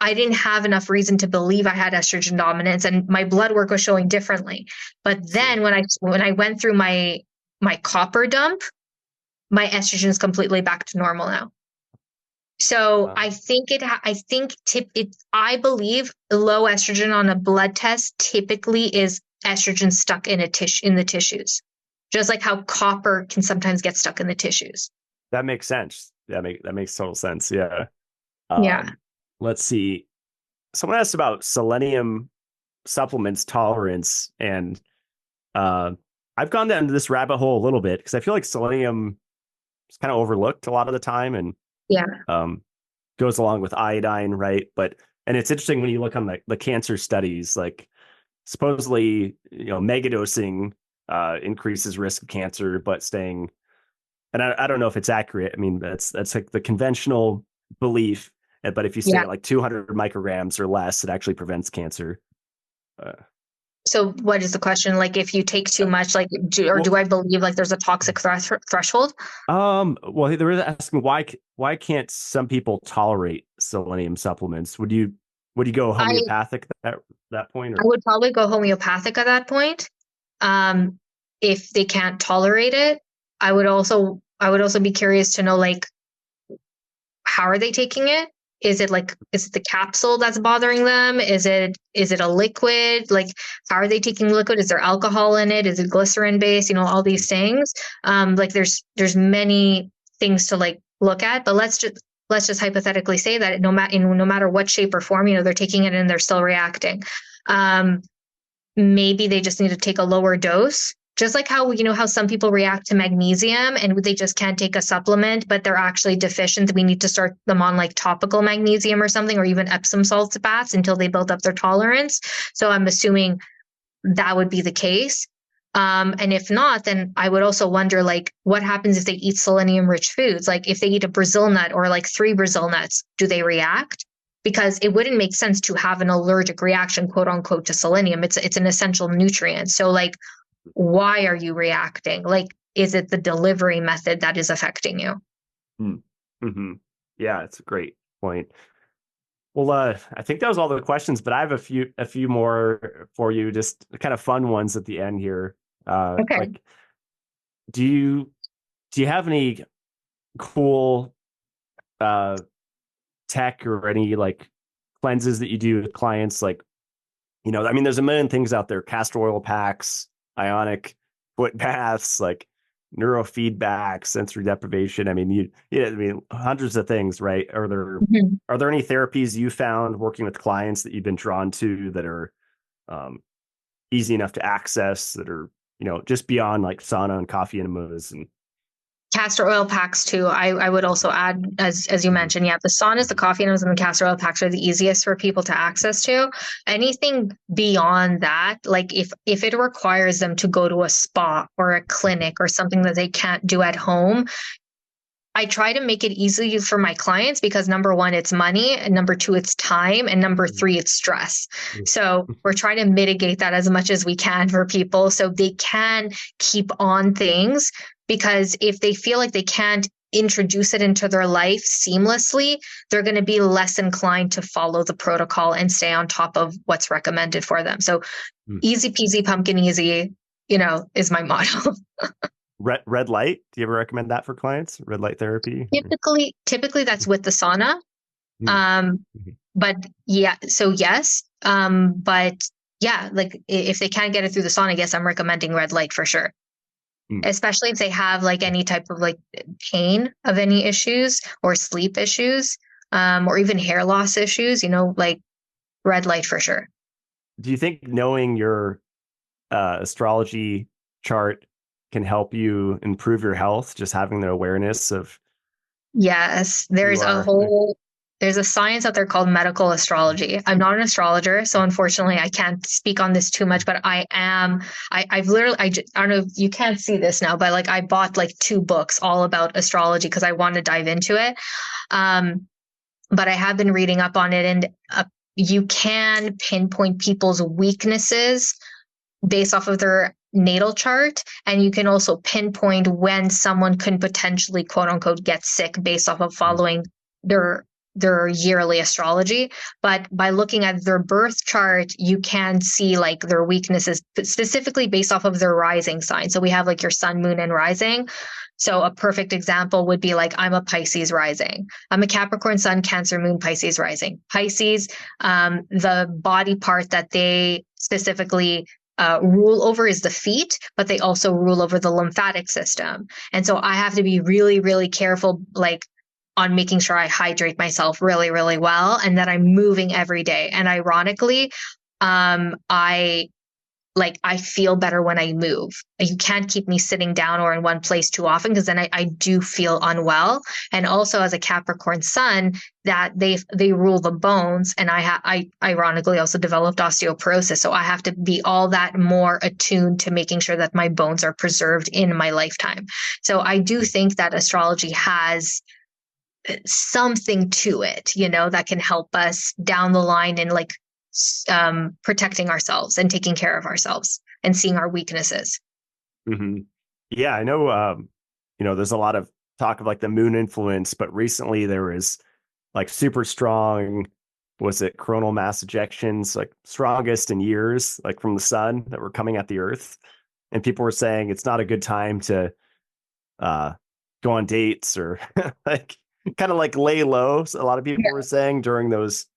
I didn't have enough reason to believe I had estrogen dominance, and my blood work was showing differently. But then when I went through my copper dump, my estrogen is completely back to normal now. So wow. I believe low estrogen on a blood test typically is estrogen stuck in in the tissues, just like how copper can sometimes get stuck in the tissues. That makes sense. That makes total sense. Yeah. Yeah. Let's see. Someone asked about selenium supplements tolerance, and I've gone down to this rabbit hole a little bit because I feel like selenium is kind of overlooked a lot of the time, and yeah, goes along with iodine, right? And it's interesting when you look on the cancer studies, like supposedly, you know, megadosing increases risk of cancer, but staying, and I don't know if it's accurate. I mean, that's like the conventional belief, but if you stay at like 200 micrograms or less, it actually prevents cancer. So what is the question? Like if you take too much, like do I believe like there's a toxic threshold? Well, they were asking why can't some people tolerate selenium supplements? Would you go homeopathic at that point? Or? I would probably go homeopathic at that point. If they can't tolerate it, I would also be curious to know, like, how are they taking it? Is it the capsule that's bothering them? Is it a liquid? Like, how are they taking liquid? Is there alcohol in it? Is it glycerin based? You know, all these things. Like there's many things to like look at, but let's just hypothetically say that no matter what shape or form, you know, they're taking it and they're still reacting. Maybe they just need to take a lower dose. Just like how, you know, how some people react to magnesium and they just can't take a supplement, but they're actually deficient. We need to start them on like topical magnesium or something, or even Epsom salt baths until they build up their tolerance. So I'm assuming that would be the case. And if not, then I would also wonder, like, what happens if they eat selenium rich foods? Like if they eat a Brazil nut or like 3 Brazil nuts, do they react? Because it wouldn't make sense to have an allergic reaction, quote unquote, to selenium. It's an essential nutrient. So like, why are you reacting? Like, is it the delivery method that is affecting you? Mm-hmm. Yeah, it's a great point. Well, I think that was all the questions, but I have a few more for you, just kind of fun ones at the end here. Okay. Like, do you have any cool tech or any like cleanses that you do with clients? Like, you know, I mean, there's a million things out there: castor oil packs, ionic foot baths. Like, neurofeedback, sensory deprivation. I mean, I mean, hundreds of things, right? Mhm. Are there any therapies you found working with clients that you've been drawn to that are um, easy enough to access, that are, just beyond like sauna and coffee enemas and Castor oil packs too. I would also add, as you Mhm. mentioned, yeah, the saunas, the coffee enemas, and the castor oil packs are the easiest for people to access to. Anything beyond that, like if it requires them to go to a spa or a clinic or something that they can't do at home, I try to make it easy for my clients because number one, it's money, and number two, it's time, and number three, it's stress. So we're trying to mitigate that as much as we can for people so they can keep on things, because if they feel like they can't introduce it into their life seamlessly, they're going to be less inclined to follow the protocol and stay on top of what's recommended for them. So easy peasy pumpkin easy, is my motto. red light. Do you ever recommend that for clients? Red light therapy? Typically that's with the sauna. Mhm. Um, but yeah, so yes. But yeah, like if they can't get it through the sauna, I guess I'm recommending red light for sure. Mm. Especially if they have like any type of like pain of any issues or sleep issues, or even hair loss issues, like red light for sure. Do you think knowing your astrology chart can help you improve your health? Just having the awareness of Yes, who you are. there's a science out there called medical astrology. I'm not an astrologer, so unfortunately I can't speak on this too much, but I've literally, I don't know if you can't see this now, but like I bought like 2 books all about astrology because I want to dive into it. But I have been reading up on it, and you can pinpoint people's weaknesses based off of their natal chart. And you can also pinpoint when someone can potentially, quote unquote, get sick based off of following their yearly astrology. But by looking at their birth chart, you can see like their weaknesses specifically based off of their rising sign. So we have like your sun, moon, and rising. So a perfect example would be like, I'm a Pisces rising. I'm a Capricorn sun, Cancer moon, Pisces rising. Pisces, the body part that they specifically rule over is the feet, but they also rule over the lymphatic system. And so I have to be really, really careful, like on making sure I hydrate myself really, really well, and that I'm moving every day. And ironically, I feel better when I move. You can't keep me sitting down or in one place too often, because then I do feel unwell. And also as a Capricorn sun, that they rule the bones, and I ironically also developed osteoporosis, so I have to be all that more attuned to making sure that my bones are preserved in my lifetime. So I do think that astrology has something to it, that can help us down the line in like protecting ourselves and taking care of ourselves and seeing our weaknesses. Mm-hmm. Yeah, I know. There's a lot of talk of like the moon influence, but recently there was like super strong, was it coronal mass ejections, like strongest in years, like from the sun that were coming at the earth. And people were saying it's not a good time to uh, go on dates or like kind of like lay low. So a lot of people were saying during those,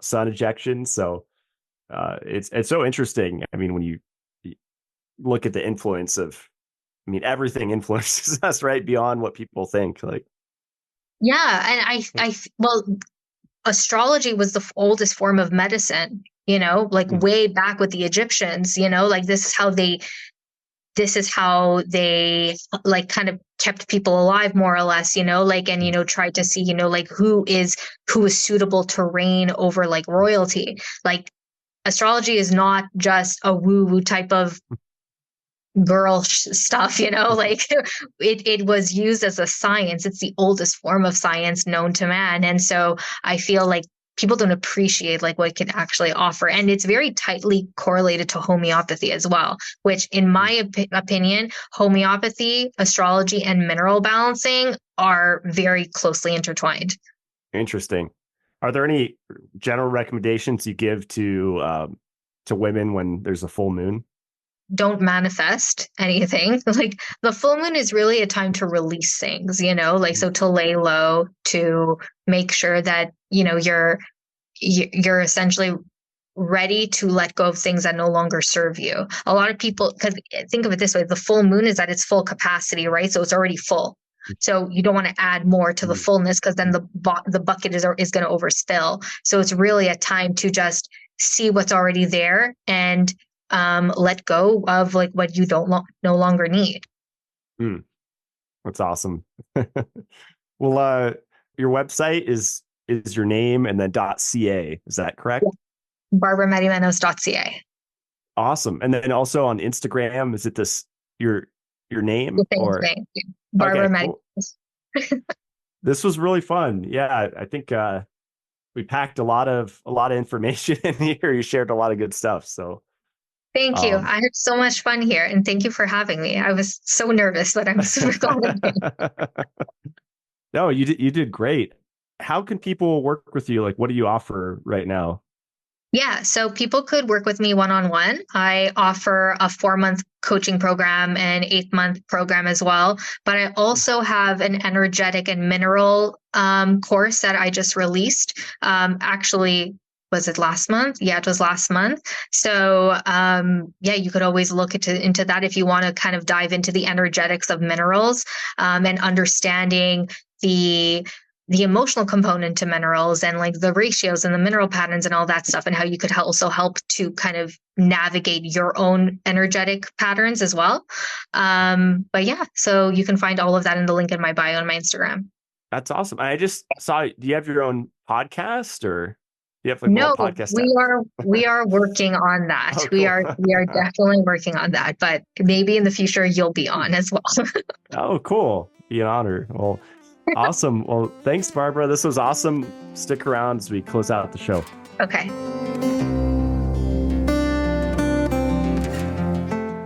sun ejections. So it's so interesting. I mean, when you look at the influence of, I mean, everything influences us, right? Beyond what people think. Like, Yeah, and well, astrology was the oldest form of medicine, like way back with the Egyptians, like this is how they like kind of kept people alive more or less, like, and, tried to see, like who is suitable to reign over like royalty. Like astrology is not just a woo woo type of girl stuff, like it was used as a science. It's the oldest form of science known to man. And so I feel like people don't appreciate like what it can actually offer. And it's very tightly correlated to homeopathy as well, which in my opinion, homeopathy, astrology, and mineral balancing are very closely intertwined. Interesting. Are there any general recommendations you give to women when there's a full moon? Don't manifest anything. Like the full moon is really a time to release things, like so to lay low, to make sure that, you're essentially ready to let go of things that no longer serve you. A lot of people, because think of it this way, the full moon is at its full capacity, right? So it's already full. So you don't want to add more to the fullness, because then the bucket is going to overspill. So it's really a time to just see what's already there and let go of like what you no longer need. That's awesome. Well, your website is your name and then .ca. Is that correct? Yeah. BarbaraMadimenos.ca. Awesome. And then also on Instagram, is it your name? The same thing. Yeah. Barbara Madimenos. Cool. This was really fun. Yeah, I think we packed a lot of information in here. You shared a lot of good stuff. So thank you. I had so much fun here, and thank you for having me. I was so nervous, but I'm super glad I did. No, you did great. How can people work with you? Like, what do you offer right now? Yeah, so people could work with me one-on-one. I offer a 4-month coaching program and 8-month program as well. But I also have an energetic and mineral course that I just released. Actually, was it last month? Yeah, it was last month. So yeah, you could always look into that if you want to kind of dive into the energetics of minerals and understanding the emotional component to minerals and like the ratios and the mineral patterns and all that stuff, and how you could also help to kind of navigate your own energetic patterns as well. But yeah, so you can find all of that in the link in my bio on my Instagram. That's awesome. I just saw, do you have your own podcast, or do you have like no, a podcast? We are working on that. Oh, cool. We are definitely working on that, but maybe in the future you'll be on as well. Oh, cool. Be an honor. Well, awesome. Well, thanks, Barbara. This was awesome. Stick around as we close out the show. Okay.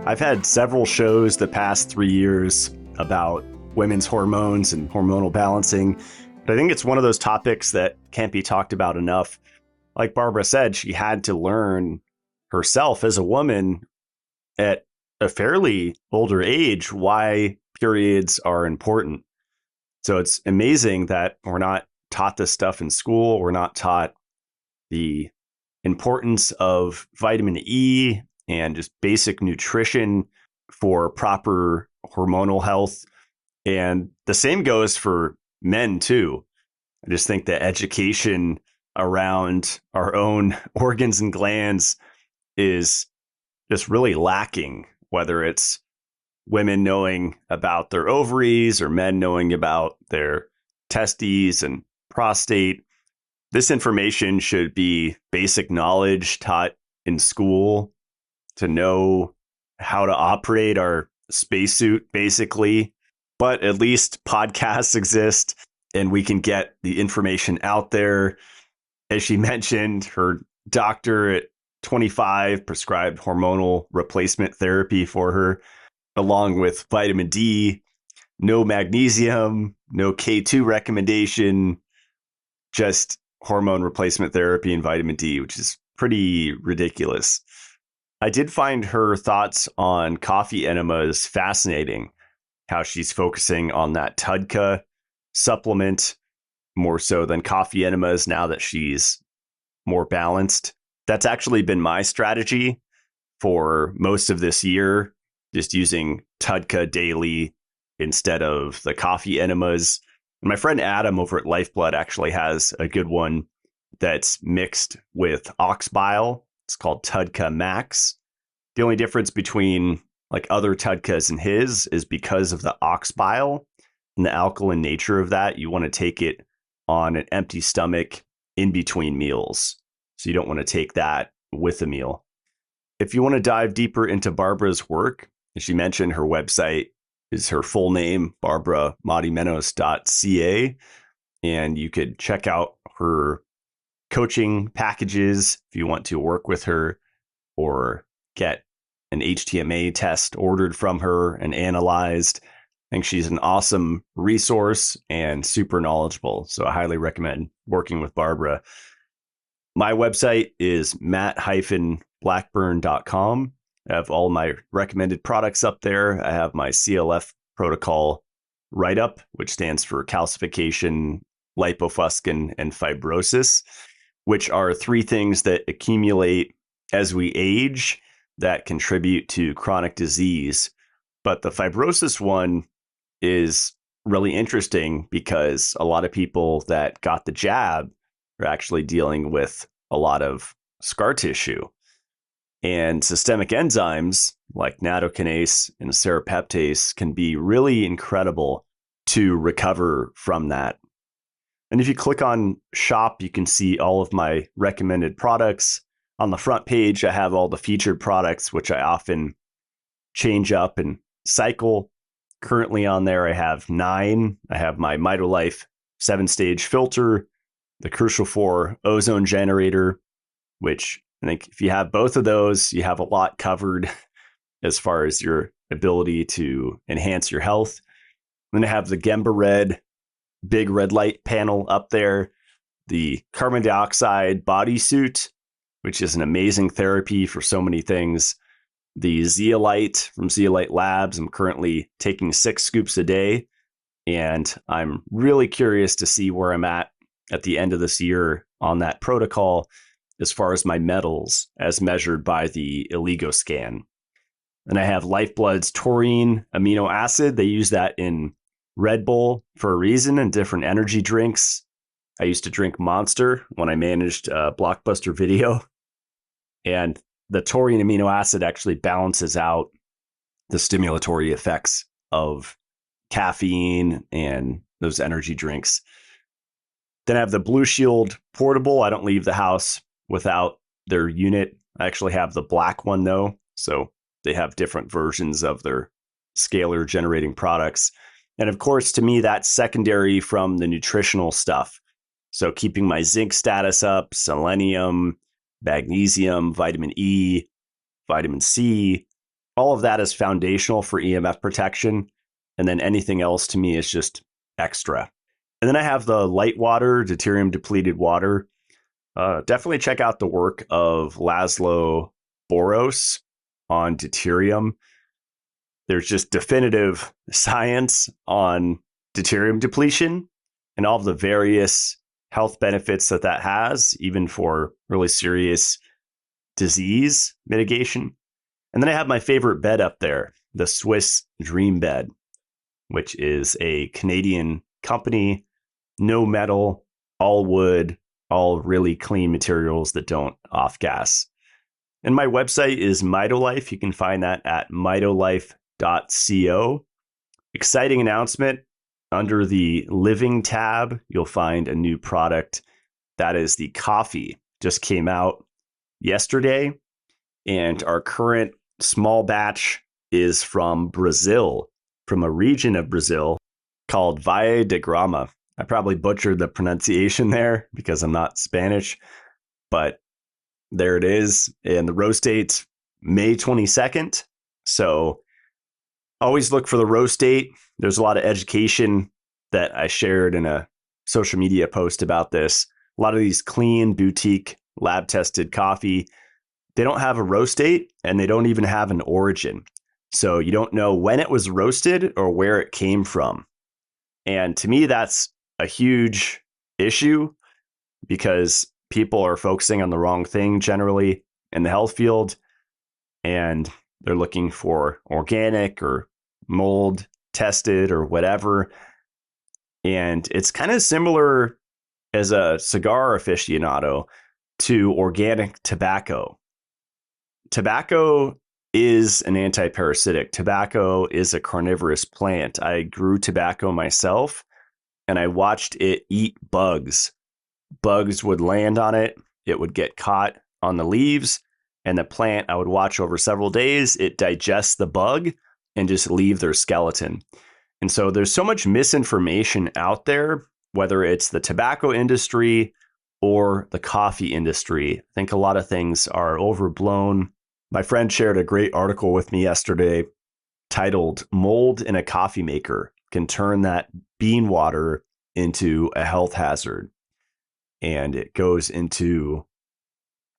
I've had several shows the past 3 years about women's hormones and hormonal balancing, but I think it's one of those topics that can't be talked about enough. Like Barbara said, she had to learn herself as a woman at a fairly older age why periods are important. So it's amazing that we're not taught this stuff in school. We're not taught the importance of vitamin E and just basic nutrition for proper hormonal health. And the same goes for men too. I just think that education around our own organs and glands is just really lacking, whether it's women knowing about their ovaries or men knowing about their testes and prostate. This information should be basic knowledge taught in school to know how to operate our spacesuit, basically. But at least podcasts exist and we can get the information out there. As she mentioned, her doctor at 25 prescribed hormonal replacement therapy for her, along with vitamin D, no magnesium, no K2 recommendation, just hormone replacement therapy and vitamin D, which is pretty ridiculous. I did find her thoughts on coffee enemas fascinating, how she's focusing on that TUDCA supplement more so than coffee enemas now that she's more balanced. That's actually been my strategy for most of this year, just using TUDCA daily instead of the coffee enemas. And my friend Adam over at Lifeblood actually has a good one that's mixed with ox bile. It's called TUDCA Max. The only difference between like other TUDCAs and his is because of the ox bile and the alkaline nature of that. You want to take it on an empty stomach in between meals. So you don't want to take that with a meal. If you want to dive deeper into Barbara's work, as she mentioned, her website is her full name, barbaraMadimenos.ca. And you could check out her coaching packages if you want to work with her or get an HTMA test ordered from her and analyzed. I think she's an awesome resource and super knowledgeable. So I highly recommend working with Barbara. My website is matt-blackburn.com. I have all my recommended products up there. I have my CLF protocol write-up, which stands for calcification, lipofuscin, and fibrosis, which are three things that accumulate as we age that contribute to chronic disease. But the fibrosis one is really interesting because a lot of people that got the jab are actually dealing with a lot of scar tissue. And systemic enzymes like nattokinase and serrapeptase can be really incredible to recover from that. And if you click on shop, you can see all of my recommended products. On the front page, I have all the featured products, which I often change up and cycle. Currently on there, I have 9. I have my MitoLife 7-stage filter, the Crucial 4 ozone generator, which I think if you have both of those, you have a lot covered as far as your ability to enhance your health. Then I have the Gemba Red big red light panel up there, the carbon dioxide bodysuit, which is an amazing therapy for so many things. The Zeolite from Zeolite Labs. I'm currently taking 6 scoops a day, and I'm really curious to see where I'm at the end of this year on that protocol as far as my metals as measured by the Oligioscan. And I have Lifeblood's taurine amino acid. They use that in Red Bull for a reason and different energy drinks. I used to drink Monster when I managed Blockbuster Video. And the taurine amino acid actually balances out the stimulatory effects of caffeine and those energy drinks. Then I have the Blue Shield portable. I don't leave the house without their unit. I actually have the black one though. So they have different versions of their scalar generating products. And of course, to me, that's secondary from the nutritional stuff. So keeping my zinc status up, selenium, magnesium, vitamin E, vitamin C, all of that is foundational for EMF protection. And then anything else to me is just extra. And then I have the light water, deuterium depleted water. Definitely check out the work of Laszlo Boros on deuterium. There's just definitive science on deuterium depletion and all of the various health benefits that has, even for really serious disease mitigation. And then I have my favorite bed up there, the Swiss Dream Bed, which is a Canadian company, no metal, all wood, all really clean materials that don't off gas. And my website is MitoLife. You can find that at mitolife.co. Exciting announcement. Under the Living tab, you'll find a new product. That is the coffee. Just came out yesterday. And our current small batch is from Brazil, from a region of Brazil called Valle de Grama. I probably butchered the pronunciation there because I'm not Spanish, but there it is. And the roast date's May 22nd. So always look for the roast date. There's a lot of education that I shared in a social media post about this. A lot of these clean, boutique, lab-tested coffee, they don't have a roast date and they don't even have an origin. So you don't know when it was roasted or where it came from. And to me, that's a huge issue because people are focusing on the wrong thing generally in the health field. And they're looking for organic or mold tested or whatever. And it's kind of similar as a cigar aficionado to organic tobacco. Tobacco is an antiparasitic. Tobacco is a carnivorous plant. I grew tobacco myself and I watched it eat bugs. Bugs would land on it. It would get caught on the leaves. And the plant, I would watch over several days, it digests the bug and just leave their skeleton. And so there's so much misinformation out there, whether it's the tobacco industry or the coffee industry. I think a lot of things are overblown. My friend shared a great article with me yesterday titled "Mold in a Coffee Maker Can Turn That Bean Water into a Health Hazard." And it goes into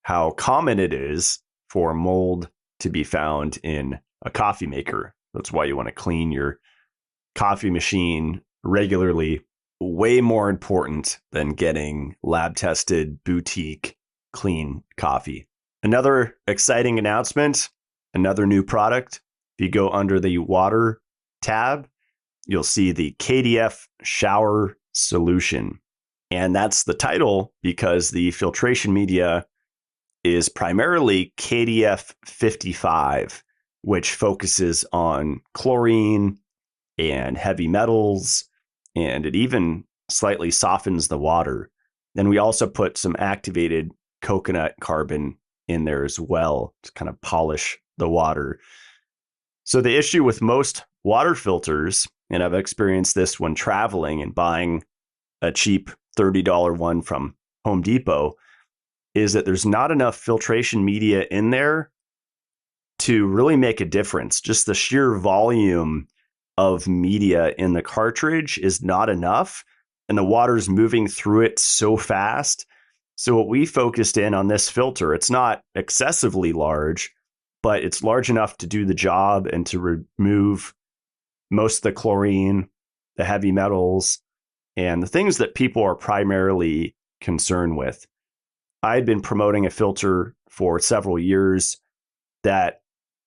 how common it is for mold to be found in a coffee maker. That's why you want to clean your coffee machine regularly way more important than getting lab-tested, boutique, clean coffee. Another exciting announcement, another new product. If you go under the water tab, you'll see the KDF shower solution. And that's the title because the filtration media is primarily KDF 55, which focuses on chlorine and heavy metals, and it even slightly softens the water. Then we also put some activated coconut carbon in there as well to kind of polish the water. So the issue with most water filters, and I've experienced this when traveling and buying a cheap $30 one from Home Depot, is that there's not enough filtration media in there to really make a difference. Just the sheer volume of media in the cartridge is not enough, and the water's moving through it so fast. So what we focused in on this filter, it's not excessively large, but it's large enough to do the job and to remove most of the chlorine, the heavy metals, and the things that people are primarily concerned with. I had been promoting a filter for several years that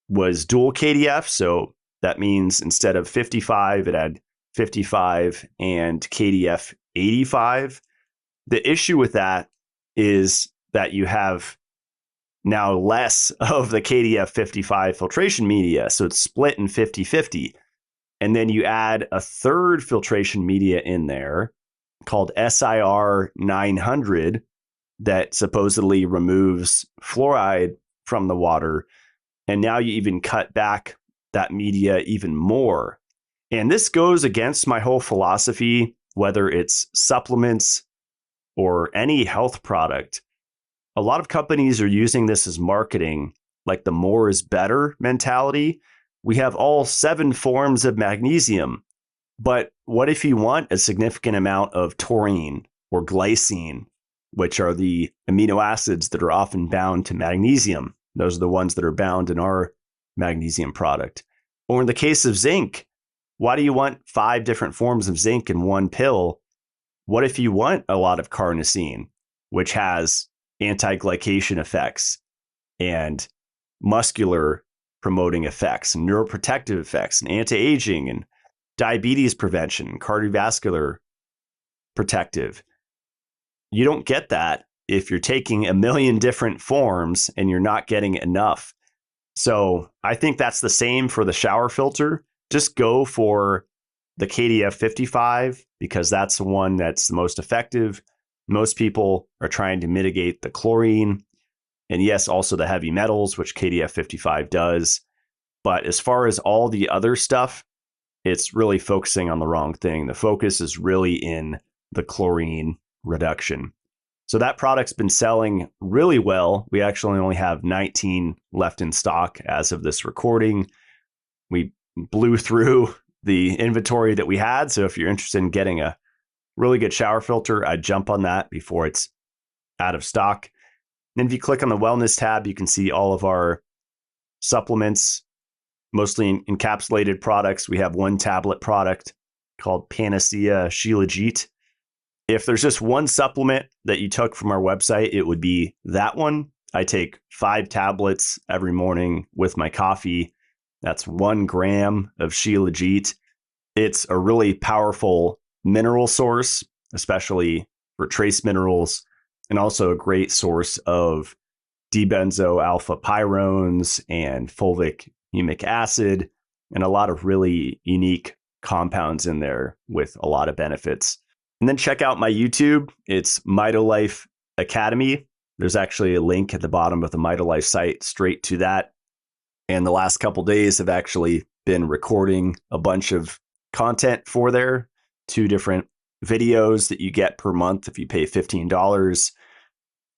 was dual KDF. So that means instead of 55, it had 55 and KDF 85. The issue with that is that you have now less of the KDF 55 filtration media. So it's split in 50-50. And then you add a third filtration media in there called SIR 900 that supposedly removes fluoride from the water. And now you even cut back that media even more. And this goes against my whole philosophy, whether it's supplements or any health product. A lot of companies are using this as marketing, like the more is better mentality. We have all 7 forms of magnesium, but what if you want a significant amount of taurine or glycine, which are the amino acids that are often bound to magnesium? Those are the ones that are bound in our magnesium product. Or in the case of zinc, why do you want 5 different forms of zinc in one pill? What if you want a lot of carnosine, which has anti-glycation effects and muscular promoting effects and neuroprotective effects and anti-aging and diabetes prevention, cardiovascular protective? You don't get that if you're taking a million different forms and you're not getting enough. So I think that's the same for the shower filter. Just go for the KDF 55 because that's the one that's the most effective. Most people are trying to mitigate the chlorine and yes, also the heavy metals, which KDF 55 does. But as far as all the other stuff, it's really focusing on the wrong thing. The focus is really in the chlorine reduction. So that product's been selling really well. We actually only have 19 left in stock as of this recording. We blew through the inventory that we had. So if you're interested in getting a really good shower filter, I'd jump on that before it's out of stock. And if you click on the wellness tab, you can see all of our supplements, mostly encapsulated products. We have one tablet product called Panacea Shilajit. If there's just one supplement that you took from our website, it would be that one. I take 5 tablets every morning with my coffee. That's 1 gram of Shilajit. It's a really powerful mineral source, especially for trace minerals, and also a great source of dibenzo alpha pyrones and fulvic humic acid, and a lot of really unique compounds in there with a lot of benefits. And then check out my YouTube. It's MitoLife Academy. There's actually a link at the bottom of the MitoLife site straight to that. And the last couple days have actually been recording a bunch of content for there. 2 different videos that you get per month if you pay $15.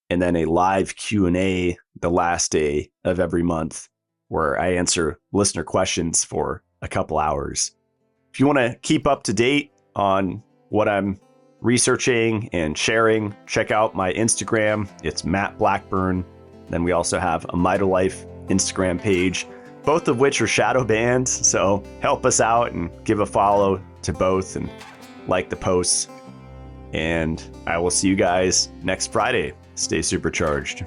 And then a live Q&A the last day of every month where I answer listener questions for a couple hours. If you want to keep up to date on what I'm researching and sharing, check out my Instagram. It's Matt Blackburn. Then we also have a MitoLife Instagram page, both of which are shadow banned. So help us out and give a follow to both and like the posts. And I will see you guys next Friday. Stay supercharged.